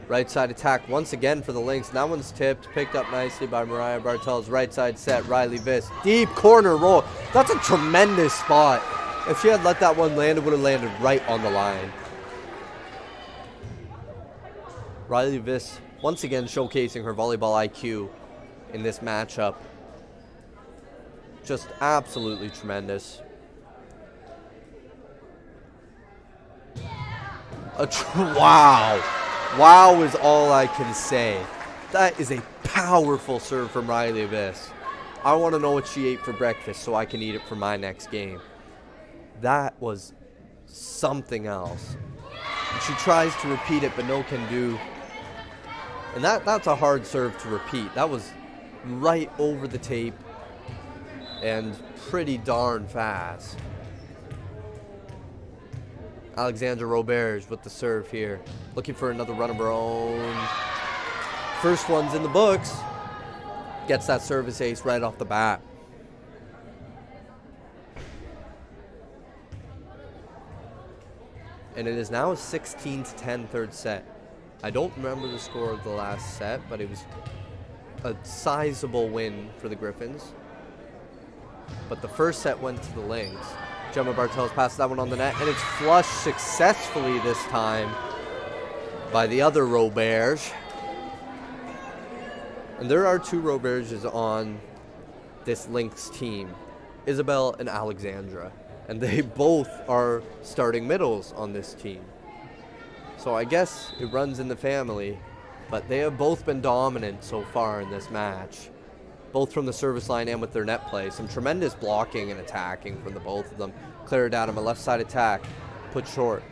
Right side attack once again for the Lynx. That one's tipped. Picked up nicely by Mariah Bartels. Right side set. Riley Viss. Deep corner roll. That's a tremendous spot. If she had let that one land, it would have landed right on the line. Riley Viss once again showcasing her volleyball IQ in this matchup. Just absolutely tremendous. Wow. Wow is all I can say. That is a powerful serve from Riley Viss. I want to know what she ate for breakfast so I can eat it for my next game. That was something else. She tries to repeat it, but no can do. And that's a hard serve to repeat. That was right over the tape and pretty darn fast. Alexandra Roberge with the serve here. Looking for another run of her own. First one's in the books. Gets that service ace right off the bat. And it is now a 16-10 third set. I don't remember the score of the last set, but it was a sizable win for the Griffins. But the first set went to the Lynx. Gemma Bartels passes that one on the net, and it's flushed successfully this time by the other Roberge. And there are 2 Roberges on this Lynx team, Isabel and Alexandra. And they both are starting middles on this team. So I guess it runs in the family, but they have both been dominant so far in this match. Both from the service line and with their net play. Some tremendous blocking and attacking from the both of them. Clear it out on a left side attack. Put short.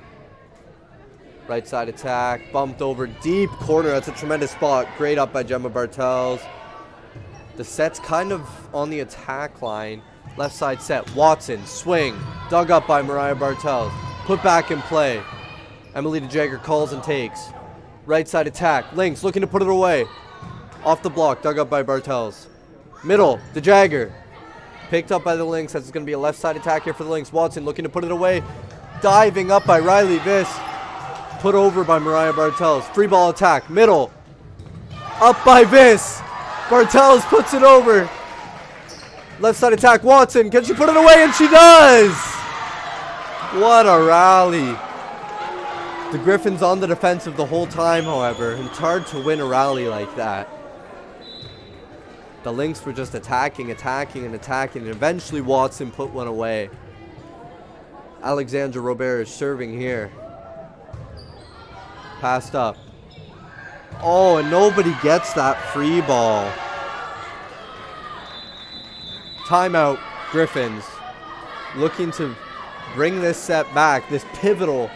Right side attack. Bumped over. Deep corner. That's a tremendous spot. Great up by Gemma Bartels. The set's kind of on the attack line. Left side set. Watson. Swing. Dug up by Mariah Bartels. Put back in play. Emily DeJager calls and takes. Right side attack. Lynx looking to put it away. Off the block. Dug up by Bartels. Middle, DeJager. Picked up by the Lynx. That's going to be a left side attack here for the Lynx. Watson looking to put it away. Diving up by Riley Viss. Put over by Mariah Bartels. Free ball attack. Middle. Up by Viss. Bartels puts it over. Left side attack. Watson. Can she put it away? And she does. What a rally. The Griffins on the defensive the whole time, however. And it's hard to win a rally like that. The Lynx were just attacking, and eventually Watson put one away. Alexandra Robert is serving here. Passed up. Oh, and nobody gets that free ball. Timeout, Griffins. Looking to bring this set back, this pivotal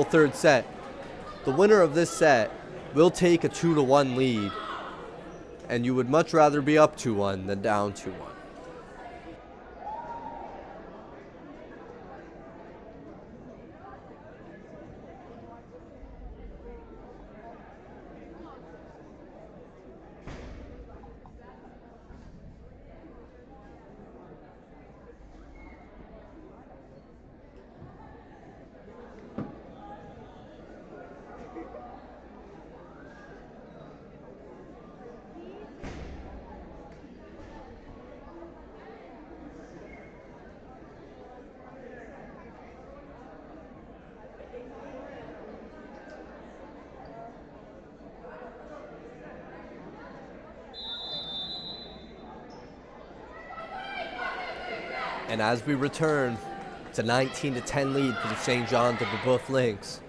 third set. The winner of this set will take a 2-1 lead. And you would much rather be up 2-1 than down 2-1. And as we return, it's a 19-10 lead for the St. John de Brebeuf Lynx.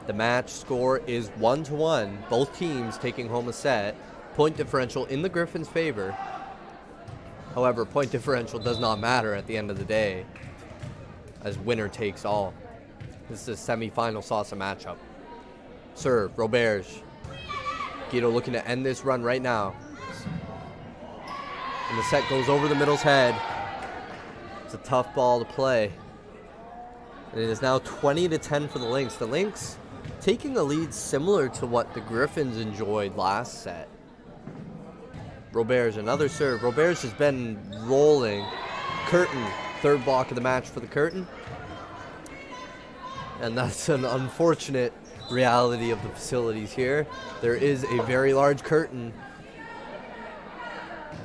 The match score is 1-1. Both teams taking home a set. Point differential in the Griffins' favor. However, point differential does not matter at the end of the day, as winner takes all. This is a semifinal SOSSA matchup. Serve, Roberge. Guido looking to end this run right now. And the set goes over the middle's head. It's a tough ball to play. And it is now 20-10 for the Lynx. The Lynx taking a lead similar to what the Griffins enjoyed last set. Roberge, another serve. Roberge has been rolling. Curtin, third block of the match for the Curtin. And that's an unfortunate reality of the facilities here. There is a very large curtain,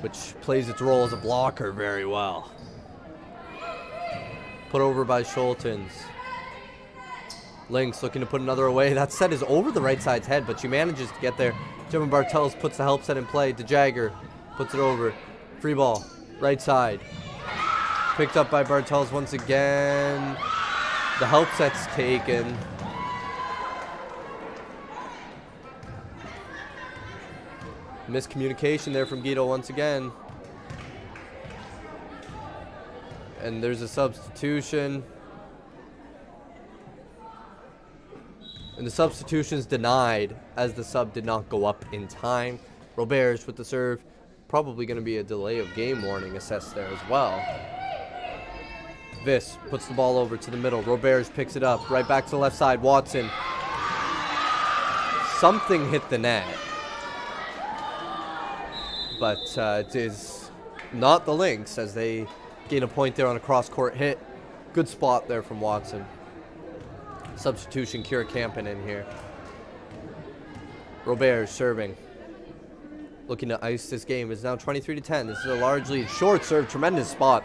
which plays its role as a blocker very well. Put over by Schultens. Lynx looking to put another away. That set is over the right side's head, but she manages to get there. Gemma Bartels puts the help set in play. DeJagger puts it over. Free ball, right side. Picked up by Bartels once again. The help set's taken. Miscommunication there from Guido once again. And there's a substitution. And the substitution's denied as the sub did not go up in time. Roberge with the serve. Probably going to be a delay of game warning assessed there as well. Viss puts the ball over to the middle. Roberge picks it up. Right back to the left side. Watson. Something hit the net. But it is not the Lynx as they gain a point there on a cross-court hit. Good spot there from Watson. Substitution, Kira Campen in here. Roberge serving. Looking to ice this game. It's now 23-10. This is a large lead. Short serve, tremendous spot.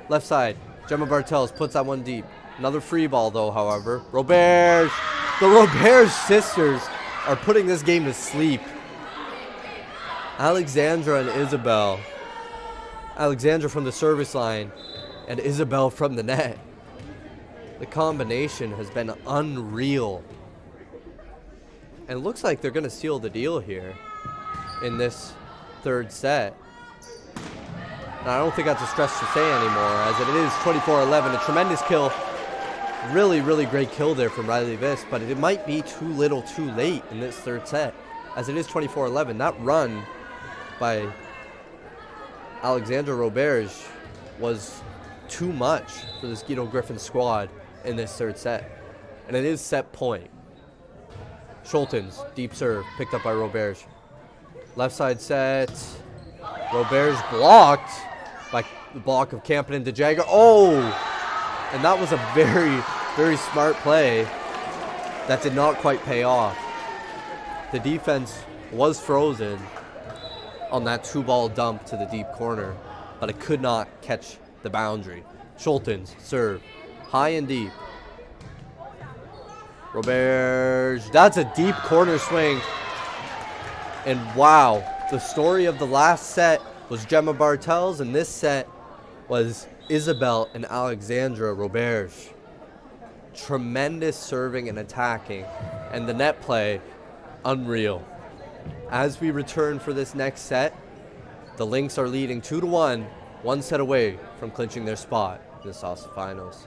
Left side, Gemma Bartels puts that one deep. Another free ball though, however. Roberge. The Roberge sisters are putting this game to sleep. Alexandra and Isabel. Alexandra from the service line and Isabel from the net. The combination has been unreal. And it looks like they're going to seal the deal here in this third set. And I don't think that's a stretch to say anymore, as it is 24-11. A tremendous kill. Really, really great kill there from Riley Viss, but it might be too little too late in this third set, as it is 24-11. That run by Alexandra Roberge was too much for this Guido Griffin squad in this third set. And it is set point. Schultens, deep serve, picked up by Roberge. Left side set. Roberge blocked by the block of Campen and DeJagger. Oh! And that was a very, very smart play that did not quite pay off. The defense was frozen on that two-ball dump to the deep corner, but it could not catch the boundary. Schultens, serve. High and deep. Roberge. That's a deep corner swing. And wow, the story of the last set was Gemma Bartels, and this set was Isabel and Alexandra Roberge. Tremendous serving and attacking, and the net play, unreal. As we return for this next set, the Lynx are leading 2-1, one set away from clinching their spot in the SOSSA finals.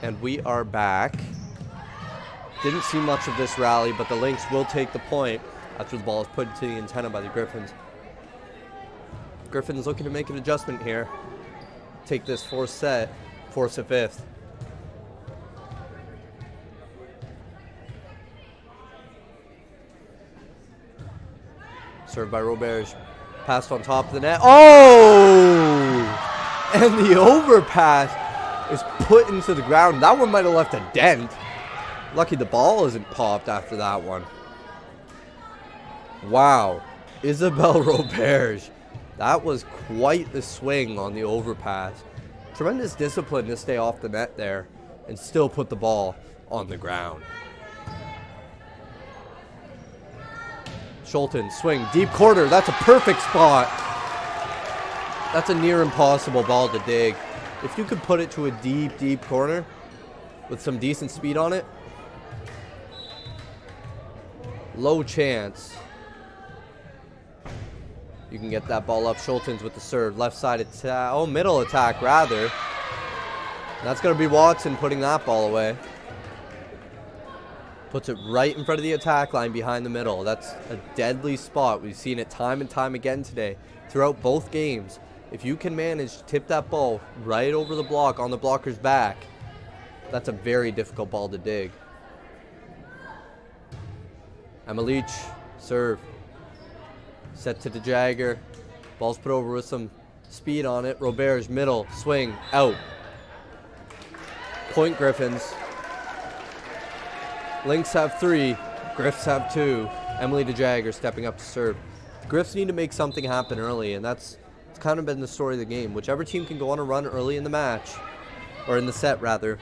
And we are back. Didn't see much of this rally, but the Lynx will take the point after the ball is put to the antenna by the Griffins. Griffins looking to make an adjustment here. Take this fourth set, force a fifth. Served by Roberge. Passed on top of the net. Oh! And the overpass is put into the ground. That one might have left a dent. Lucky the ball isn't popped after that one. Wow. Isabelle Roberge. That was quite the swing on the overpass. Tremendous discipline to stay off the net there and still put the ball on the ground. Schulten, swing, deep corner. That's a perfect spot. That's a near impossible ball to dig. If you could put it to a deep, deep corner with some decent speed on it, low chance you can get that ball up. Schulten's with the serve. Left side attack. Oh, middle attack, rather. That's going to be Watson putting that ball away. Puts it right in front of the attack line behind the middle. That's a deadly spot. We've seen it time and time again today throughout both games. If you can manage to tip that ball right over the block on the blocker's back, that's a very difficult ball to dig. Amalich, serve. Set to the Jagger. Ball's put over with some speed on it. Roberge, middle, swing, out. Point Griffins. Lynx have 3. Griffs have 2. Emily de Jagger stepping up to serve. The Griffs need to make something happen early, and it's kind of been the story of the game. Whichever team can go on a run early in the match, or in the set rather,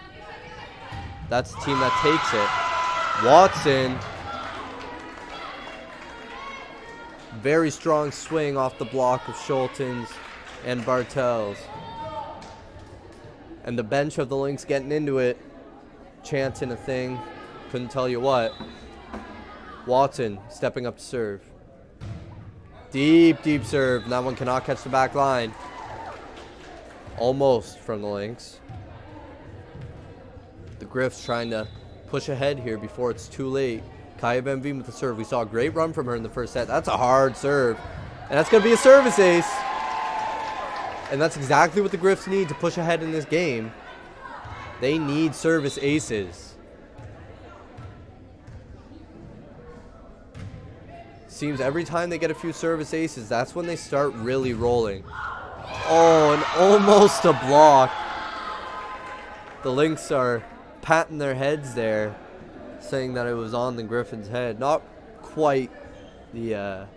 that's the team that takes it. Watson. Very strong swing off the block of Schulten's and Bartels. And the bench of the Lynx getting into it, chanting a thing. Couldn't tell you what. Watson stepping up to serve. Deep, deep serve. And that one cannot catch the back line. Almost from the Lynx. The Griffs trying to push ahead here before it's too late. Kaya Van Veen with the serve. We saw a great run from her in the first set. That's a hard serve. And that's going to be a service ace. And that's exactly what the Griffs need to push ahead in this game. They need service aces. Seems every time they get a few service aces, that's when they start really rolling. Oh, and almost a block. The Lynx are patting their heads there, saying that it was on the Griffin's head. Not quite the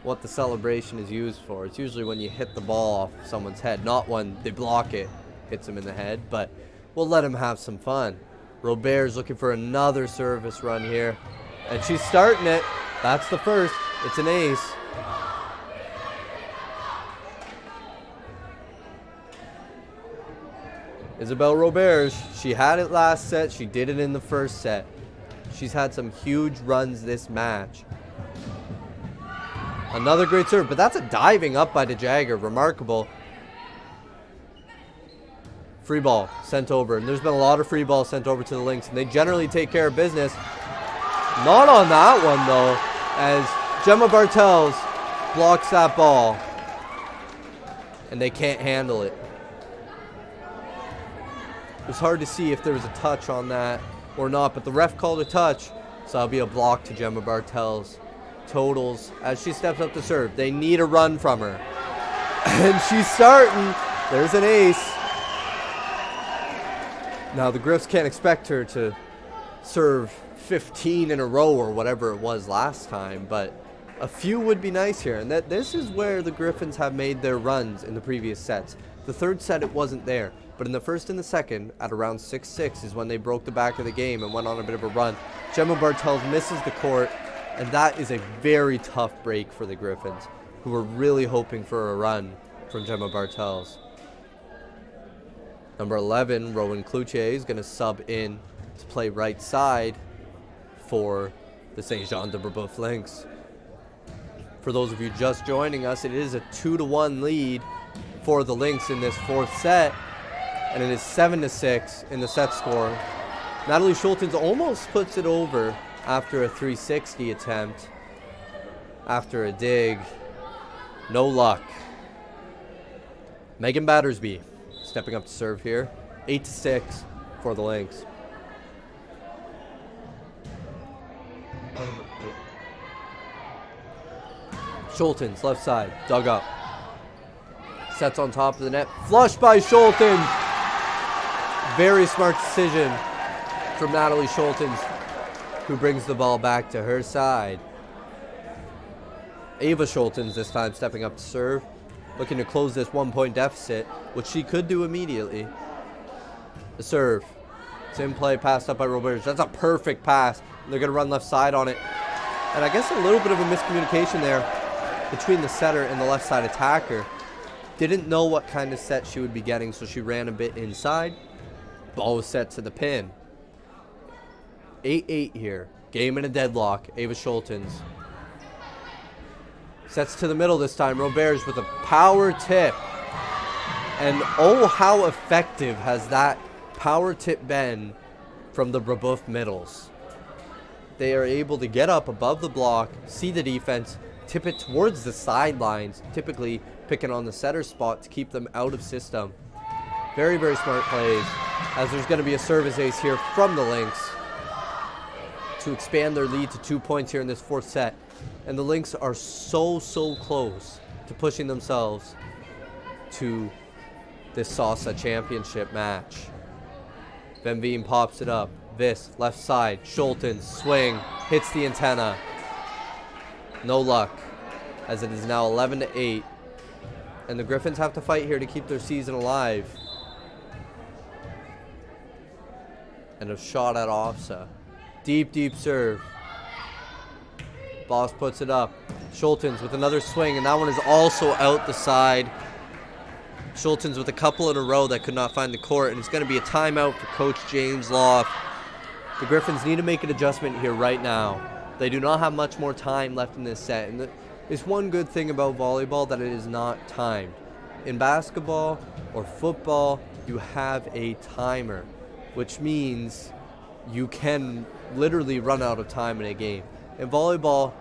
what the celebration is used for. It's usually when you hit the ball off someone's head, not when they block it, hits them in the head. But we'll let them have some fun. Robert's looking for another service run here. And she's starting it. That's the first. It's an ace. Isabelle Roberge, she had it last set. She did it in the first set. She's had some huge runs this match. Another great serve, but that's a diving up by De Jagger. Remarkable. Free ball sent over. And there's been a lot of free balls sent over to the Lynx, and they generally take care of business. Not on that one, though, as Gemma Bartels blocks that ball. And they can't handle it. It was hard to see if there was a touch on that or not, but the ref called a touch, so that'll be a block to Gemma Bartels. Totals as she steps up to serve. They need a run from her. And she's starting. There's an ace. Now, the Griffs can't expect her to serve 15 in a row or whatever it was last time, but a few would be nice here. And this is where the Griffins have made their runs in the previous sets. The third set, it wasn't there. But in the first and the second, at around 6-6, is when they broke the back of the game and went on a bit of a run. Gemma Bartels misses the court, and that is a very tough break for the Griffins, who were really hoping for a run from Gemma Bartels. Number 11, Rowan Cloutier, is going to sub in to play right side for the St. Jean de Brebeuf Lynx. For those of you just joining us, it is a 2-1 lead for the Lynx in this fourth set. And it is 7-6 in the set score. Natalie Schultens almost puts it over after a 360 attempt. After a dig. No luck. Megan Battersby stepping up to serve here. 8-6 for the Lynx. Schultens, left side, dug up. Sets on top of the net. Flush by Schultens. Very smart decision from Natalie Schultens, who brings the ball back to her side. Ava Schultens this time stepping up to serve, looking to close this 1-point deficit, which she could do immediately. The serve. It's in play, passed up by Roberts. That's a perfect pass. They're going to run left side on it. And I guess a little bit of a miscommunication there between the setter and the left side attacker. Didn't know what kind of set she would be getting, so she ran a bit inside. Ball was set to the pin. 8-8 here. Game in a deadlock. Ava Schultens. Sets to the middle this time. Roberts with a power tip. And oh, how effective has that power tip been from the Brebeuf middles. They are able to get up above the block, see the defense, tip it towards the sidelines, typically picking on the setter spot to keep them out of system. Very, very smart plays, as there's going to be a service ace here from the Lynx to expand their lead to 2 points here in this fourth set. And the Lynx are so close to pushing themselves to this SOSSA championship match. Van Veen pops it up. Vis, left side. Schultens, swing, hits the antenna. No luck, as it is now 11-8. And the Griffins have to fight here to keep their season alive. And a shot at SOSSA. Deep serve. Boss puts it up. Schultens with another swing, and that one is also out the side. Schultens with a couple in a row that could not find the court, and it's going to be a timeout for Coach James Loft. The Griffins need to make an adjustment here right now. They do not have much more time left in this set, and it's one good thing about volleyball, that it is not timed. In basketball or football, you have a timer, which means you can literally run out of time in a game. In volleyball,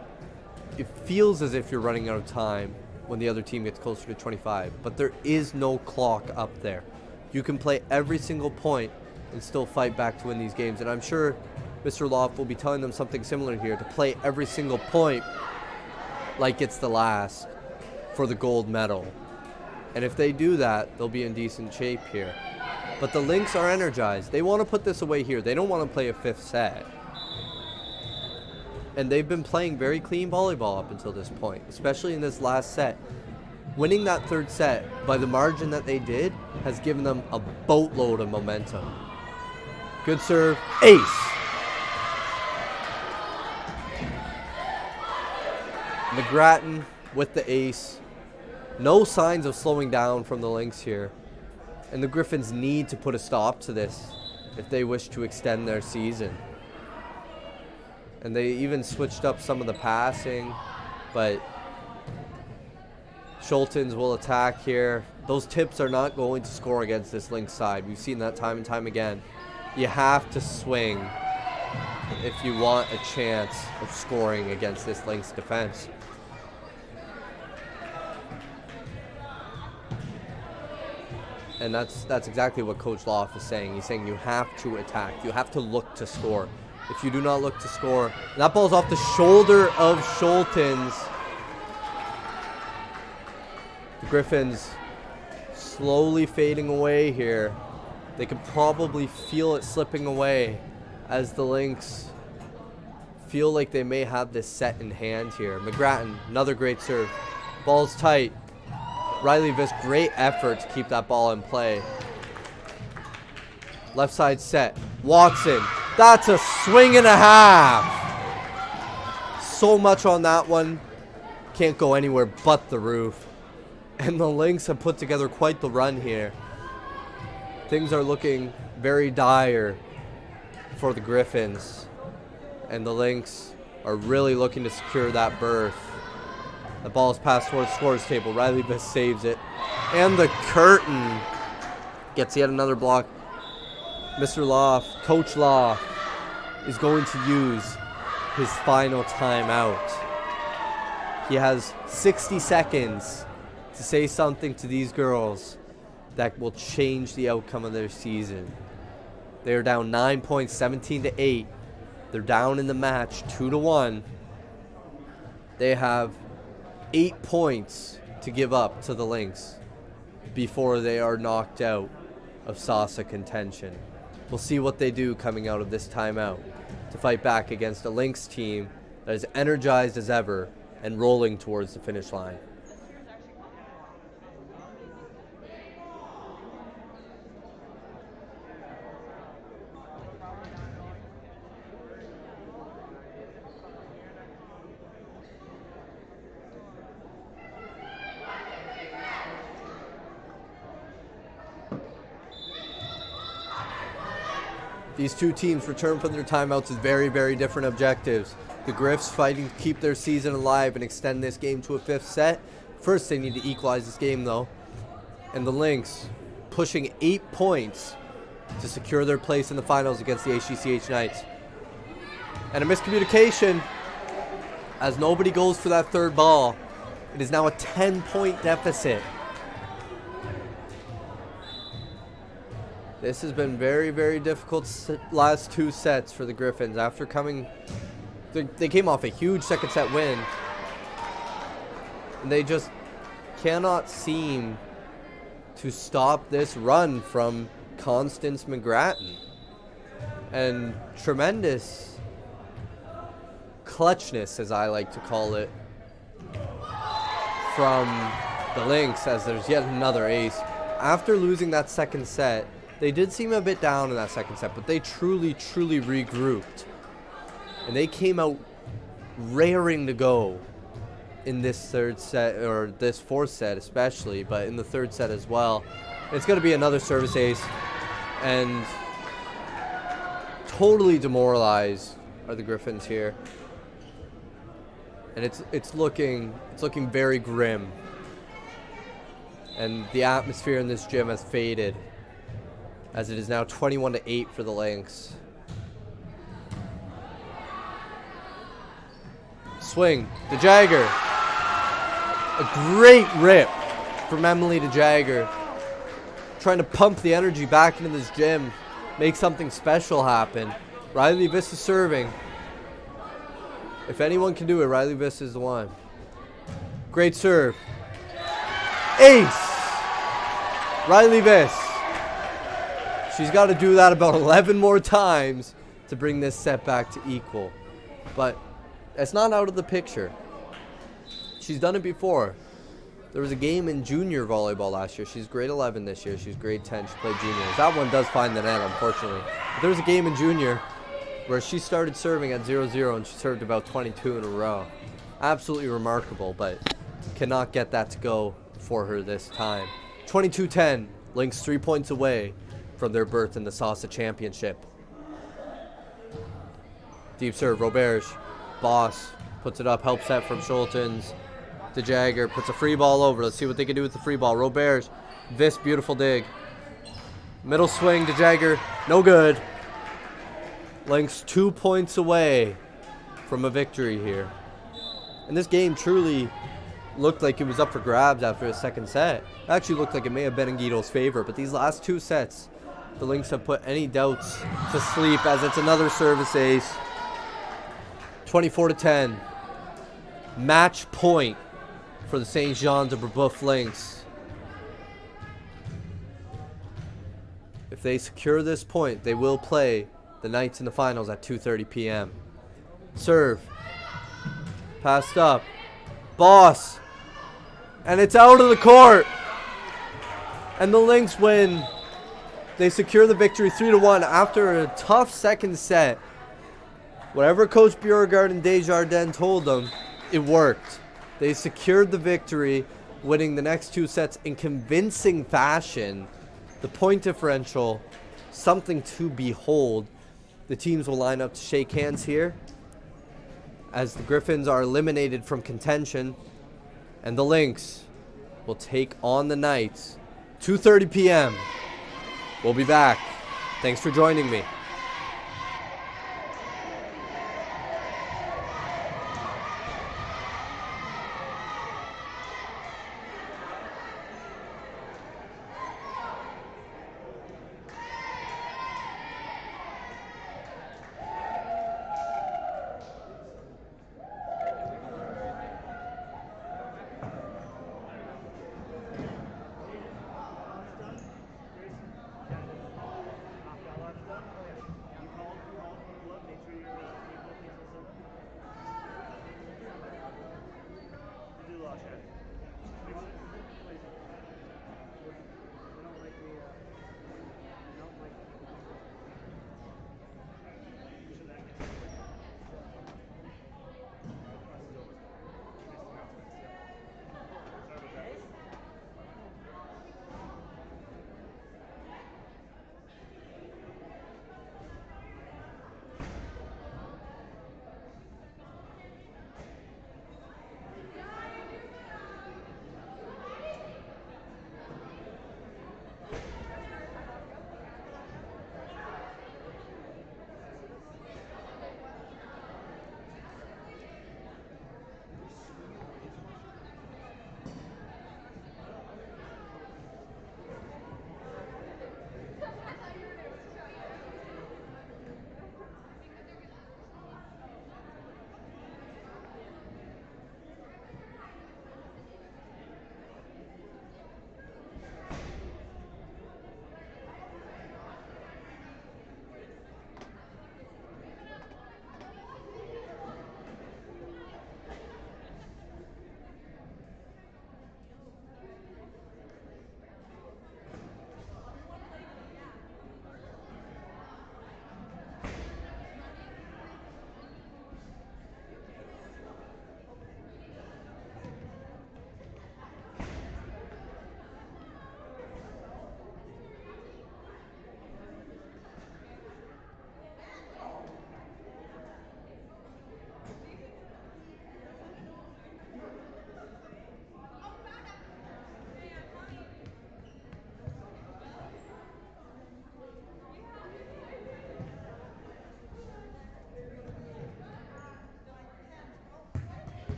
it feels as if you're running out of time when the other team gets closer to 25, but there is no clock up there. You can play every single point and still fight back to win these games, and I'm sure Mr. Loft will be telling them something similar here, to play every single point like it's the last for the gold medal. And if they do that, they'll be in decent shape here. But the Lynx are energized. They want to put this away here. They don't want to play a fifth set. And they've been playing very clean volleyball up until this point, especially in this last set. Winning that third set by the margin that they did has given them a boatload of momentum. Good serve, ace. McGrattan with the ace. No signs of slowing down from the Lynx here. And the Griffins need to put a stop to this if they wish to extend their season. And they even switched up some of the passing, but Schultens will attack here. Those tips are not going to score against this Lynx side. We've seen that time and time again. You have to swing if you want a chance of scoring against this Lynx defense. And that's exactly what Coach Loft is saying. He's saying you have to attack. You have to look to score. If you do not look to score, that ball's off the shoulder of Schultens. The Griffins slowly fading away here. They could probably feel it slipping away as the Lynx feel like they may have this set in hand here. McGrattan, another great serve. Ball's tight. Riley Viss, great effort to keep that ball in play. Left side set. Watson. That's a swing and a half. So much on that one. Can't go anywhere but the roof. And the Lynx have put together quite the run here. Things are looking very dire for the Griffins. And the Lynx are really looking to secure that berth. The ball is passed towards the scorer's table. Riley Viss saves it. And the curtain Gets yet another block. Mr. Loft, Coach Loft, is going to use his final timeout. He has 60 seconds to say something to these girls that will change the outcome of their season. They are down 9 points, 17-8. They're down in the match 2-1. They have 8 points to give up to the Lynx before they are knocked out of SOSSA contention. We'll see what they do coming out of this timeout to fight back against a Lynx team that is energized as ever and rolling towards the finish line. These two teams return from their timeouts with very, very different objectives. The Griffs fighting to keep their season alive and extend this game to a 5th set. First, they need to equalize this game, though. And the Lynx pushing 8 points to secure their place in the finals against the HDCH Knights. And a miscommunication as nobody goes for that third ball. It is now a 10-point deficit. This has been very, very difficult last 2 sets for the Griffins. After coming, they came off a huge second set win. And they just cannot seem to stop this run from Constance McGrattan. And tremendous clutchness, as I like to call it, from the Lynx, as there's yet another ace. After losing that second set, they did seem a bit down in that second set, but they truly, truly regrouped. And they came out raring to go in this third set, or this fourth set especially, but in the third set as well. It's going to be another service ace, and totally demoralized are the Griffins here. And it's looking very grim. And the atmosphere in this gym has faded, as it is now 21-8 for the Lynx. Swing, DeJagger. A great rip from Emily DeJagger. Trying to pump the energy back into this gym, make something special happen. Riley Viss is serving. If anyone can do it, Riley Viss is the one. Great serve. Ace! Riley Viss. She's got to do that about 11 more times to bring this set back to equal. But it's not out of the picture. She's done it before. There was a game in junior volleyball last year. She's grade 11 this year. She's grade 10. She played juniors. That one does find the net, unfortunately. But there was a game in junior where she started serving at 0-0 and she served about 22 in a row. Absolutely remarkable, but cannot get that to go for her this time. 22-10. Lynx 3 points away from their berth in the SOSSA Championship. Deep serve, Roberge. Boss puts it up, help set from Schultens. DeJagger puts a free ball over. Let's see what they can do with the free ball. Roberge, Viss, beautiful dig. Middle swing, DeJagger, no good. Lynx 2 points away from a victory here. And this game truly looked like it was up for grabs after the second set. It actually looked like it may have been in Guido's favor, but these last 2 sets, the Lynx have put any doubts to sleep, as it's another service ace. 24-10. Match point for the St. Jean de Brebeuf Lynx. If they secure this point, they will play the Knights in the finals at 2:30 p.m. Serve. Passed up. Boss. And it's out of the court. And the Lynx win. They secure the victory 3-1 after a tough second set. Whatever Coach Beauregard and Desjardins told them, it worked. They secured the victory, winning the next 2 sets in convincing fashion. The point differential, something to behold. The teams will line up to shake hands here, as the Griffins are eliminated from contention, and the Lynx will take on the Knights. 2:30 p.m. We'll be back. Thanks for joining me.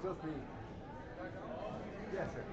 Just me. Yes, sir.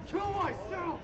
kill myself!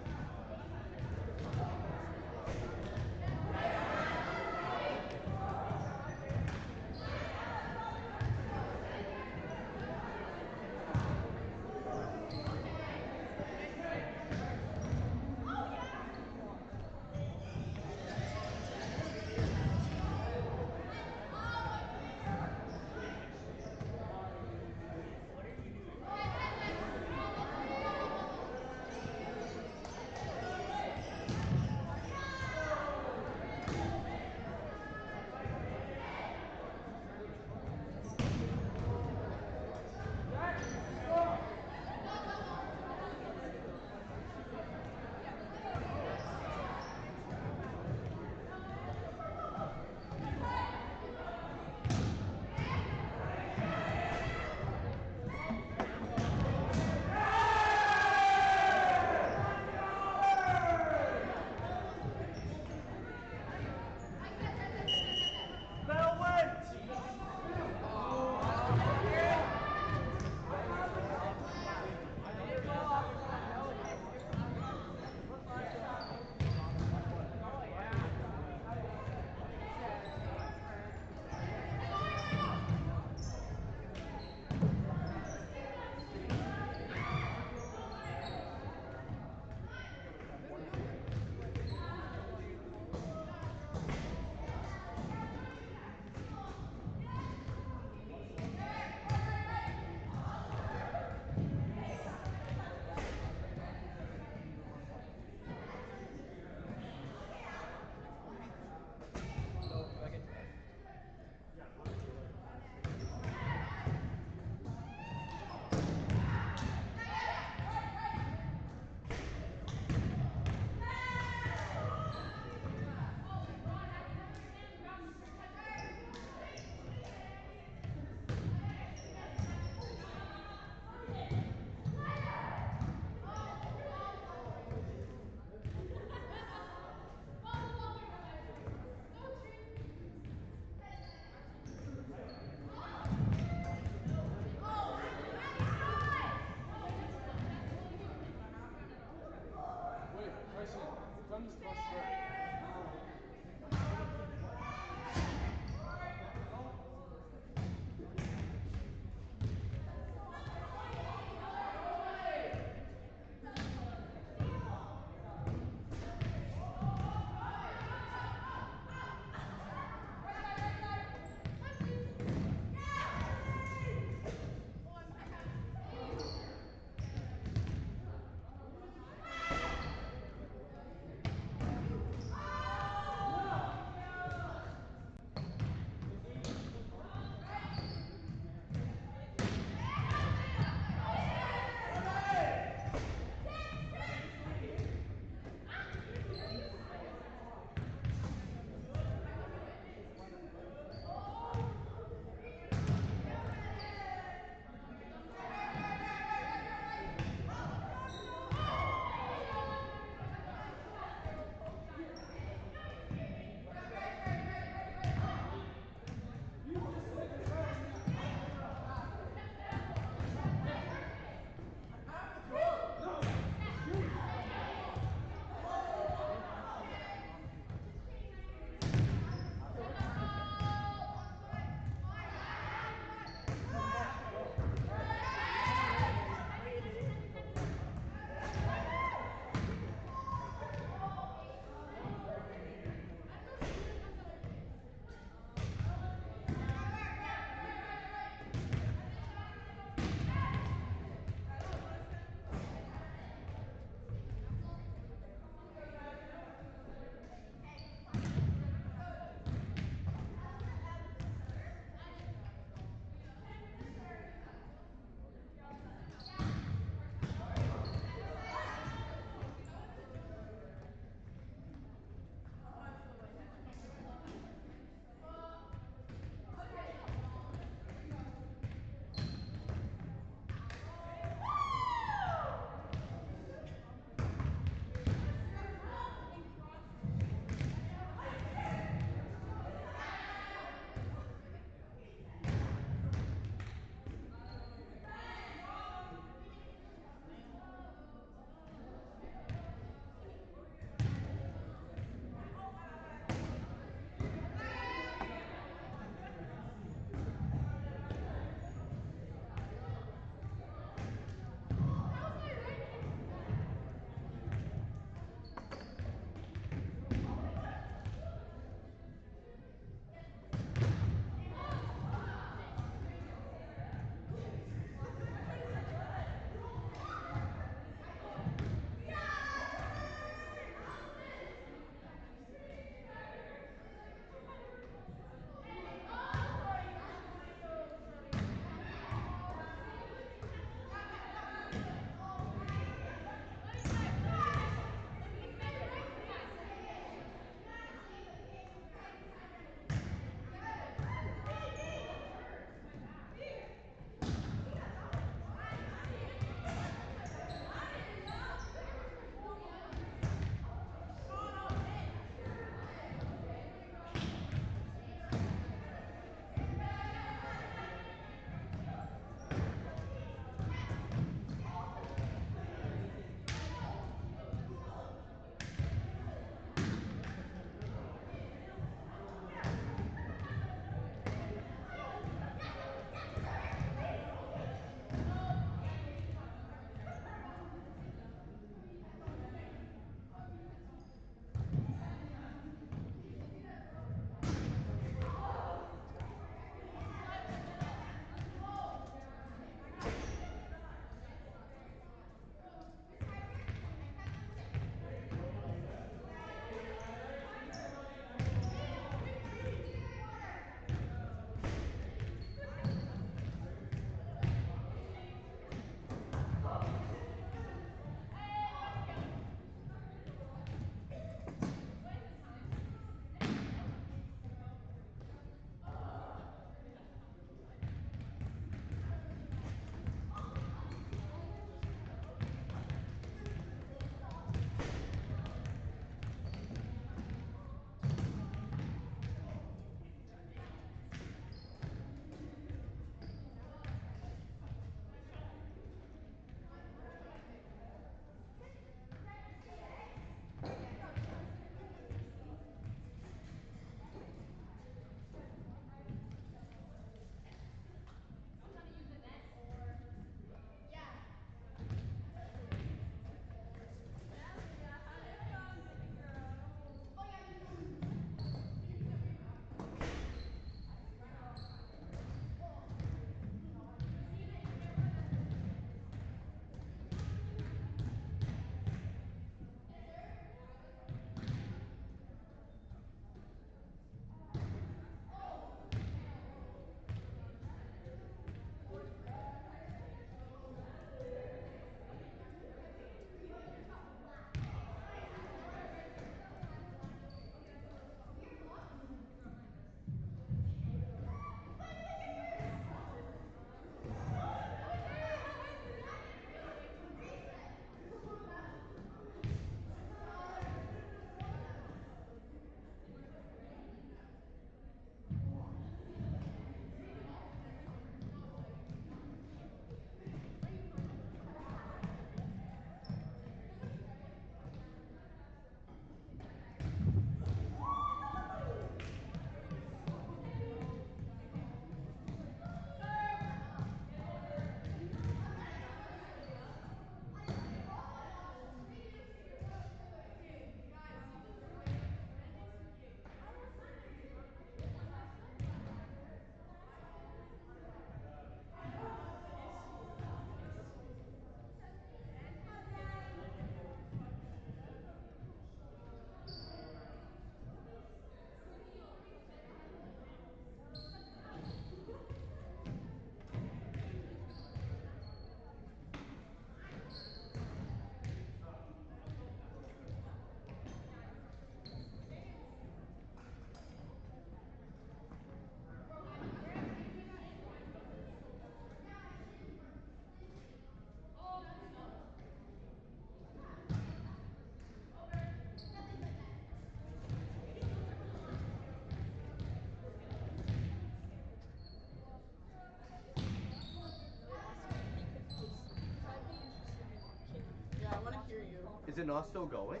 Is it not still going?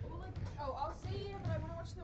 Well, like, oh, I'll stay here, but I want to watch the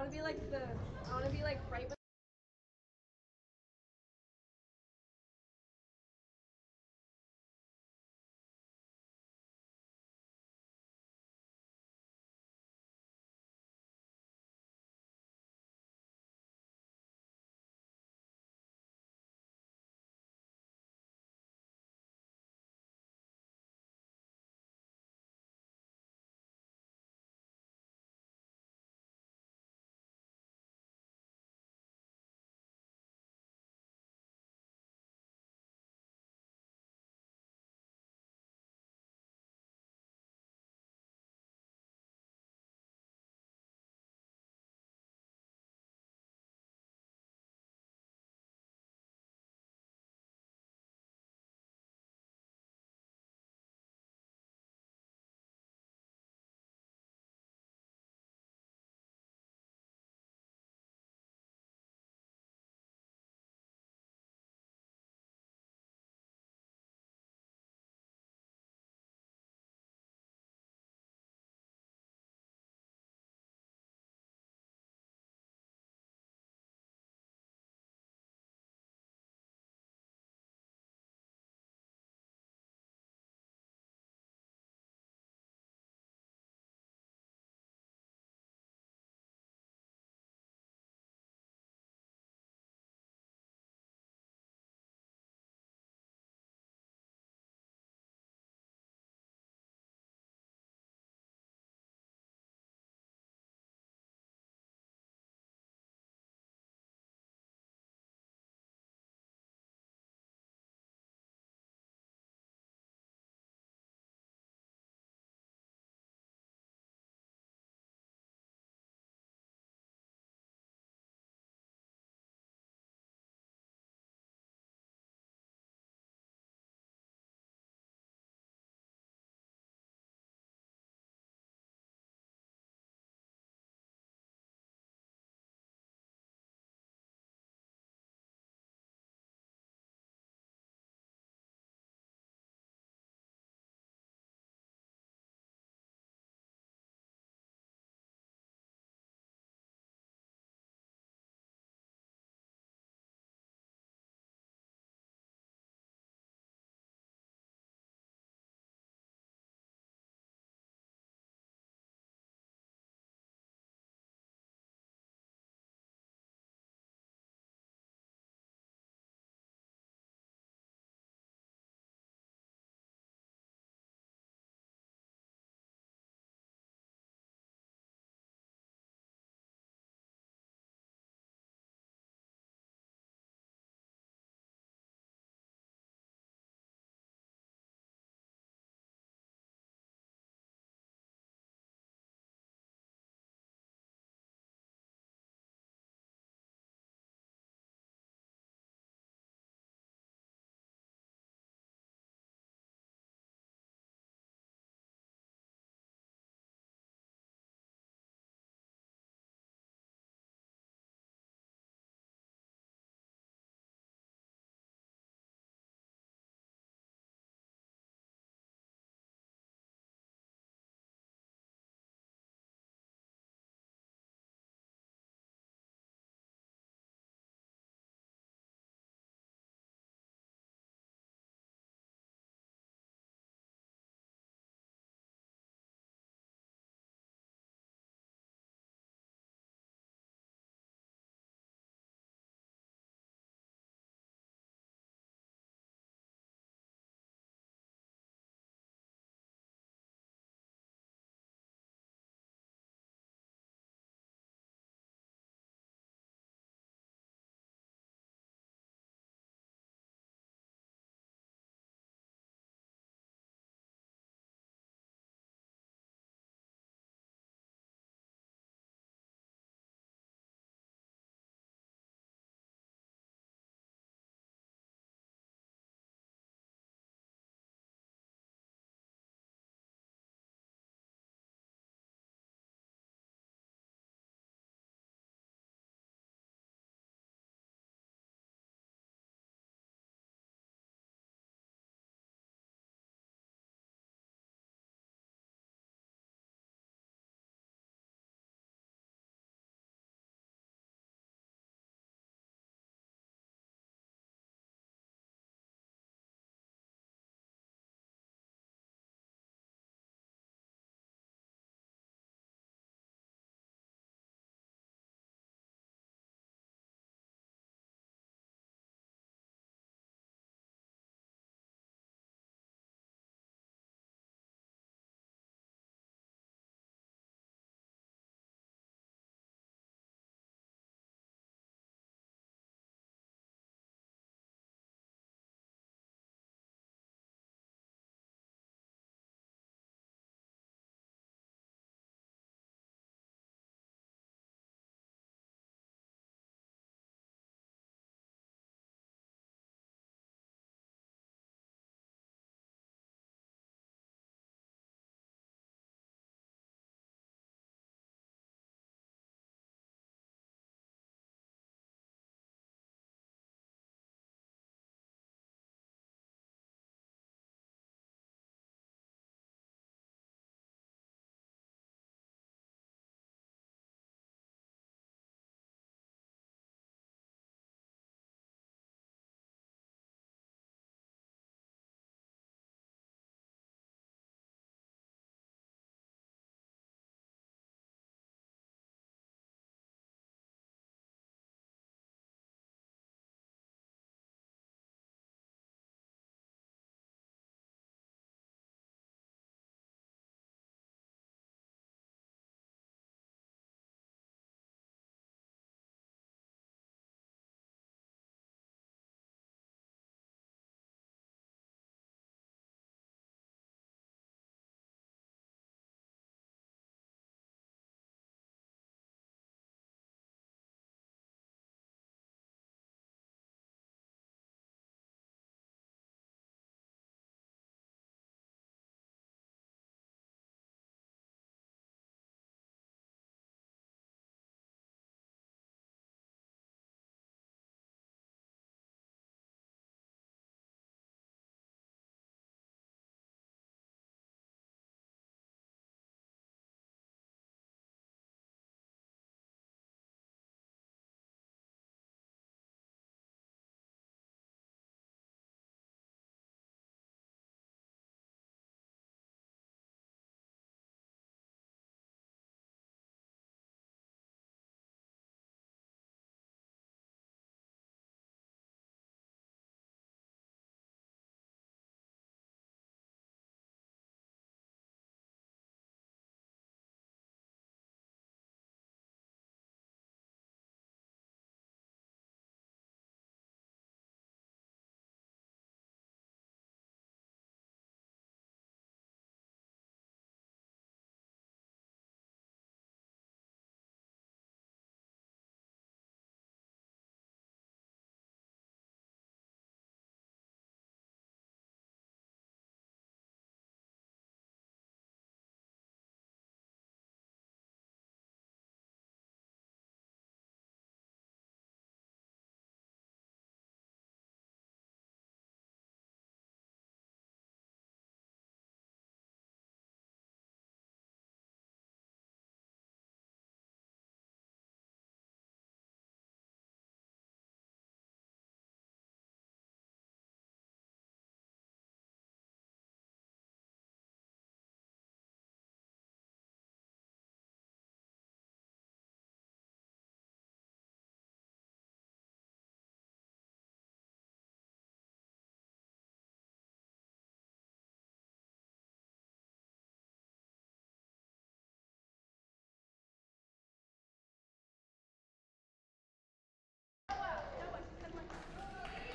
want to be like I want to be like right when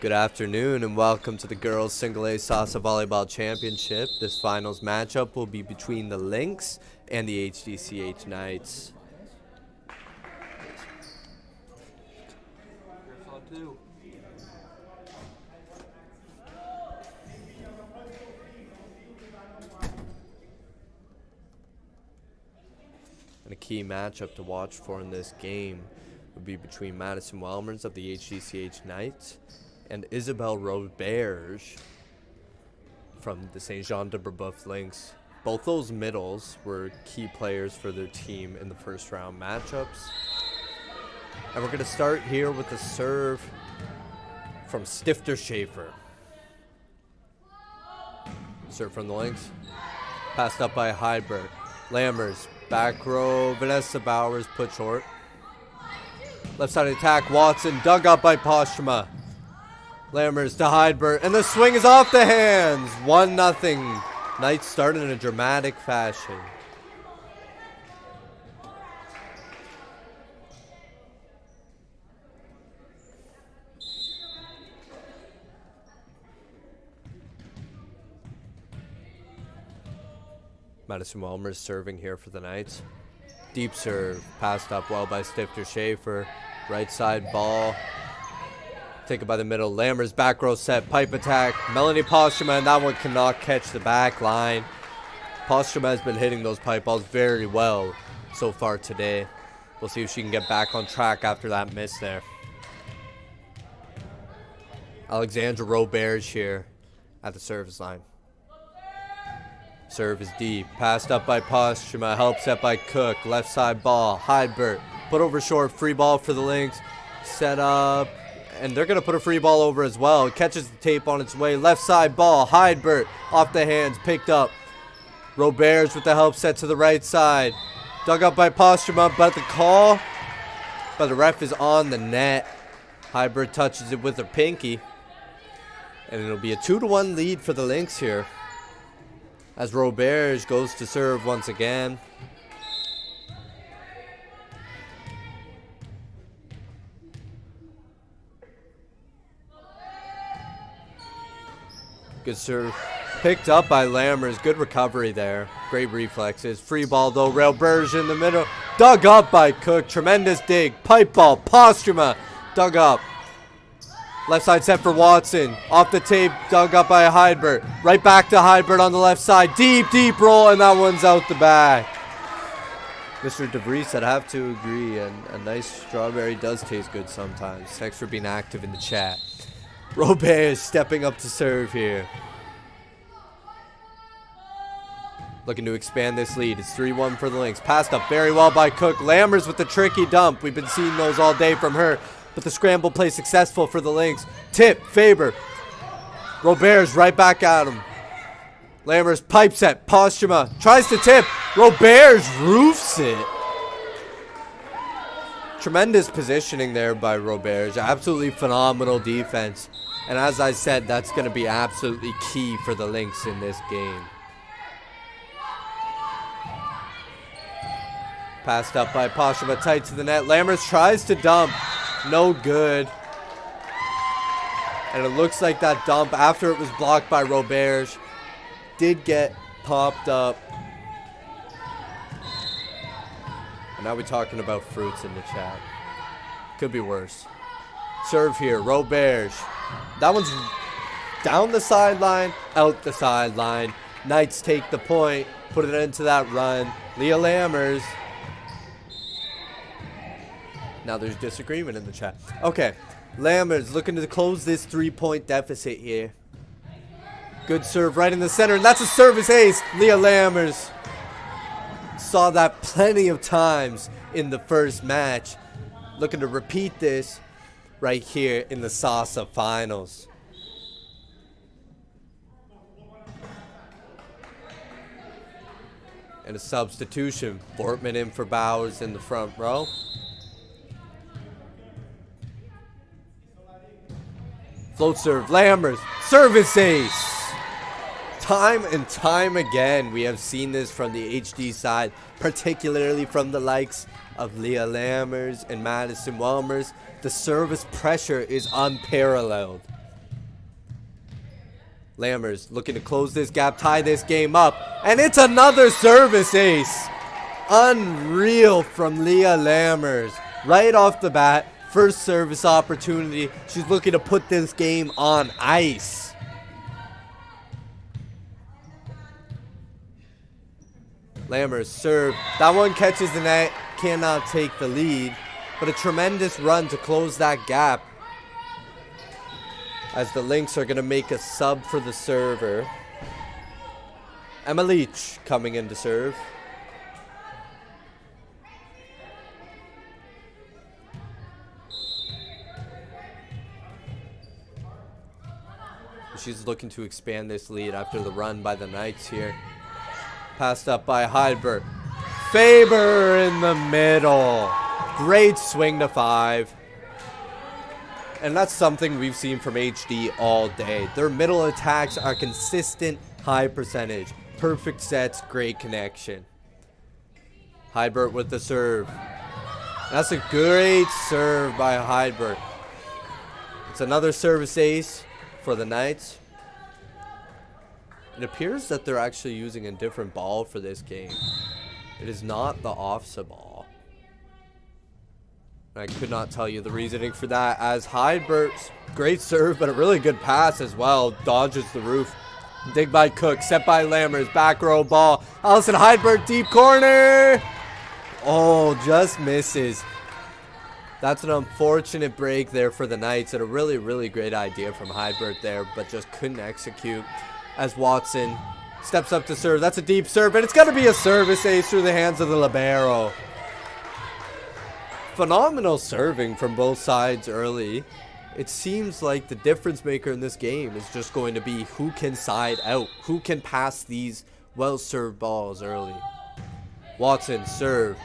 Good afternoon and welcome to the Girls Single A SOSSA Volleyball Championship. This finals matchup will be between the Lynx and the HDCH Knights. And a key matchup to watch for in this game would be between Madison Welmers of the HDCH Knights and Isabelle Roberge from the Saint Jean de Brebeuf Lynx. Both those middles were key players for their team in the first round matchups. And we're going to start here with a serve from Stifter Schaefer. Serve from the Lynx. Passed up by Heidberg. Lammers, back row, Vanessa Bowers put short. Left side attack, Watson, dug up by Posthuma. Lammers to Heidberg, and the swing is off the hands. 1-0. Knights started in a dramatic fashion. Madison Welmers serving here for the Knights. Deep serve, passed up well by Stifter Schaefer. Right side ball. Taken by the middle. Lammers back row set. Pipe attack. Melanie Posthuma, and that one cannot catch the back line. Posthuma has been hitting those pipe balls very well so far today. We'll see if she can get back on track after that miss there. Alexandra Roberge here at the service line. Serve is deep. Passed up by Posthuma. Help set by Cook. Left side ball. Heidberg. Put over short. Free ball for the Lynx. Set up. And they're going to put a free ball over as well. It catches the tape on its way. Left side ball. Heidberg off the hands. Picked up. Roberge with the help set to the right side. Dug up by Posthuma. But the call by the ref is on the net. Heidberg touches it with her pinky. And it'll be a 2-1 lead for the Lynx here, as Roberge goes to serve once again. Good serve. Picked up by Lammers. Good recovery there. Great reflexes. Free ball though. Roberge in the middle. Dug up by Cook. Tremendous dig. Pipe ball. Posthuma. Dug up. Left side set for Watson. Off the tape, dug up by Heidberg. Right back to Heidberg on the left side. Deep, deep roll, and that one's out the back. Mr. DeVries said, I have to agree, and a nice strawberry does taste good sometimes. Thanks for being active in the chat. Robert is stepping up to serve here. Looking to expand this lead. It's 3-1 for the Lynx. Passed up very well by Cook. Lammers with the tricky dump. We've been seeing those all day from her. But the scramble play successful for the Lynx. Tip, Faber. Roberge right back at him. Lammers pipe set. Posthuma tries to tip. Roberge roofs it. Tremendous positioning there by Roberge. Absolutely phenomenal defense. And as I said, that's going to be absolutely key for the Lynx in this game. Passed up by Posthuma, tight to the net. Lammers tries to dump. No good. And it looks like that dump, after it was blocked by Roberge, did get popped up. And now we're talking about fruits in the chat. Could be worse. Serve here, Roberge. That one's down the sideline, out the sideline. Knights take the point, put it into that run. Leah Lammers. Now there's disagreement in the chat. Okay, Lammers looking to close this 3-point deficit here. Good serve right in the center, and that's a service ace. Leah Lammers saw that plenty of times in the first match. Looking to repeat this right here in the SOSSA finals. And a substitution. Bortman in for Bowers in the front row. Float serve, Lammers, service ace. Time and time again, we have seen this from the HD side, particularly from the likes of Leah Lammers and Madison Welmers. The service pressure is unparalleled. Lammers looking to close this gap, tie this game up. And it's another service ace. Unreal from Leah Lammers. Right off the bat, first service opportunity. She's looking to put this game on ice. Lammers serve. That one catches the net. Cannot take the lead. But a tremendous run to close that gap. As the Lynx are going to make a sub for the server. Emma Leach coming in to serve. She's looking to expand this lead after the run by the Knights here. Passed up by Heidberg. Faber in the middle. Great swing to 5. And that's something we've seen from HD all day. Their middle attacks are consistent, high percentage. Perfect sets, great connection. Heidberg with the serve. That's a great serve by Heidberg. It's another service ace for the Knights. It appears that they're actually using a different ball for this game. It is not the OSSA ball. I could not tell you the reasoning for that, as Heidberg's great serve, but a really good pass as well. Dodges the roof. Dig by Cook, set by Lammers, back row ball. Allison Heidberg, deep corner. Oh, just misses. That's an unfortunate break there for the Knights, and a really, really great idea from Heidberg there, but just couldn't execute. As Watson steps up to serve. That's a deep serve, and it's going to be a service ace through the hands of the libero. Phenomenal serving from both sides early. It seems like the difference maker in this game is just going to be who can side out, who can pass these well-served balls early. Watson serve.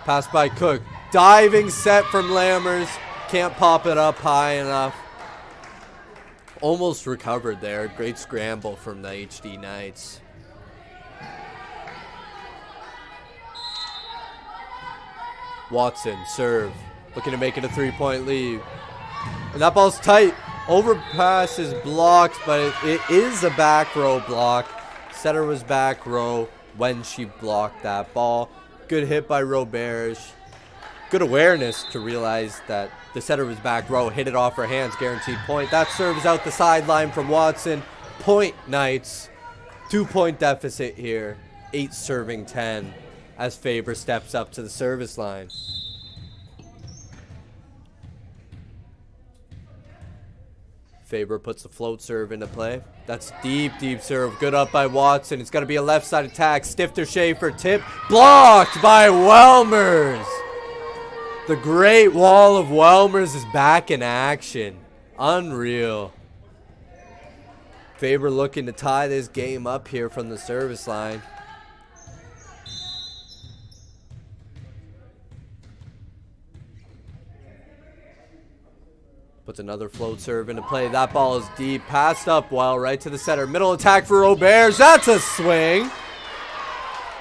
Pass by Cook. Diving set from Lammers. Can't pop it up high enough. Almost recovered there. Great scramble from the HD Knights. Watson, serve. Looking to make it a 3-point lead. And that ball's tight. Overpass is blocked, but it is a back row block. Setter was back row when she blocked that ball. Good hit by Roberge. Good awareness to realize that the setter was back row. Hit it off her hands. Guaranteed point. That serves out the sideline from Watson. Point Knights. 2-point deficit here. 8 serving 10. As Faber steps up to the service line. Faber puts the float serve into play. That's deep, deep serve. Good up by Watson. It's going to be a left side attack. Stifter Schaefer tip. Blocked by Welmers. The great wall of Welmers is back in action. Unreal. Faber looking to tie this game up here from the service line. Puts another float serve into play. That ball is deep. Passed up well. Right to the center. Middle attack for Roberge. That's a swing.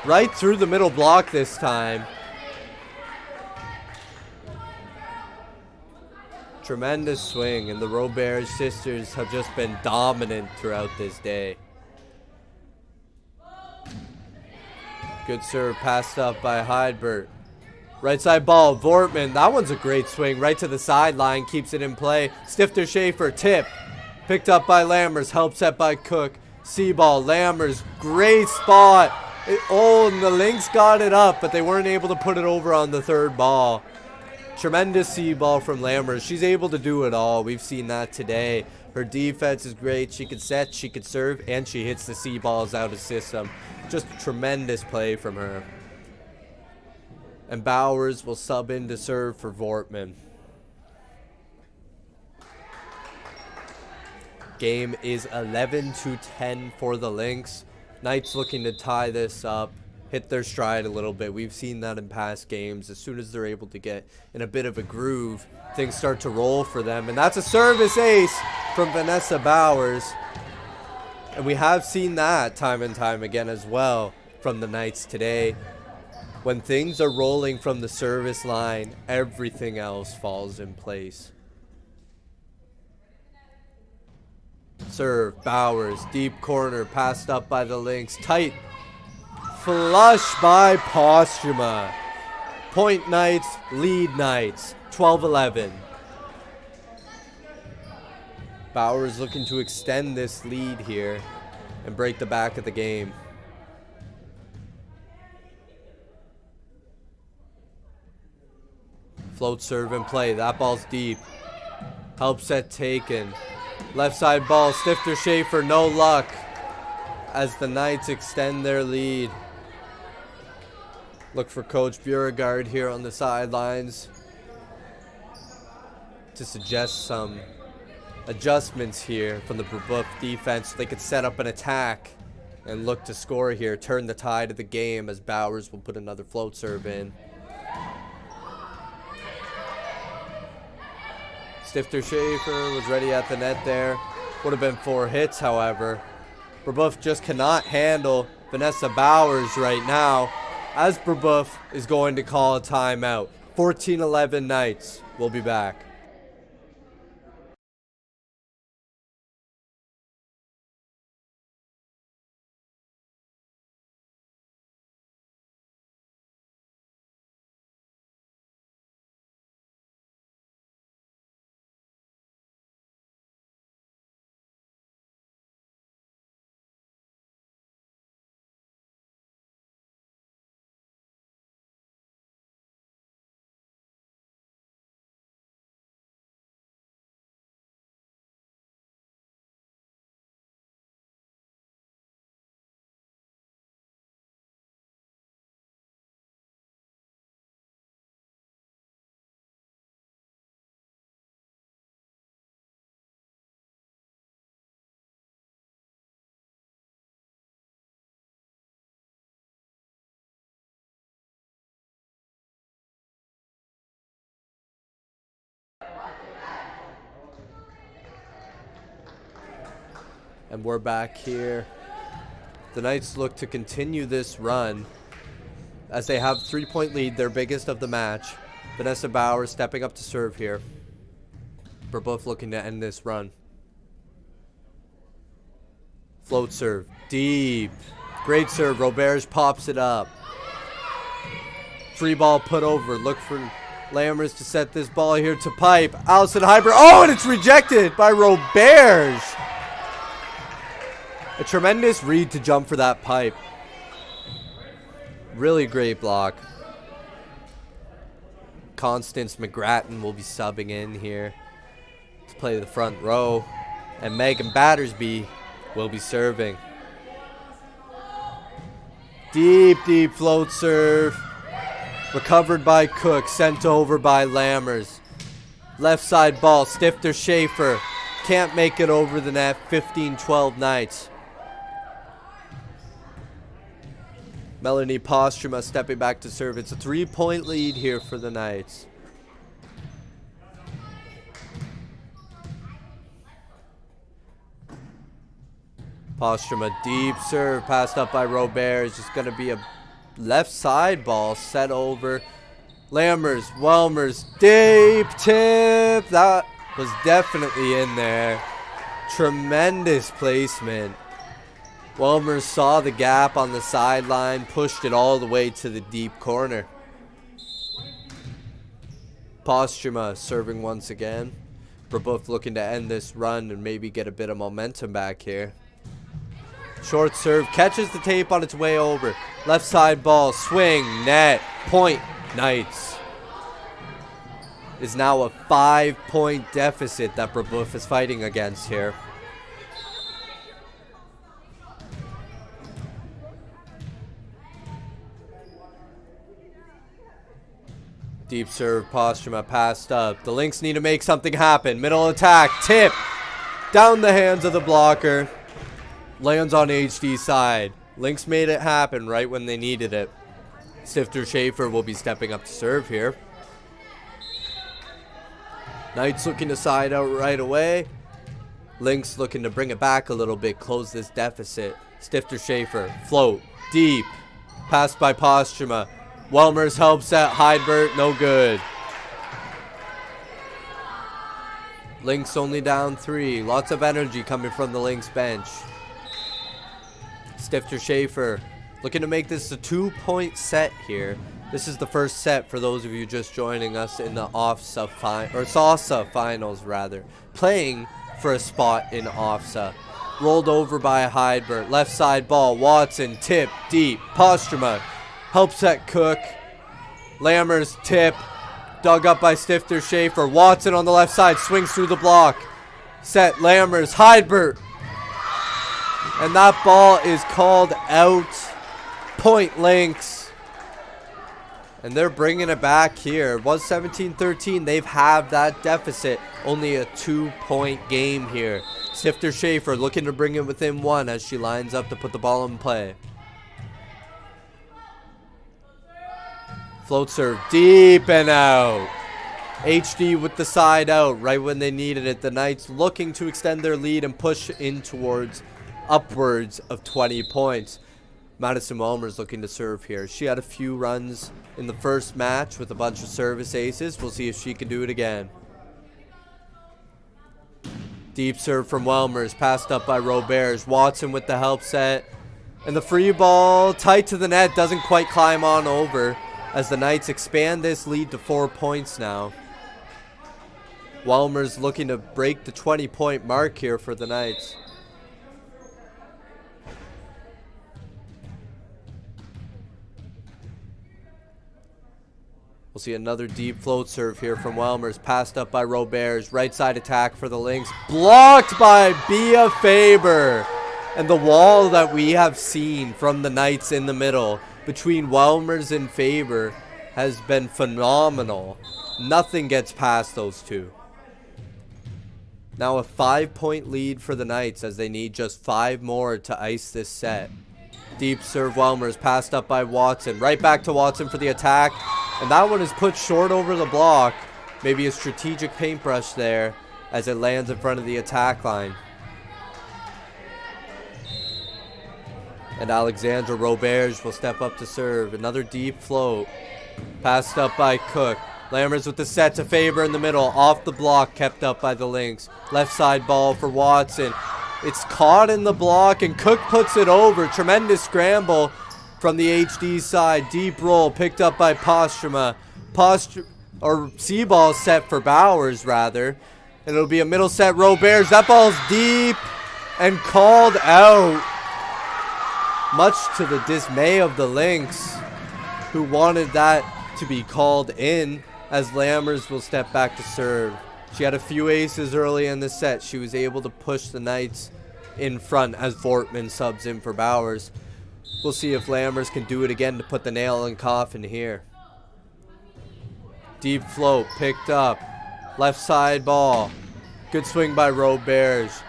Right through the middle block this time. Tremendous swing. And the Roberge sisters have just been dominant throughout this day. Good serve. Passed up by Heidberg. Right side ball, Vortman. That one's a great swing. Right to the sideline. Keeps it in play. Stifter Schaefer, tip. Picked up by Lammers. Help set by Cook. C-ball, Lammers. Great spot. And the Lynx got it up, but they weren't able to put it over on the third ball. Tremendous C-ball from Lammers. She's able to do it all. We've seen that today. Her defense is great. She could set, she could serve, and she hits the C-balls out of system. Just tremendous play from her. And Bowers will sub in to serve for Vortman. Game is 11-10 for the Lynx. Knights looking to tie this up, hit their stride a little bit. We've seen that in past games. As soon as they're able to get in a bit of a groove, things start to roll for them. And that's a service ace from Vanessa Bowers. And we have seen that time and time again as well from the Knights today. When things are rolling from the service line, everything else falls in place. Serve, Bowers, deep corner, passed up by the Lynx. Tight flush by Postuma. Point Knights, lead Knights, 12-11. Bowers looking to extend this lead here and break the back of the game. Float serve and play. That ball's deep. Help set taken. Left side ball. Stifter Schaefer. No luck as the Knights extend their lead. Look for Coach Beauregard here on the sidelines to suggest some adjustments here from the Brebeuf defense so they could set up an attack and look to score here. Turn the tide of the game as Bowers will put another float serve in. Stifter Schaefer was ready at the net there. Would have been 4 hits, however. Brebeuf just cannot handle Vanessa Bowers right now, as Brebeuf is going to call a timeout. 14-11 Knights. We'll be back. And we're back here. The Knights look to continue this run as they have 3-point lead, their biggest of the match. Vanessa Bowers stepping up to serve here. We're both looking to end this run. Float serve, deep. Great serve, Roberge pops it up. Free ball put over, look for Lammers to set this ball here to pipe. Allison Hyber, oh, and it's rejected by Roberge. A tremendous read to jump for that pipe. Really great block. Constance McGrattan will be subbing in here to play the front row. And Megan Battersby will be serving. Deep, deep float serve. Recovered by Cook, sent over by Lammers. Left side ball, Stifter Schaefer. Can't make it over the net, 15-12 Knights. Melanie Postuma stepping back to serve. It's a 3-point lead here for the Knights. Postuma, deep serve, passed up by Robert. It's just going to be a left side ball set over. Lammers, Welmers, deep tip. That was definitely in there. Tremendous placement. Welmers saw the gap on the sideline, pushed it all the way to the deep corner. Postuma serving once again. We're both looking to end this run and maybe get a bit of momentum back here. Short serve, catches the tape on its way over. Left side ball, swing, net, point, Knights. Is now a 5-point deficit that Brebeuf is fighting against here. Deep serve, Postuma passed up. The Lynx need to make something happen. Middle attack, tip. Down the hands of the blocker. Lands on HD side. Lynx made it happen right when they needed it. Stifter Schaefer will be stepping up to serve here. Knights looking to side out right away. Lynx looking to bring it back a little bit, close this deficit. Stifter Schaefer, float, deep. Passed by Postuma. Welmers helps at Heidbert, no good. Lynx only down 3. Lots of energy coming from the Lynx bench. Stifter Schaefer looking to make this a 2-point set here. This is the first set for those of you just joining us in the SOSSA finals rather. Playing for a spot in OFSA. Rolled over by Heidbert. Left side ball. Watson tip deep. Postrema helps set Cook. Lammers tip. Dug up by Stifter Schaefer. Watson on the left side swings through the block. Set Lammers. Heidbert. And that ball is called out. Point Lynx. And they're bringing it back here. It was 17-13. They've halved that deficit. Only a 2-point game here. Stifter Schaefer looking to bring it within 1 as she lines up to put the ball in play. Float serve deep and out. HD with the side out right when they needed it. The Knights looking to extend their lead and push in towards upwards of 20 points. Madison Welmer's looking to serve here. She had a few runs in the first match with a bunch of service aces. We'll see if she can do it again. Deep serve from Welmer's, passed up by Roberts. Watson with the help set. And the free ball tight to the net, doesn't quite climb on over as the Knights expand this lead to 4 points now. Welmer's looking to break the 20-point mark here for the Knights. We'll see another deep float serve here from Welmer's. Passed up by Roberts. Right side attack for the Lynx. Blocked by Bia Faber. And the wall that we have seen from the Knights in the middle between Welmer's and Faber has been phenomenal. Nothing gets past those two. Now a 5-point lead for the Knights as they need just 5 more to ice this set. Deep serve Welmer's, passed up by Watson. Right back to Watson for the attack. And that one is put short over the block. Maybe a strategic paintbrush there as it lands in front of the attack line. And Alexandra Roberts will step up to serve. Another deep float. Passed up by Cook. Lammers with the set to Faber in the middle. Off the block, kept up by the Lynx. Left side ball for Watson. It's caught in the block and Cook puts it over. Tremendous scramble from the HD side. Deep roll picked up by Postrema. C-ball set for Bowers rather. And it'll be a middle set Roberts. That ball's deep and called out. Much to the dismay of the Lynx, who wanted that to be called in, as Lammers will step back to serve. She had a few aces early in the set. She was able to push the Knights in front as Vortman subs in for Bowers. We'll see if Lammers can do it again to put the nail in coffin here. Deep float picked up. Left side ball. Good swing by Roberts.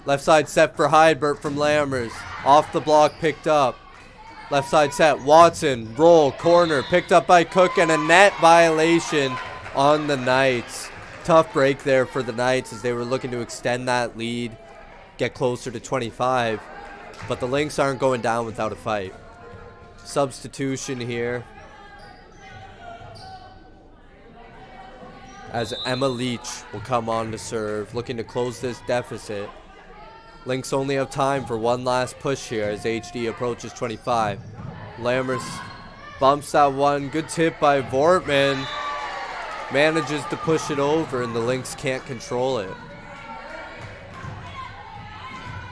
Left side set for Heidbert from Lammers. Off the block picked up. Left side set. Watson. Roll. Corner. Picked up by Cook and a net violation on the Knights. Tough break there for the Knights as they were looking to extend that lead. Get closer to 25. But the Lynx aren't going down without a fight. Substitution here. As Emma Leach will come on to serve. Looking to close this deficit. Lynx only have time for one last push here as HD approaches 25. Lammers bumps that one. Good tip by Vortman. Manages to push it over and the Lynx can't control it.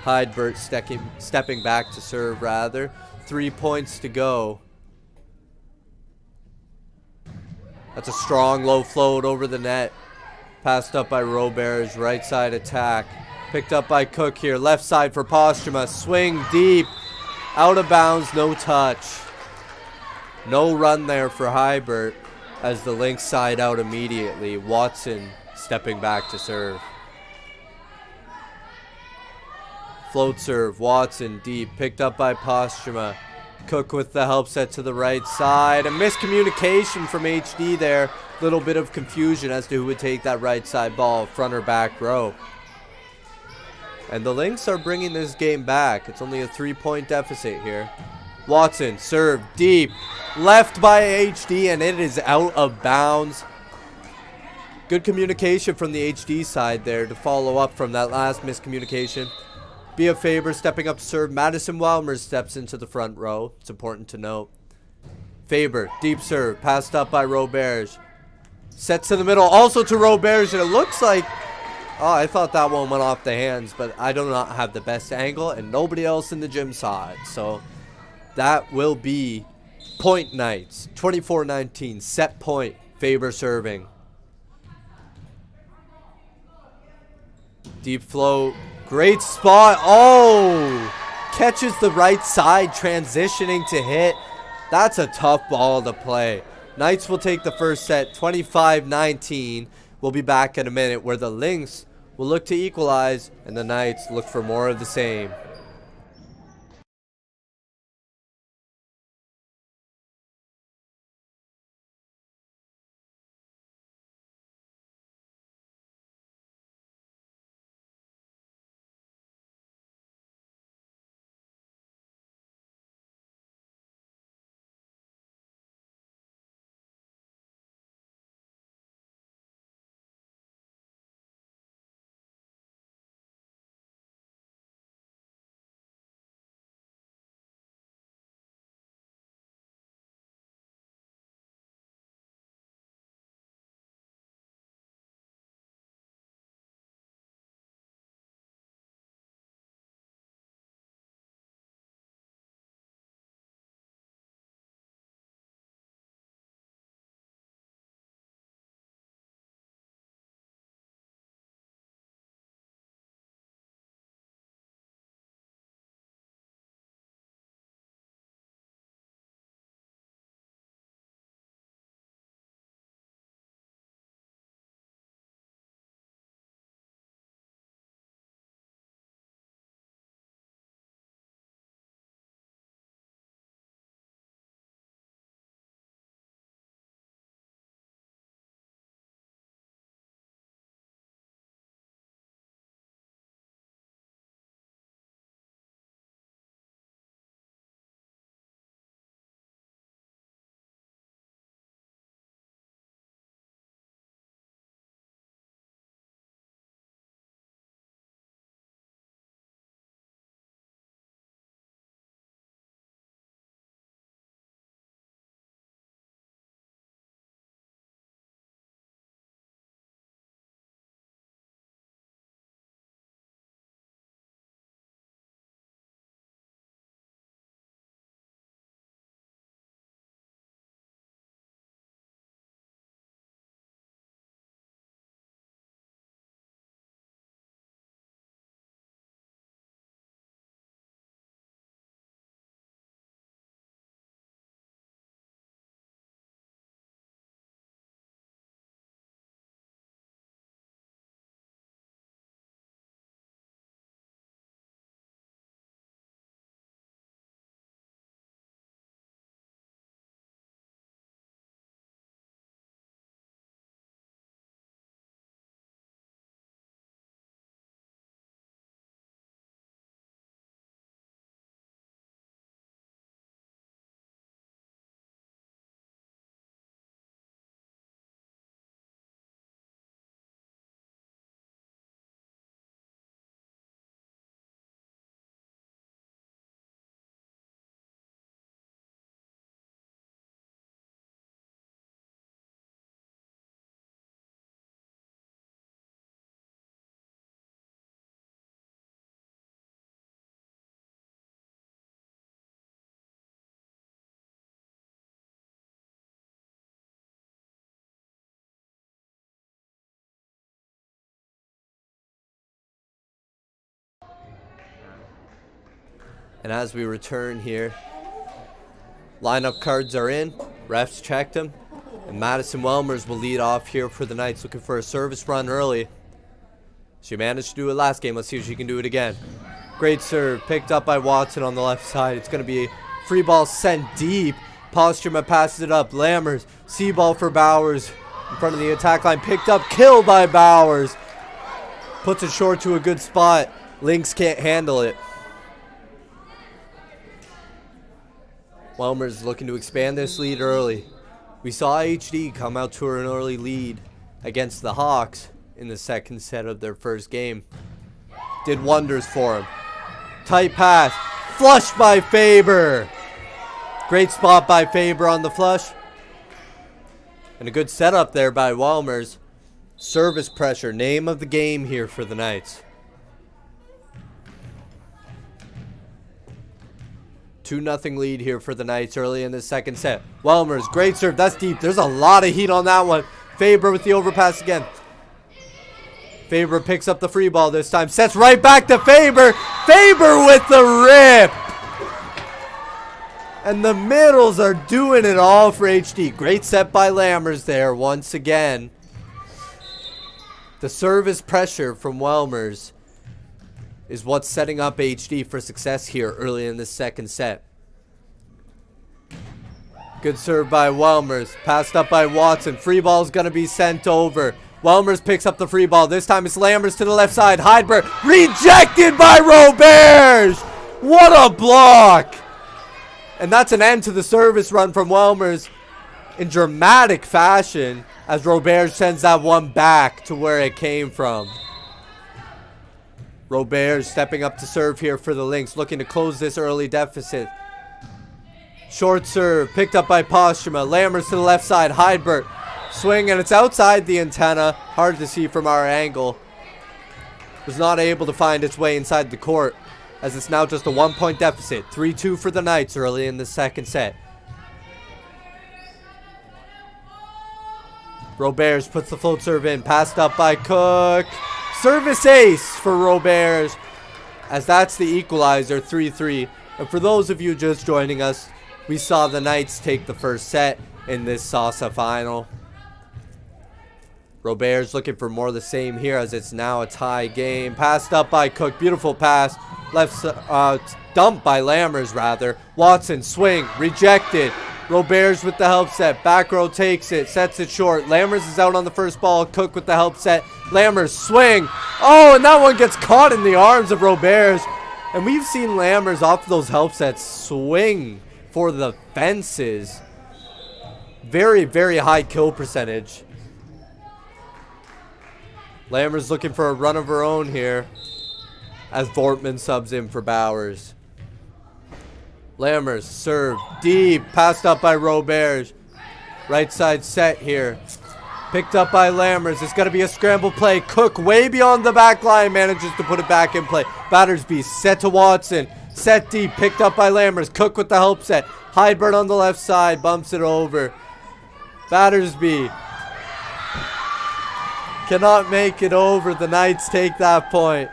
Heidbert stepping back to serve rather. 3 points to go. That's a strong low float over the net. Passed up by Roberts. Right side attack. Picked up by Cook here. Left side for Postrema. Swing deep. Out of bounds. No touch. No run there for Heidbert as the Lynx side out immediately. Watson stepping back to serve. Float serve. Watson deep. Picked up by Postrema. Cook with the help set to the right side. A miscommunication from HD there. Little bit of confusion as to who would take that right side ball. Front or back row. And the Lynx are bringing this game back. It's only a 3-point deficit here. Watson, serve deep. Left by HD, and it is out of bounds. Good communication from the HD side there to follow up from that last miscommunication. Bia Faber stepping up to serve. Madison Welmers steps into the front row. It's important to note. Faber, deep serve, passed up by Roberge. Sets to the middle, also to Roberge, and it looks like... Oh, I thought that one went off the hands, but I do not have the best angle, and nobody else in the gym saw it. So that will be point Knights. 24-19, set point, Faber serving. Deep flow, great spot. Oh, catches the right side, transitioning to hit. That's a tough ball to play. Knights will take the first set, 25-19. We'll be back in a minute where the Lynx will look to equalize and the Knights look for more of the same. And as we return here, lineup cards are in, refs checked them, and Madison Welmers will lead off here for the Knights, looking for a service run early. She managed to do it last game. Let's see if she can do it again. Great serve, picked up by Watson on the left side. It's going to be a free ball sent deep. Postrema passes it up. Lammers, see ball for Bowers in front of the attack line. Picked up, killed by Bowers. Puts it short to a good spot. Lynx can't handle it. Welmers looking to expand this lead early. We saw HD come out to an early lead against the Hawks in the second set of their first game. Did wonders for him. Tight pass. Flushed by Faber. Great spot by Faber on the flush. And a good setup there by Walmers. Service pressure, name of the game here for the Knights. 2-0 lead here for the Knights early in the second set. Walmers, great serve. That's deep. There's a lot of heat on that one. Faber with the overpass again. Faber picks up the free ball this time. Sets right back to Faber. Faber with the rip. And the middles are doing it all for HD. Great set by Lammers there once again. The service pressure from Walmers is what's setting up HD for success here early in the second set. Good serve by Walmers. Passed up by Watson. Free ball is going to be sent over. Walmers picks up the free ball. This time it's Lammers to the left side. Heidberg rejected by Roberge. What a block. And that's an end to the service run from Walmers in dramatic fashion as Roberge sends that one back to where it came from. Roberge stepping up to serve here for the Lynx, looking to close this early deficit. Short serve, picked up by Postuma. Lammers to the left side. Heidberg swing, and it's outside the antenna. Hard to see from our angle. Was not able to find its way inside the court, as it's now just a 1-point deficit. 3-2 for the Knights early in the second set. Roberge puts the float serve in. Passed up by Cook. Service ace for Roberge, as that's the equalizer, 3-3. And for those of you just joining us, we saw the Knights take the first set in this SOSSA final. Roberge looking for more of the same here, as it's now a tie game. Passed up by Cook. Beautiful pass. Left dump by Lammers, rather. Watson, swing. Rejected. Roberge with the help set. Back row takes it. Sets it short. Lammers is out on the first ball. Cook with the help set. Lammers, swing. Oh, and that one gets caught in the arms of Roberge. And we've seen Lammers off those help sets swing for the fences. Very, very high kill percentage. Lammers looking for a run of her own here, as Vortman subs in for Bowers. Lammers serve deep, passed up by Roberge. Right side set here. Picked up by Lammers. It's going to be a scramble play. Cook way beyond the back line, manages to put it back in play. Battersby set to Watson. Set deep, picked up by Lammers. Cook with the help set. Heidberg on the left side, bumps it over. Battersby cannot make it over. The Knights take that point.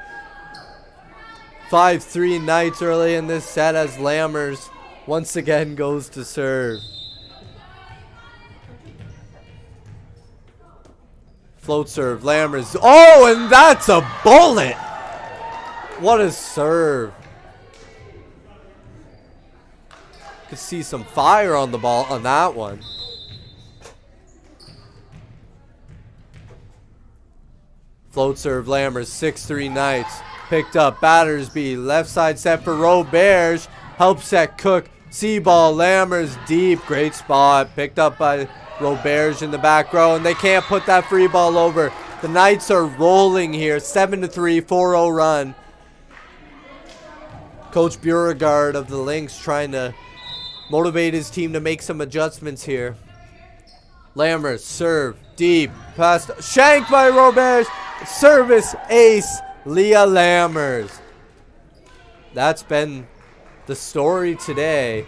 5-3 Knights early in this set, as Lammers once again goes to serve. Float serve, Lammers. Oh, and that's a bullet. What a serve. Could see some fire on the ball on that one. Float serve, Lammers. 6-3 Knights. Picked up Battersby. Left side set for Roberge. Help set Cook. See ball. Lammers deep. Great spot. Picked up by Roberge in the back row. And they can't put that free ball over. The Knights are rolling here. 7-3. 4-0 run. Coach Beauregard of the Lynx trying to motivate his team to make some adjustments here. Lammers serve deep. Past. Shanked by Roberge. Service ace. Leah Lammers. That's been the story today.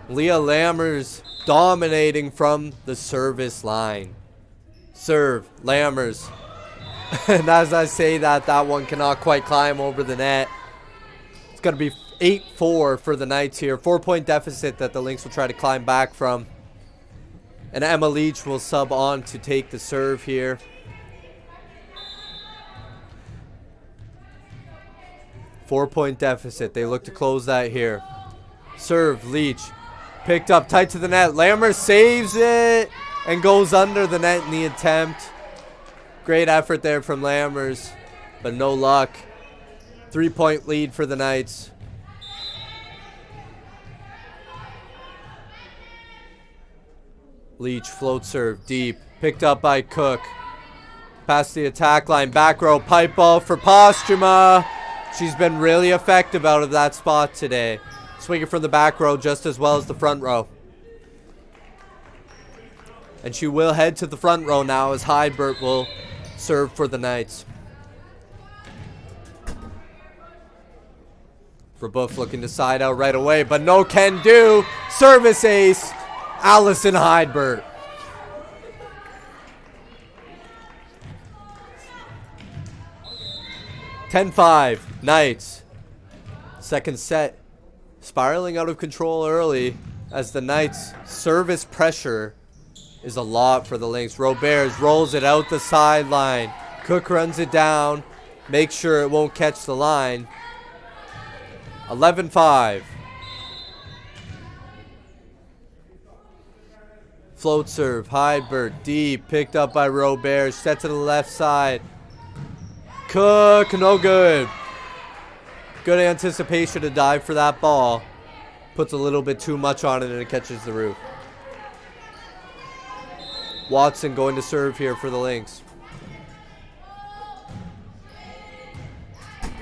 Leah Lammers dominating from the service line. Serve, Lammers. And as I say that, that one cannot quite climb over the net. It's going to be 8-4 for the Knights here. 4-point deficit that the Lynx will try to climb back from. And Emma Leach will sub on to take the serve here. Four-point deficit. They look to close that here. Serve, Leach. Picked up tight to the net. Lammers saves it and goes under the net in the attempt. Great effort there from Lammers, but no luck. 3-point lead for the Knights. Leach float serve deep. Picked up by Cook. Past the attack line. Back row. Pipe ball for Posthuma. She's been really effective out of that spot today. Swinging from the back row just as well as the front row. And she will head to the front row now as Hydbert will serve for the Knights. Rebuff looking to side out right away, but no can do. Service ace, Allison Hydbert. (10-5) Knights. Second set spiraling out of control early as the Knights' service pressure is a lot for the Lynx. Roberts rolls it out the sideline. Cook runs it down, makes sure it won't catch the line. 11-5. Float serve, Hydbert, deep, picked up by Roberts, set to the left side. Cook, no good. Good anticipation to dive for that ball. Puts a little bit too much on it and it catches the roof. Watson going to serve here for the Lynx.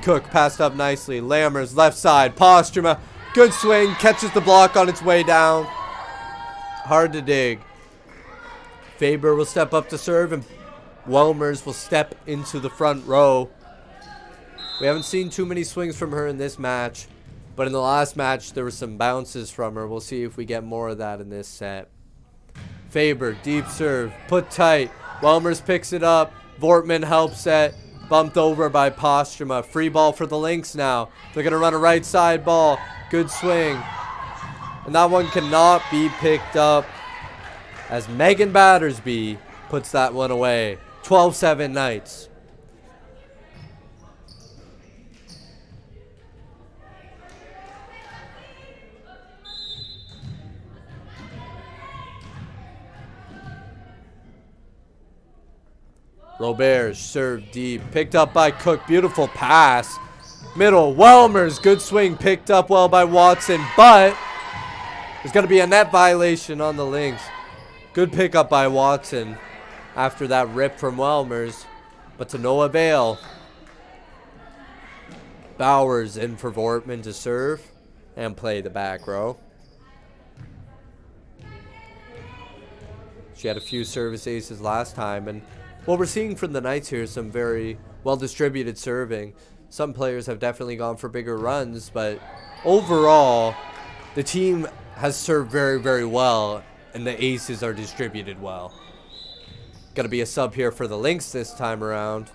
Cook passed up nicely. Lammers left side. Posthuma. Good swing. Catches the block on its way down. Hard to dig. Faber will step up to serve and Welmers will step into the front row. We haven't seen too many swings from her in this match, but in the last match there were some bounces from her. We'll see if we get more of that in this set. Faber, deep serve, put tight. Welmers picks it up. Vortman helps it. Bumped over by Posthuma. Free ball for the Lynx now. They're going to run a right side ball. Good swing. And that one cannot be picked up as Megan Battersby puts that one away. 12-7 Knights. Roberts served deep, picked up by Cook, beautiful pass. Middle, Welmers, good swing, picked up well by Watson, but there's going to be a net violation on the Lynx. Good pickup by Watson after that rip from Welmers, but to no avail. Bowers in for Vortman to serve and play the back row. She had a few service aces last time, and what we're seeing from the Knights here is some very well-distributed serving. Some players have definitely gone for bigger runs, but overall, the team has served very, very well, and the aces are distributed well. Got to be a sub here for the Lynx this time around,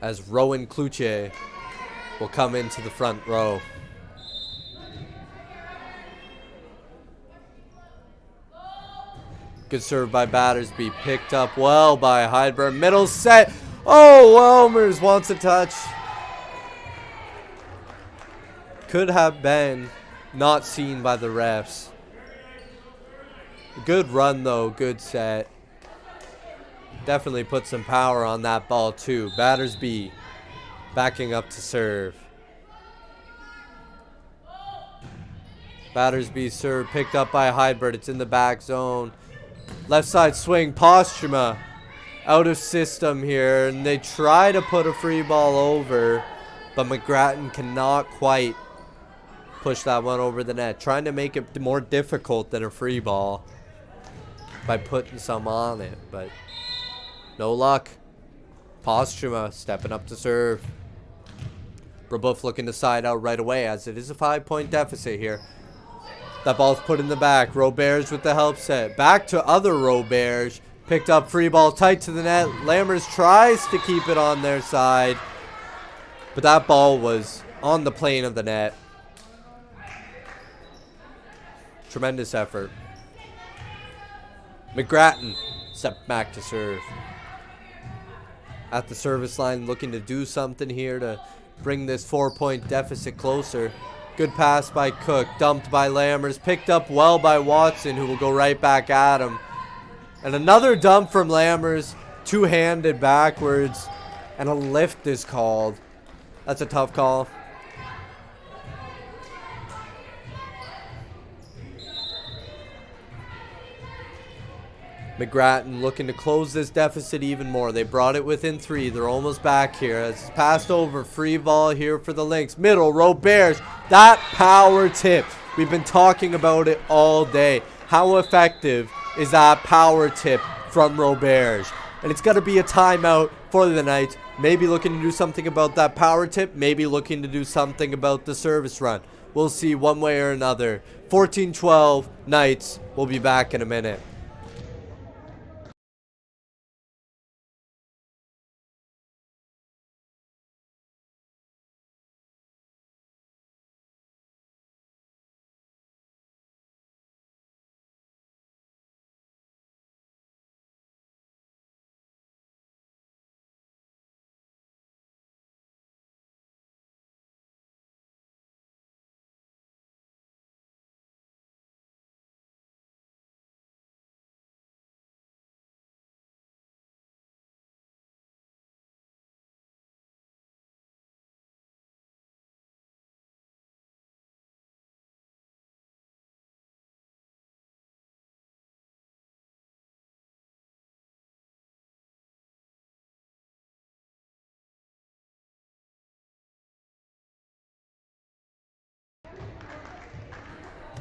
as Rowan Kluche will come into the front row. Good serve by Battersby. Picked up well by Hydbert. Middle set. Oh, Welmers wants a touch. Could have been not seen by the refs. Good run though. Good set. Definitely put some power on that ball too. Battersby backing up to serve. Battersby serve picked up by Hydbert. It's in the back zone. Left side swing, Posthuma out of system here, and they try to put a free ball over, but McGrattan cannot quite push that one over the net. Trying to make it more difficult than a free ball by putting some on it, but no luck. Posthuma stepping up to serve. Brebeuf looking to side out right away as it is a 5-point deficit here. That ball's put in the back. Roberts with the help set. Back to other Roberts. Picked up free ball tight to the net. Lammers tries to keep it on their side, but that ball was on the plane of the net. Tremendous effort. McGrattan stepped back to serve. At the service line looking to do something here to bring this 4-point deficit closer. Good pass by Cook, dumped by Lammers, picked up well by Watson, who will go right back at him. And another dump from Lammers, two-handed backwards, and a lift is called. That's a tough call. McGrattan looking to close this deficit even more. They brought it within 3. They're almost back here. It's passed over. Free ball here for the Lynx. Middle, Roberge. That power tip. We've been talking about it all day. How effective is that power tip from Roberge? And it's going to be a timeout for the Knights. Maybe looking to do something about that power tip. Maybe looking to do something about the service run. We'll see one way or another. 14-12 Knights. We'll be back in a minute.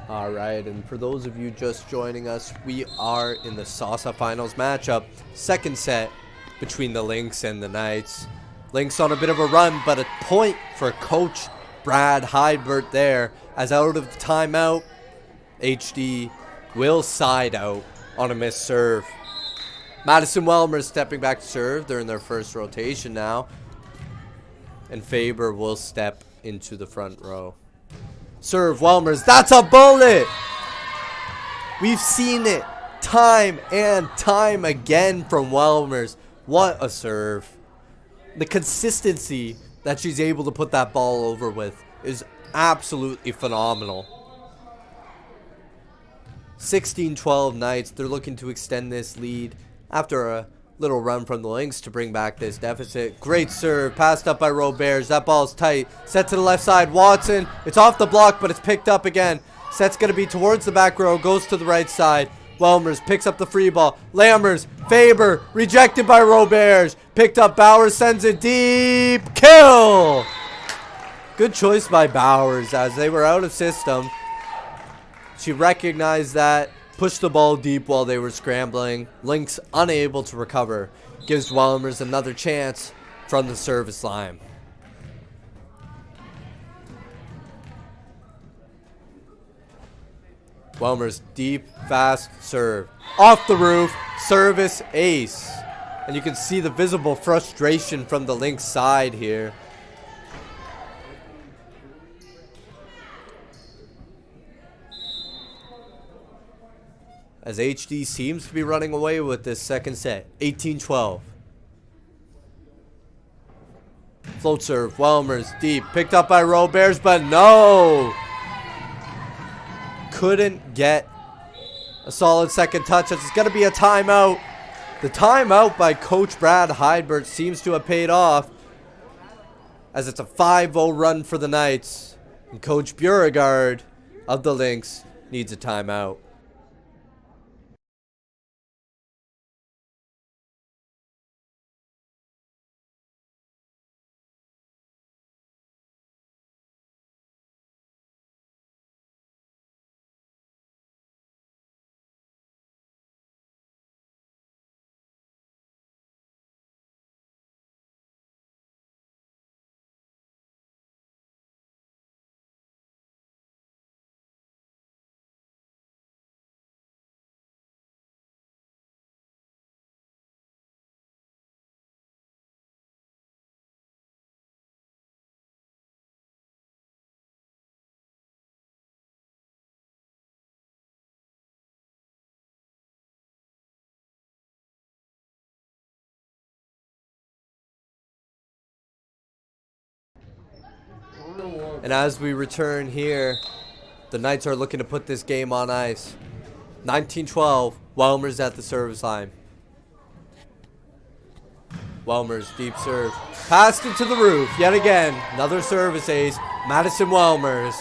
All right, and for those of you just joining us, we are in the SOSSA Finals matchup. Second set between the Lynx and the Knights. Lynx on a bit of a run, but a point for Coach Brad Hydbert there. As out of the timeout, HD will side out on a missed serve. Madison Welmer stepping back to serve. They're in their first rotation now. And Faber will step into the front row. Serve, Welmers. That's a bullet! We've seen it time and time again from Welmers. What a serve. The consistency that she's able to put that ball over with is absolutely phenomenal. 16-12 Knights. They're looking to extend this lead after a little run from the Lynx to bring back this deficit. Great serve. Passed up by Roberge. That ball's tight. Set to the left side. Watson. It's off the block, but it's picked up again. Set's going to be towards the back row. Goes to the right side. Welmers picks up the free ball. Lammers. Faber. Rejected by Roberge. Picked up. Bowers sends it deep. Kill! Good choice by Bowers as they were out of system. She recognized that. Pushed the ball deep while they were scrambling. Lynx unable to recover. Gives Welmers another chance from the service line. Welmers deep, fast serve. Off the roof, service ace. And you can see the visible frustration from the Lynx side here. As HD seems to be running away with this second set. 18-12. Float serve. Welmers deep. Picked up by Roberge, but no. Couldn't get a solid second touch. It's going to be a timeout. The timeout by Coach Brad Hydbert seems to have paid off, as it's a 5-0 run for the Knights. And Coach Beauregard of the Lynx needs a timeout. And as we return here, the Knights are looking to put this game on ice. 19-12, Welmers at the service line. Welmers, deep serve. Passed it to the roof, yet again. Another service ace, Madison Welmers.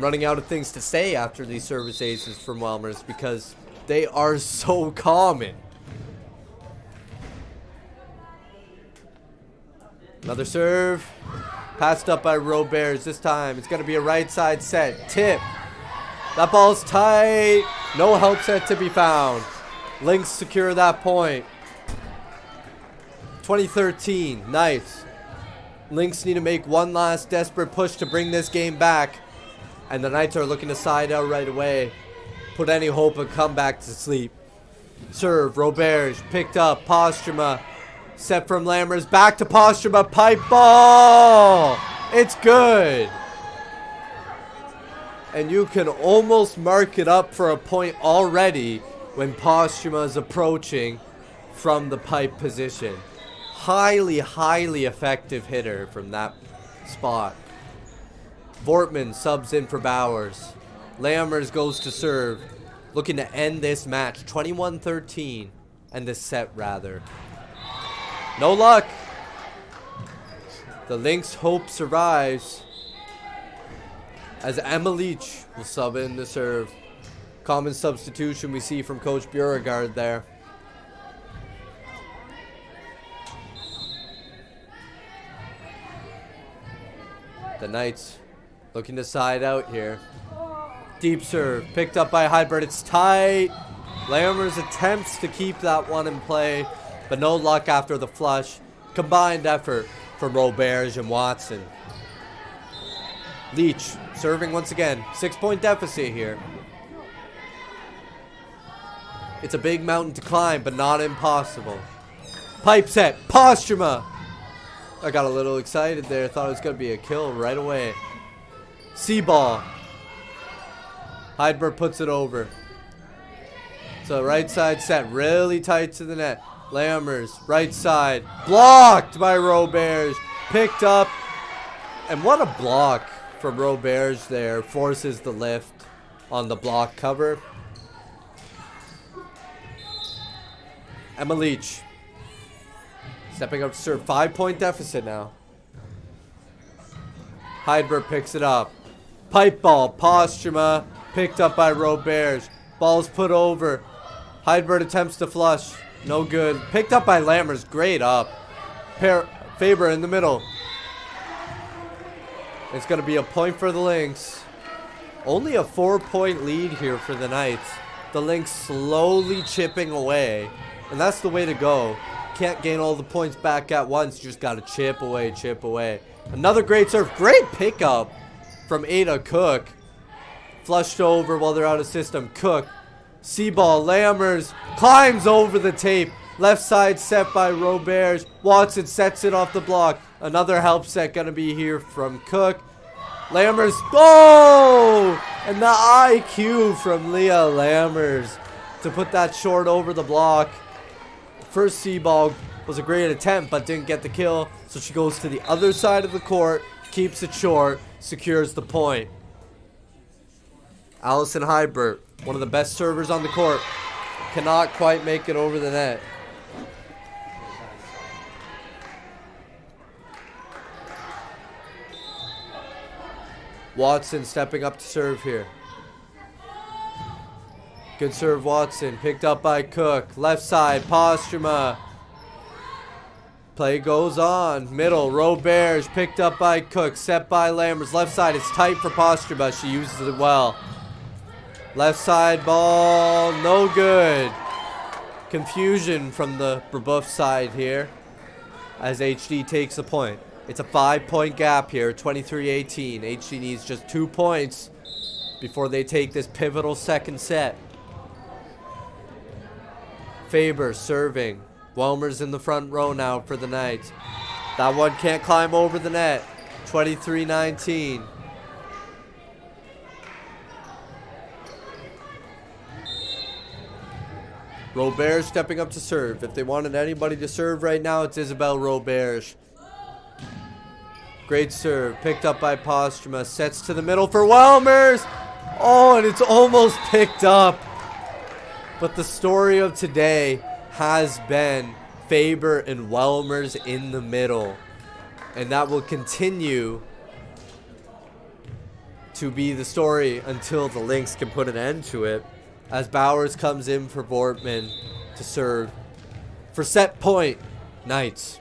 running out of things to say after these service aces from Welmers because they are so common. Another serve. Passed up by Roberts. This time it's going to be a right side set. Tip. That ball's tight. No help set to be found. Lynx secure that point. 2013. Nice. Lynx need to make one last desperate push to bring this game back. And the Knights are looking to side out right away. Put any hope of comeback to sleep. Serve. Roberge. Picked up. Posthuma. Set from Lammers. Back to Posthuma. Pipe ball. It's good. And you can almost mark it up for a point already when Posthuma is approaching from the pipe position. Highly, highly effective hitter from that spot. Vortman subs in for Bowers. Lammers goes to serve. Looking to end this match. 21-13. End this set, rather. No luck. The Lynx hope survives. As Emilich will sub in to serve. Common substitution we see from Coach Beauregard there. The Knights looking to side out here. Deep serve. Picked up by Hybrid. It's tight. Lammers attempts to keep that one in play, but no luck after the flush. Combined effort from Roberge and Watson. Leach serving once again. 6-point deficit here. It's a big mountain to climb, but not impossible. Pipe set. Posthuma. I got a little excited there. Thought it was going to be a kill right away. C-ball. Heidberg puts it over. So right side set. Really tight to the net. Lammers. Right side. Blocked by Roberge. Picked up. And what a block from Roberge there. Forces the lift on the block cover. Emma Leach. Stepping up to serve. 5-point deficit now. Heidberg picks it up. Pipe ball. Posthuma. Picked up by Roberge. Ball's put over. Heidberg attempts to flush. No good. Picked up by Lammers. Great up. Faber in the middle. It's going to be a point for the Lynx. Only a 4-point lead here for the Knights. The Lynx slowly chipping away. And that's the way to go. Can't gain all the points back at once. You just got to chip away, chip away. Another great serve. Great pickup from Ada Cook. Flushed over while they're out of system. Cook. C-ball. Lammers climbs over the tape. Left side set by Roberge. Watson sets it off the block. Another help set going to be here from Cook. Lammers. Oh! And the IQ from Leah Lammers to put that short over the block. First C-ball was a great attempt, but didn't get the kill. So she goes to the other side of the court, keeps it short, secures the point. Allison Heibert, one of the best servers on the court, cannot quite make it over the net. Watson stepping up to serve here. Good serve, Watson. Picked up by Cook. Left side, Posthuma. Play goes on. Middle, Roberge. Picked up by Cook. Set by Lammers. Left side, it's tight for Posthuma. She uses it well. Left side ball, no good. Confusion from the Brebeuf side here as HD takes the point. It's a 5-point gap here, 23-18. HD needs just 2 points before they take this pivotal second set. Faber serving. Welmer's in the front row now for the Knights. That one can't climb over the net. 23-19. Roberge stepping up to serve. If they wanted anybody to serve right now, it's Isabel Roberge. Great serve. Picked up by Posthuma. Sets to the middle for Welmers. Oh, and it's almost picked up. But the story of today has been Faber and Welmers in the middle. And that will continue to be the story until the Lynx can put an end to it, as Bowers comes in for Vortman to serve for set point, Knights.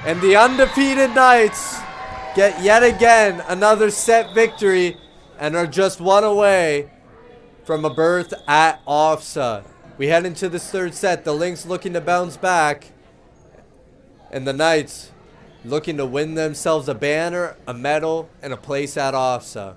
And the undefeated Knights get yet again another set victory and are just one away from a berth at OSSA. We head into this third set. The Lynx looking to bounce back, and the Knights looking to win themselves a banner, a medal, and a place at OSSA.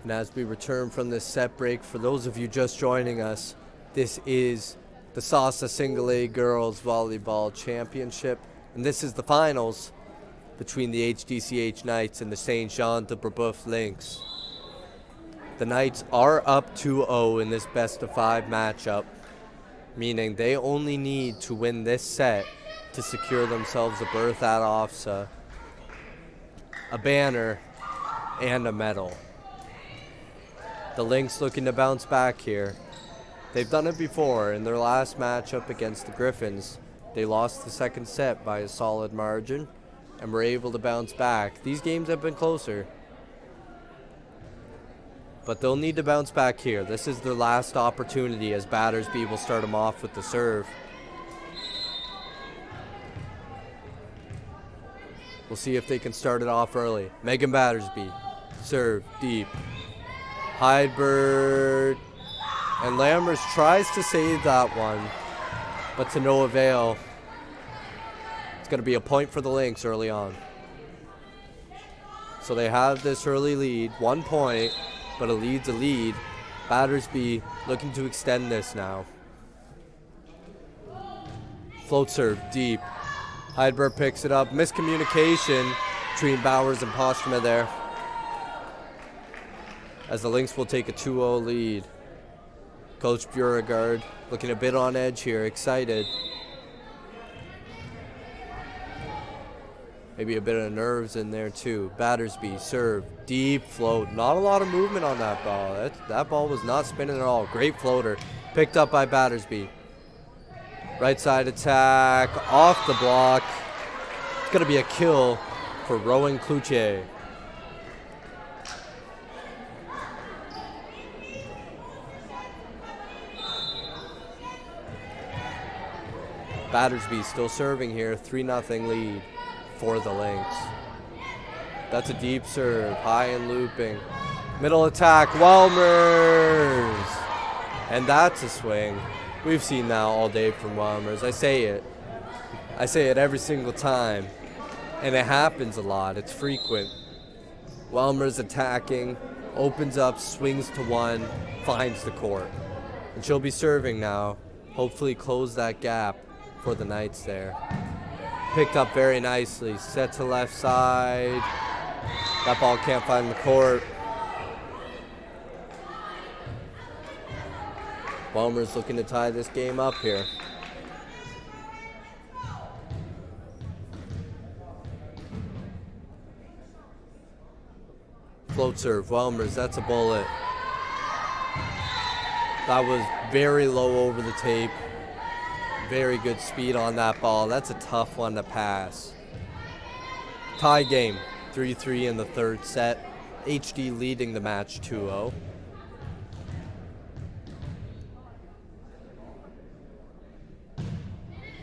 And as we return from this set break, for those of you just joining us, this is the SOSSA Single A Girls Volleyball Championship. And this is the finals between the HDCH Knights and the St. Jean de Brebeuf Lynx. The Knights are up 2-0 in this best-of-5 matchup, meaning they only need to win this set to secure themselves a berth at OSSA, a banner, and a medal. The Lynx looking to bounce back here. They've done it before in their last matchup against the Griffins. They lost the second set by a solid margin and were able to bounce back. These games have been closer, but they'll need to bounce back here. This is their last opportunity, as Battersby will start them off with the serve. We'll see if they can start it off early. Megan Battersby, serve deep. Heidberg, and Lammers tries to save that one, but to no avail. It's going to be a point for the Lynx early on. So they have this early lead, 1 point, but a lead's a lead. Battersby looking to extend this now. Float serve deep. Heidberg picks it up. Miscommunication between Bowers and Postrema there, as the Lynx will take a 2-0 lead. Coach Beauregard looking a bit on edge here, excited. Maybe a bit of nerves in there too. Battersby, serve, deep float. Not a lot of movement on that ball. That ball was not spinning at all. Great floater, picked up by Battersby. Right side attack, off the block. It's going to be a kill for Rowan Cloutier. Battersby still serving here, 3-0 lead for the Lynx. That's a deep serve, high and looping. Middle attack, Welmers! And that's a swing. We've seen that all day from Welmers. I say it every single time. And it happens a lot, it's frequent. Welmers attacking, opens up, swings to one, finds the court. And she'll be serving now. Hopefully close that gap for the Knights there. Picked up very nicely, set to left side. That ball can't find the court. Welmers looking to tie this game up here. Float serve, Welmers, that's a bullet. That was very low over the tape. Very good speed on that ball. That's a tough one to pass. Tie game, 3-3 in the third set. HD leading the match 2-0.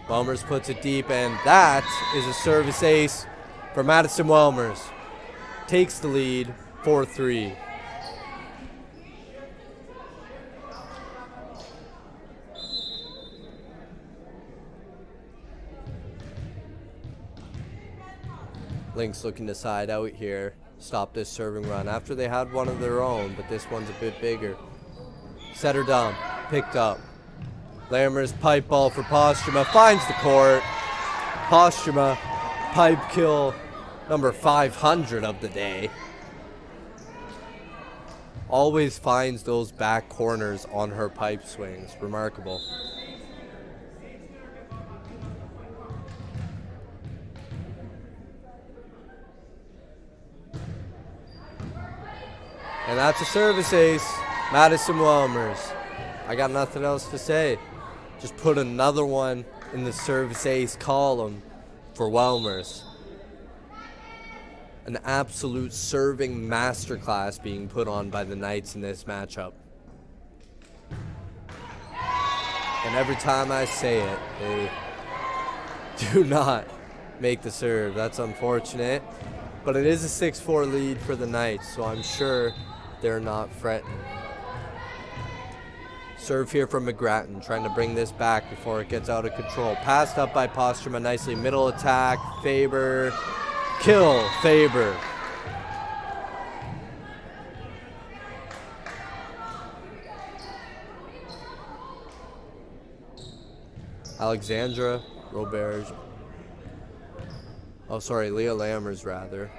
Welmers puts it deep, and that is a service ace for Madison Welmers. Takes the lead, 4-3. Lynx looking to side out here, stop this serving run after they had one of their own, but this one's a bit bigger. Set her down, picked up. Lammers pipe ball for Postuma, finds the court. Postuma, pipe kill number 500 of the day. Always finds those back corners on her pipe swings, remarkable. And that's a service ace, Madison Welmers. I got nothing else to say. Just put another one in the service ace column for Welmers. An absolute serving masterclass being put on by the Knights in this matchup. And every time I say it, they do not make the serve. That's unfortunate. But it is a 6-4 lead for the Knights, so I'm sure they're not fretting. Serve here from McGrattan, trying to bring this back before it gets out of control. Passed up by Postuma nicely. Middle attack, Faber. Kill, Faber. Alexandra Robert. Oh, sorry, Leah Lammers, rather.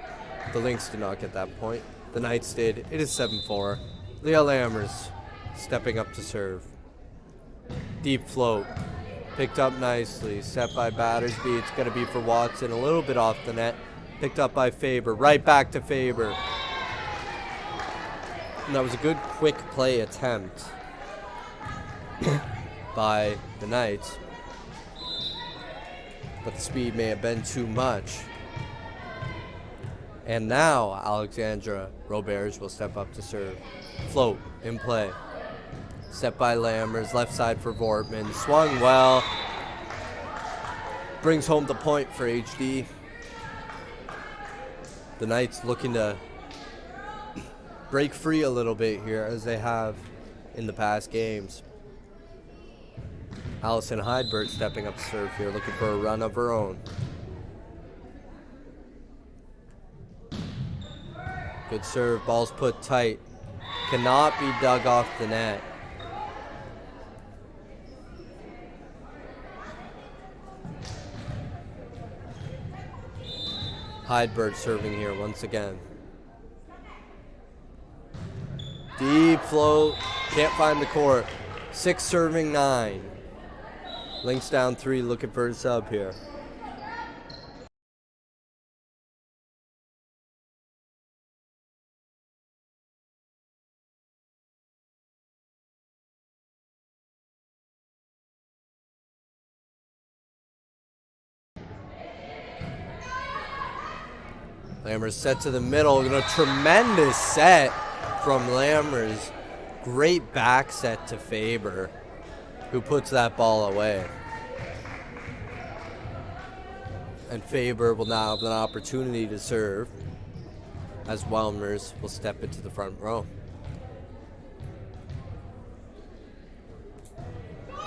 The Lynx did not get that point. The Knights did. It is 7-4. Leah Lammers stepping up to serve. Deep float. Picked up nicely. Set by Battersby. It's going to be for Watson. A little bit off the net. Picked up by Faber. Right back to Faber. And that was a good quick play attempt by the Knights. But the speed may have been too much. And now Alexandra Roberge will step up to serve. Float in play. Set by Lammers, left side for Vortman. Swung well. Brings home the point for HD. The Knights looking to break free a little bit here, as they have in the past games. Allison Heidberg stepping up to serve here, looking for a run of her own. Good serve, ball's put tight. Cannot be dug off the net. Heidberg serving here once again. Deep float, can't find the court. 6 serving 9. Lynx down 3, looking for a sub here. Lammers set to the middle. A tremendous set from Lammers. Great back set to Faber, who puts that ball away. And Faber will now have an opportunity to serve as Lammers will step into the front row.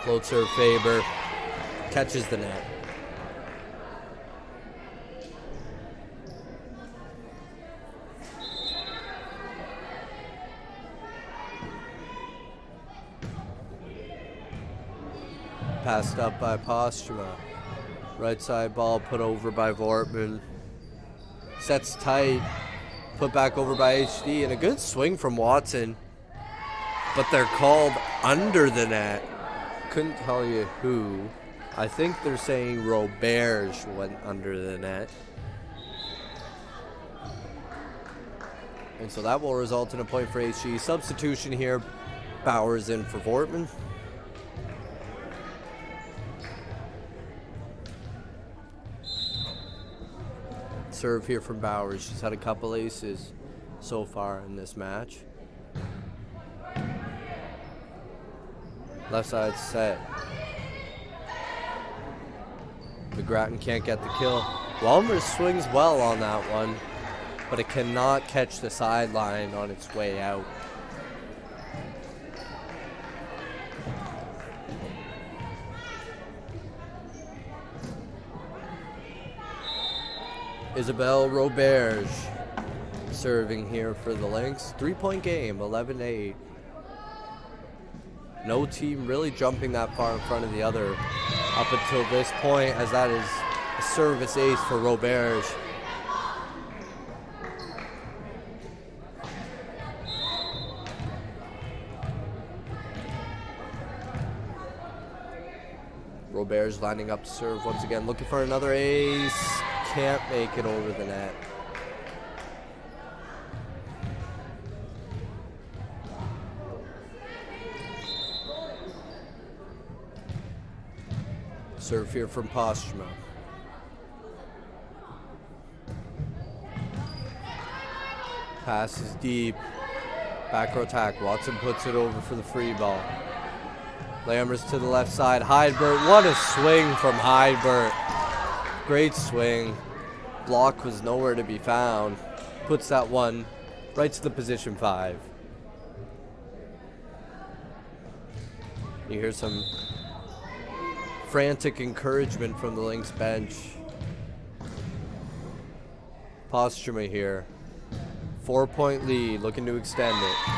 Float serve Faber, catches the net. Passed up by Postuma. Right side ball put over by Vortman. Sets tight. Put back over by HD. And a good swing from Watson. But they're called under the net. Couldn't tell you who. I think they're saying Roberge went under the net. And so that will result in a point for HD. Substitution here. Bowers in for Vortman. Serve here from Bowers. She's had a couple aces so far in this match. Left side set. McGrattan can't get the kill. Walmer swings well on that one, but it cannot catch the sideline on its way out. Isabelle Roberge serving here for the Lynx. 3-point game, 11-8. No team really jumping that far in front of the other up until this point, as that is a service ace for Roberge. Roberge lining up to serve once again, looking for another ace. Can't make it over the net. Serve here from Postuma. Pass is deep. Back row attack. Watson puts it over for the free ball. Lammers to the left side. Heidbert. What a swing from Heidbert. Great swing. Block was nowhere to be found. Puts that one right to the position 5. You hear some frantic encouragement from the Lynx bench. Postuma here. 4-point lead, looking to extend it.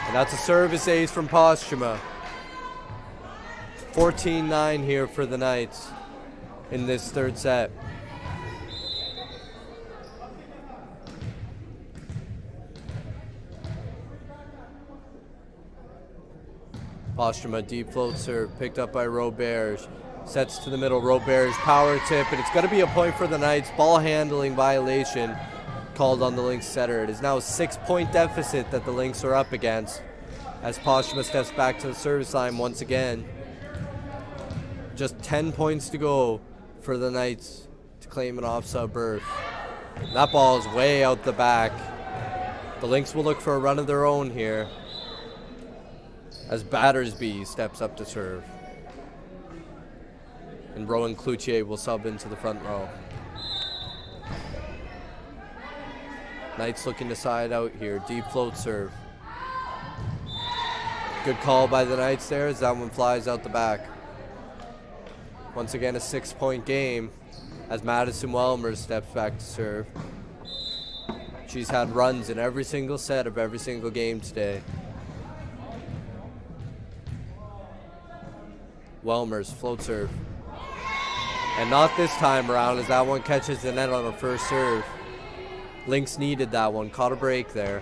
And that's a service ace from Postuma. 14-9 here for the Knights in this third set. Postuma deep float serve, picked up by Roberge. Sets to the middle, Roberge power tip, and it's going to be a point for the Knights. Ball handling violation called on the Lynx setter. It is now a 6-point deficit that the Lynx are up against as Postuma steps back to the service line once again. Just 10 points to go for the Knights to claim an off-sub berth. That ball is way out the back. The Lynx will look for a run of their own here as Battersby steps up to serve. And Rowan Cloutier will sub into the front row. Knights looking to side out here. Deep float serve. Good call by the Knights there as that one flies out the back. Once again, a 6-point game as Madison Welmer steps back to serve. She's had runs in every single set of every single game today. Welmer's float serve. And not this time around as that one catches the net on her first serve. Lynx needed that one, caught a break there.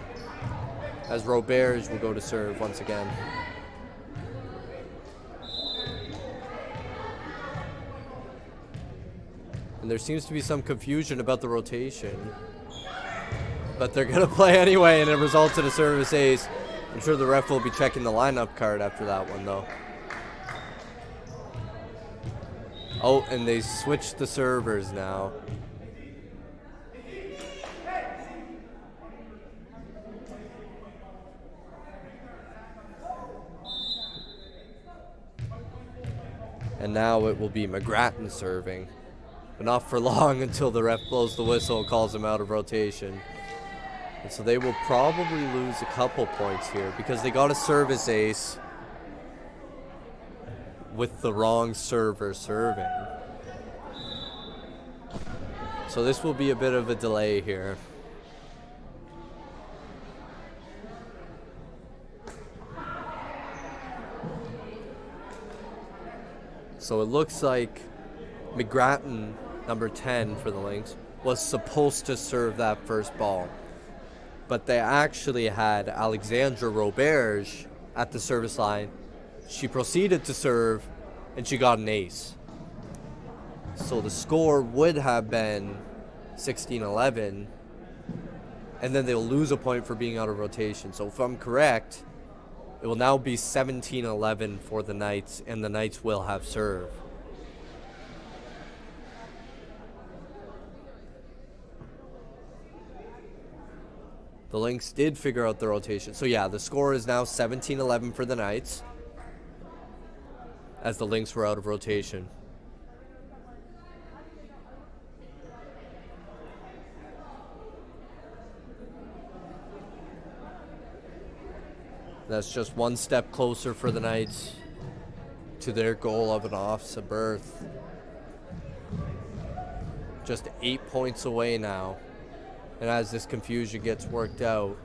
As Roberge will go to serve once again. And there seems to be some confusion about the rotation. But they're gonna play anyway, and it results in a service ace. I'm sure the ref will be checking the lineup card after that one though. Oh, and they switched the servers now. And now it will be McGrattan serving. But not for long until the ref blows the whistle and calls him out of rotation. And so they will probably lose a couple points here because they got a service ace with the wrong server serving. So this will be a bit of a delay here. So it looks like McGrattan, number 10 for the Lynx, was supposed to serve that first ball. But they actually had Alexandra Roberge at the service line. She proceeded to serve, and she got an ace. So the score would have been 16-11, and then they'll lose a point for being out of rotation. So if I'm correct, it will now be 17-11 for the Knights, and the Knights will have serve. The Lynx did figure out the rotation. So yeah, the score is now 17-11 for the Knights, as the Lynx were out of rotation. That's just one step closer for the Knights to their goal of an OSSA berth. Just 8 points away now. And as this confusion gets worked out,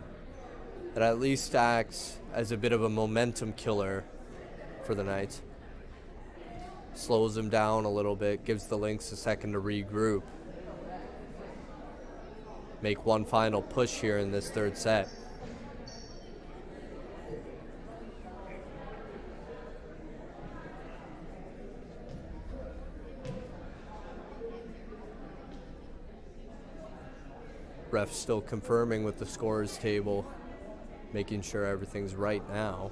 it at least acts as a bit of a momentum killer for the Knights. Slows them down a little bit, gives the Lynx a second to regroup. Make one final push here in this third set. Ref still confirming with the scorers table, making sure everything's right now.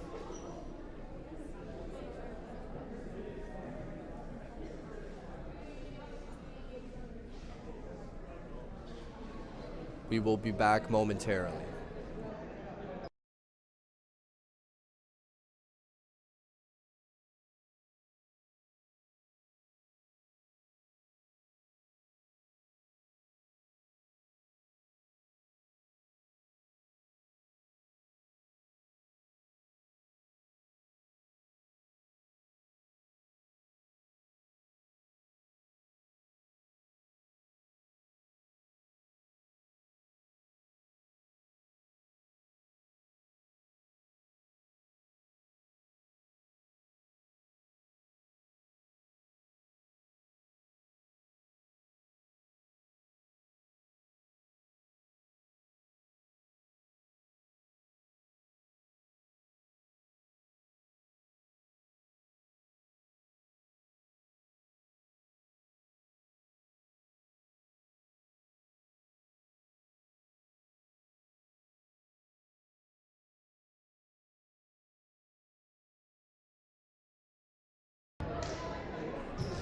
We will be back momentarily.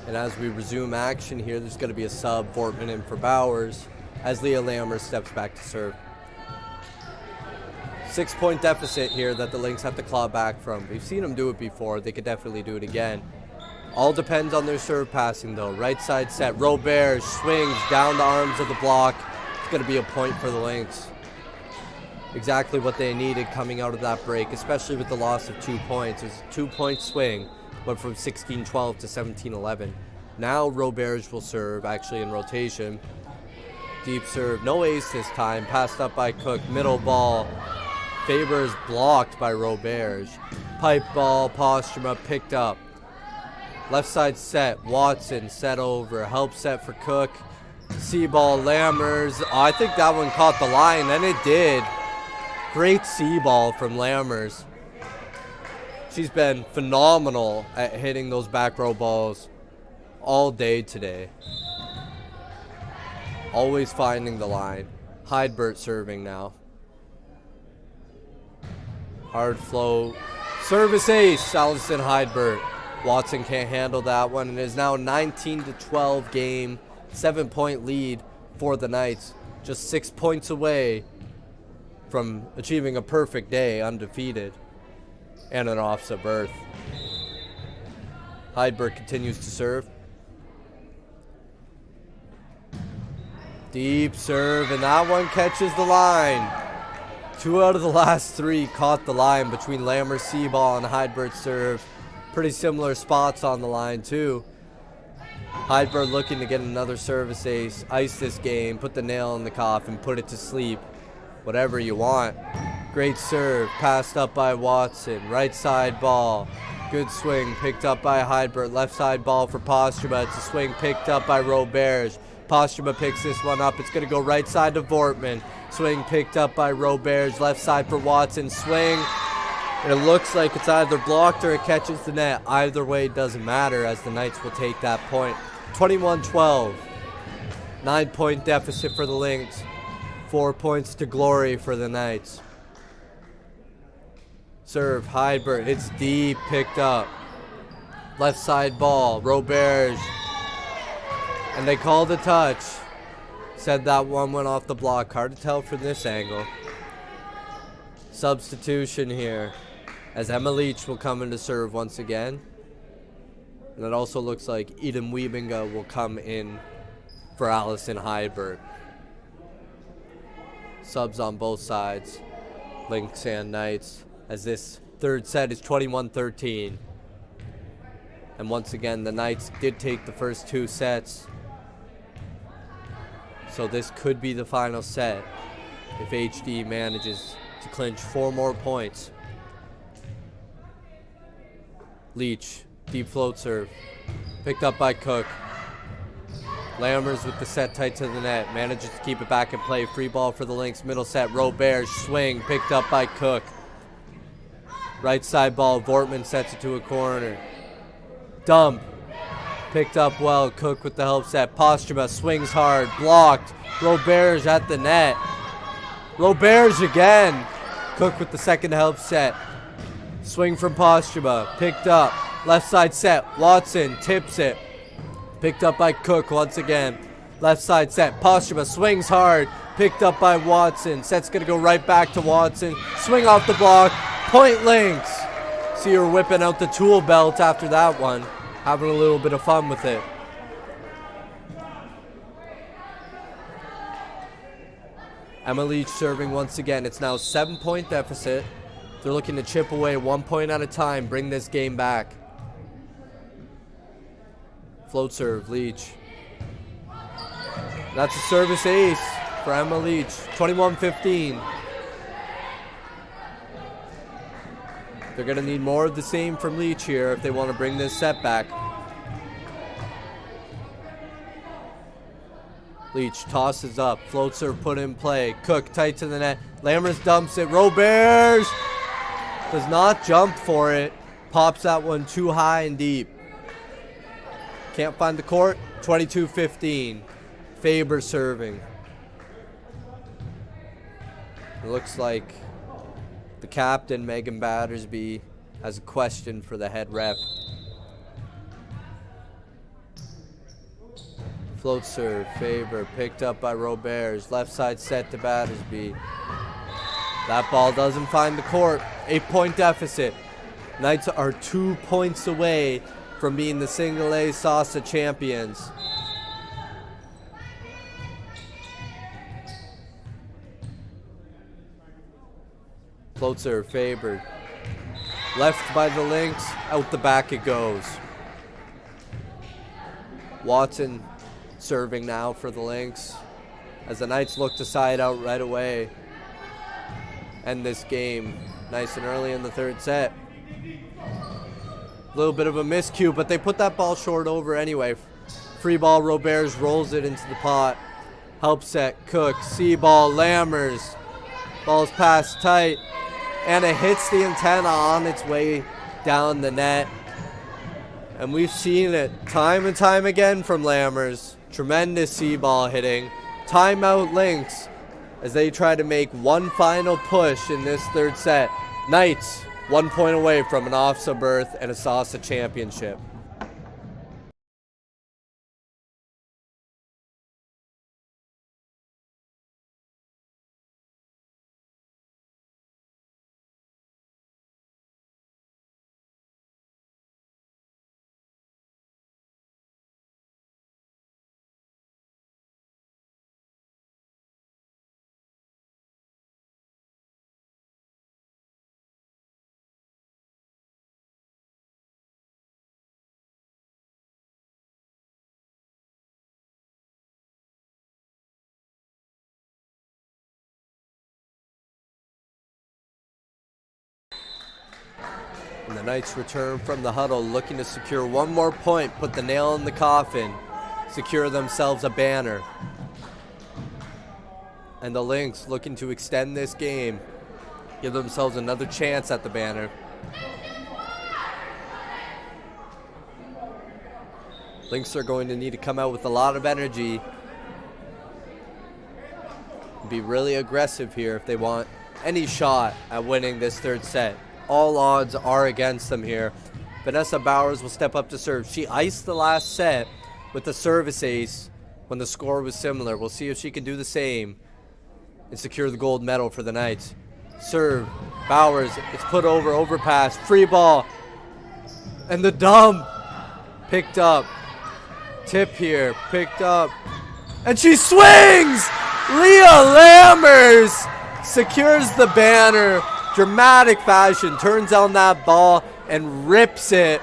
And as we resume action here, there's going to be a sub, Fortman in for Bowers, as Leah Lammer steps back to serve. 6-point deficit here that the Lynx have to claw back from. We've seen them do it before. They could definitely do it again. All depends on their serve passing, though. Right side set. Robert swings down the arms of the block. It's going to be a point for the Lynx. Exactly what they needed coming out of that break, especially with the loss of 2 points. It's a 2-point swing. Went from 16-12 to 17-11. Now Roberge will serve, actually in rotation. Deep serve, no ace this time. Passed up by Cook, middle ball. Faber is blocked by Roberge. Pipe ball, Posthuma picked up. Left side set, Watson set over. Help set for Cook. C-ball, Lammers. Oh, I think that one caught the line, and it did. Great C-ball from Lammers. She's been phenomenal at hitting those back row balls all day today. Always finding the line. Heidbert serving now. Hard flow. Service ace, Allison Heidbert. Watson can't handle that one, and it is now 19-12 game. 7-point lead for the Knights. Just 6 points away from achieving a perfect day, undefeated, and an OSSA berth. Heidberg continues to serve. Deep serve, and that one catches the line. 2 out of the last 3 caught the line between Lammers' C-ball and Heidberg's serve. Pretty similar spots on the line too. Heidberg looking to get another service ace, ice this game, put the nail in the coffin, put it to sleep. Whatever you want. Great serve, passed up by Watson. Right side ball. Good swing, picked up by Heidberg. Left side ball for Postuma. It's a swing picked up by Roberge. Postuma picks this one up. It's going to go right side to Vortman. Swing picked up by Roberge. Left side for Watson. Swing. And it looks like it's either blocked or it catches the net. Either way, it doesn't matter as the Knights will take that point. 21-12. 9-point deficit for the Lynx. 4 points to glory for the Knights. Serve, Heidberg. It's deep, picked up. Left side ball, Roberge. And they called a touch. Said that one went off the block. Hard to tell from this angle. Substitution here as Emma Leach will come in to serve once again. And it also looks like Eden Wiebinga will come in for Allison Heidberg. Subs on both sides, Lynx and Knights, as this third set is 21-13. And once again, the Knights did take the first 2 sets. So this could be the final set if HD manages to clinch 4 more points. Leach, deep float serve, picked up by Cook. Lammers with the set tight to the net, manages to keep it back in play. Free ball for the Lynx, middle set, Roberge, swing, picked up by Cook. Right side ball, Vortman sets it to a corner. Dump, picked up well, Cook with the help set. Postuma swings hard, blocked. Roberge at the net. Roberge again. Cook with the second help set. Swing from Postuma, picked up. Left side set, Watson tips it. Picked up by Cook once again. Left side set, Postuma swings hard. Picked up by Watson. Set's gonna go right back to Watson. Swing off the block. Point Lynx. See her whipping out the tool belt after that one. Having a little bit of fun with it. Emma Leach serving once again. It's now 7-point deficit. They're looking to chip away 1 point at a time, bring this game back. Float serve, Leach. That's a service ace for Emma Leach. 21-15. They're going to need more of the same from Leach here if they want to bring this set back. Leach tosses up. Float serve put in play. Cook tight to the net. Lammers dumps it. Roberge does not jump for it. Pops that one too high and deep. Can't find the court. 22-15. Faber serving. It looks like the captain, Megan Battersby, has a question for the head ref. Float serve, Faber, picked up by Roberge. Left side set to Battersby. That ball doesn't find the court. 8-point deficit. Knights are 2 points away from being the single A SOSSA champions. Float serve, Faber. Left by the Lynx, out the back it goes. Watson serving now for the Lynx as the Knights look to side out right away. End this game nice and early in the third set. A little bit of a miscue, but they put that ball short over anyway. Free ball, Roberge rolls it into the pot. Help set, Cook, C-ball, Lammers. Ball's passed tight, and it hits the antenna on its way down the net. And we've seen it time and time again from Lammers. Tremendous C-ball hitting. Timeout Lynx as they try to make one final push in this third set. Knights 1 point away from an OFSA berth and a SOSSA championship. And the Knights return from the huddle, looking to secure one more point, put the nail in the coffin, secure themselves a banner. And the Lynx looking to extend this game, give themselves another chance at the banner. Lynx are going to need to come out with a lot of energy, be really aggressive here if they want any shot at winning this third set. All odds are against them here. Vanessa Bowers will step up to serve. She iced the last set with the service ace when the score was similar. We'll see if she can do the same and secure the gold medal for the Knights. Serve, Bowers, it's put over, overpass, free ball, and the dump picked up. Tip here, picked up, and she swings! Leah Lammers secures the banner. Dramatic fashion, turns on that ball and rips it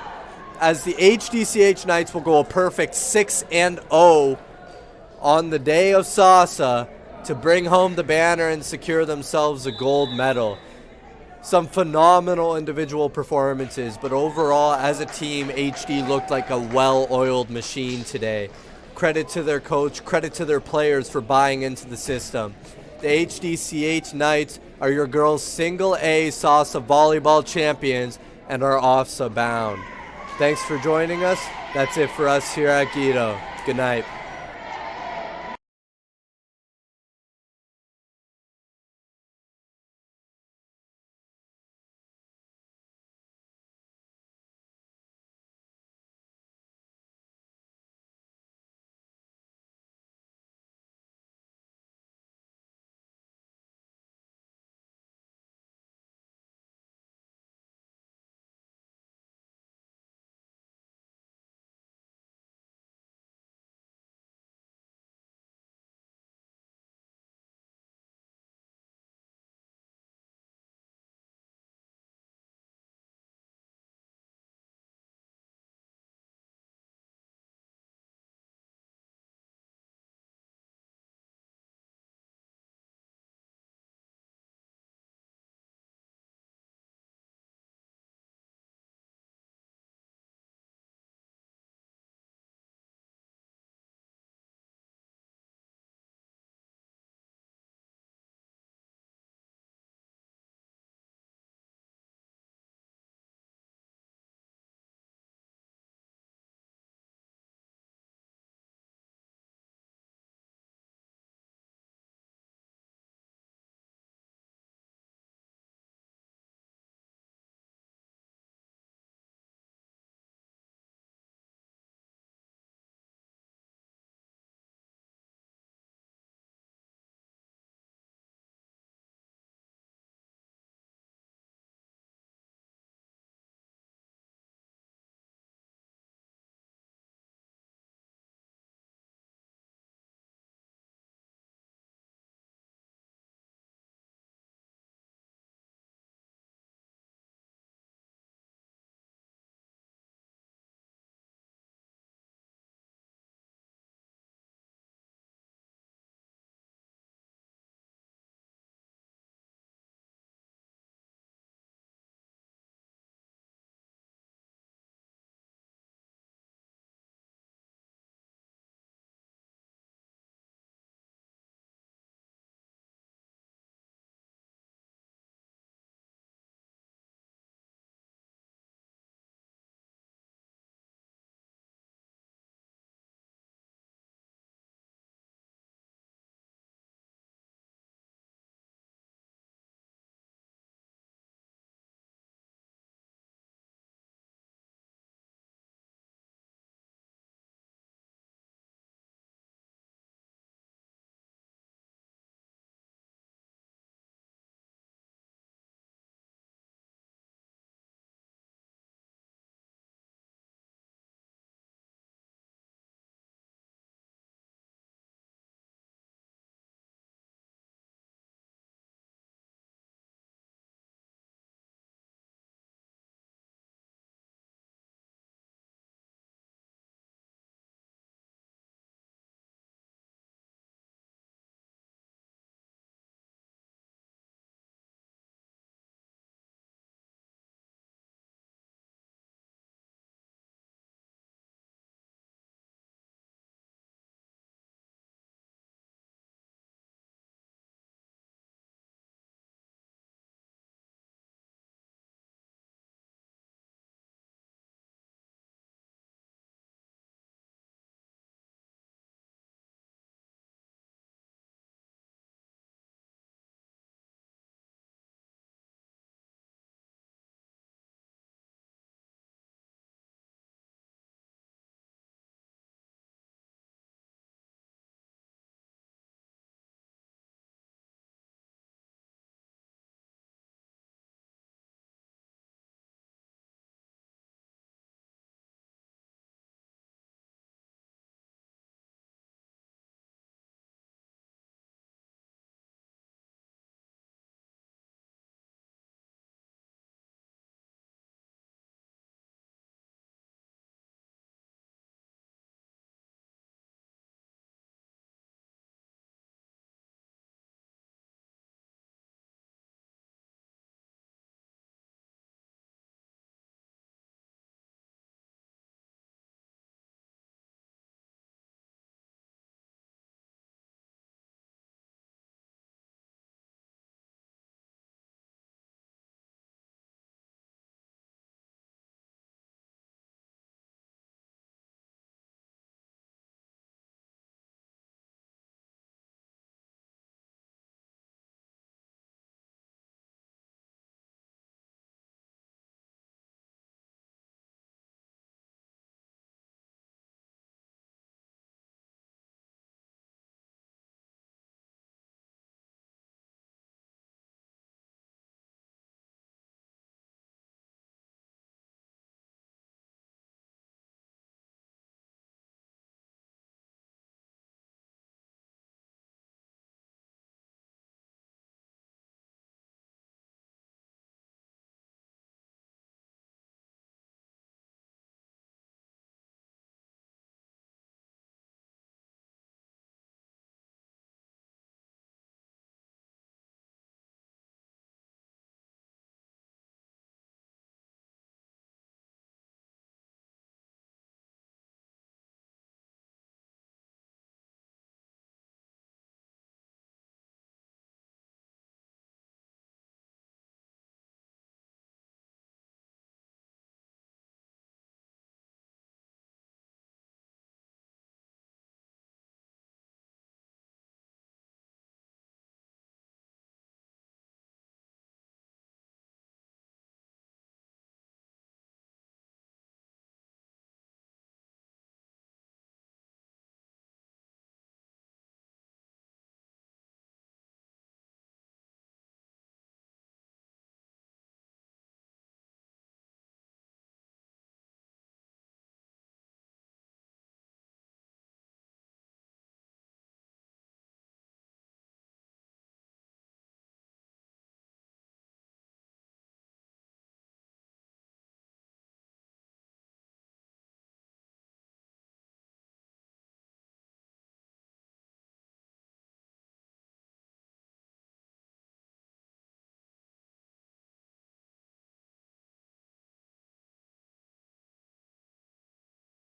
as the HDCH Knights will go a perfect 6-0 on the day of SOSSA to bring home the banner and secure themselves a gold medal. Some phenomenal individual performances, but overall as a team, HD looked like a well-oiled machine today. Credit to their coach, credit to their players for buying into the system. The HDCH Knights are your girls' single A SOSSA volleyball champions and are OFSA bound. Thanks for joining us. That's it for us here at Guido. Good night.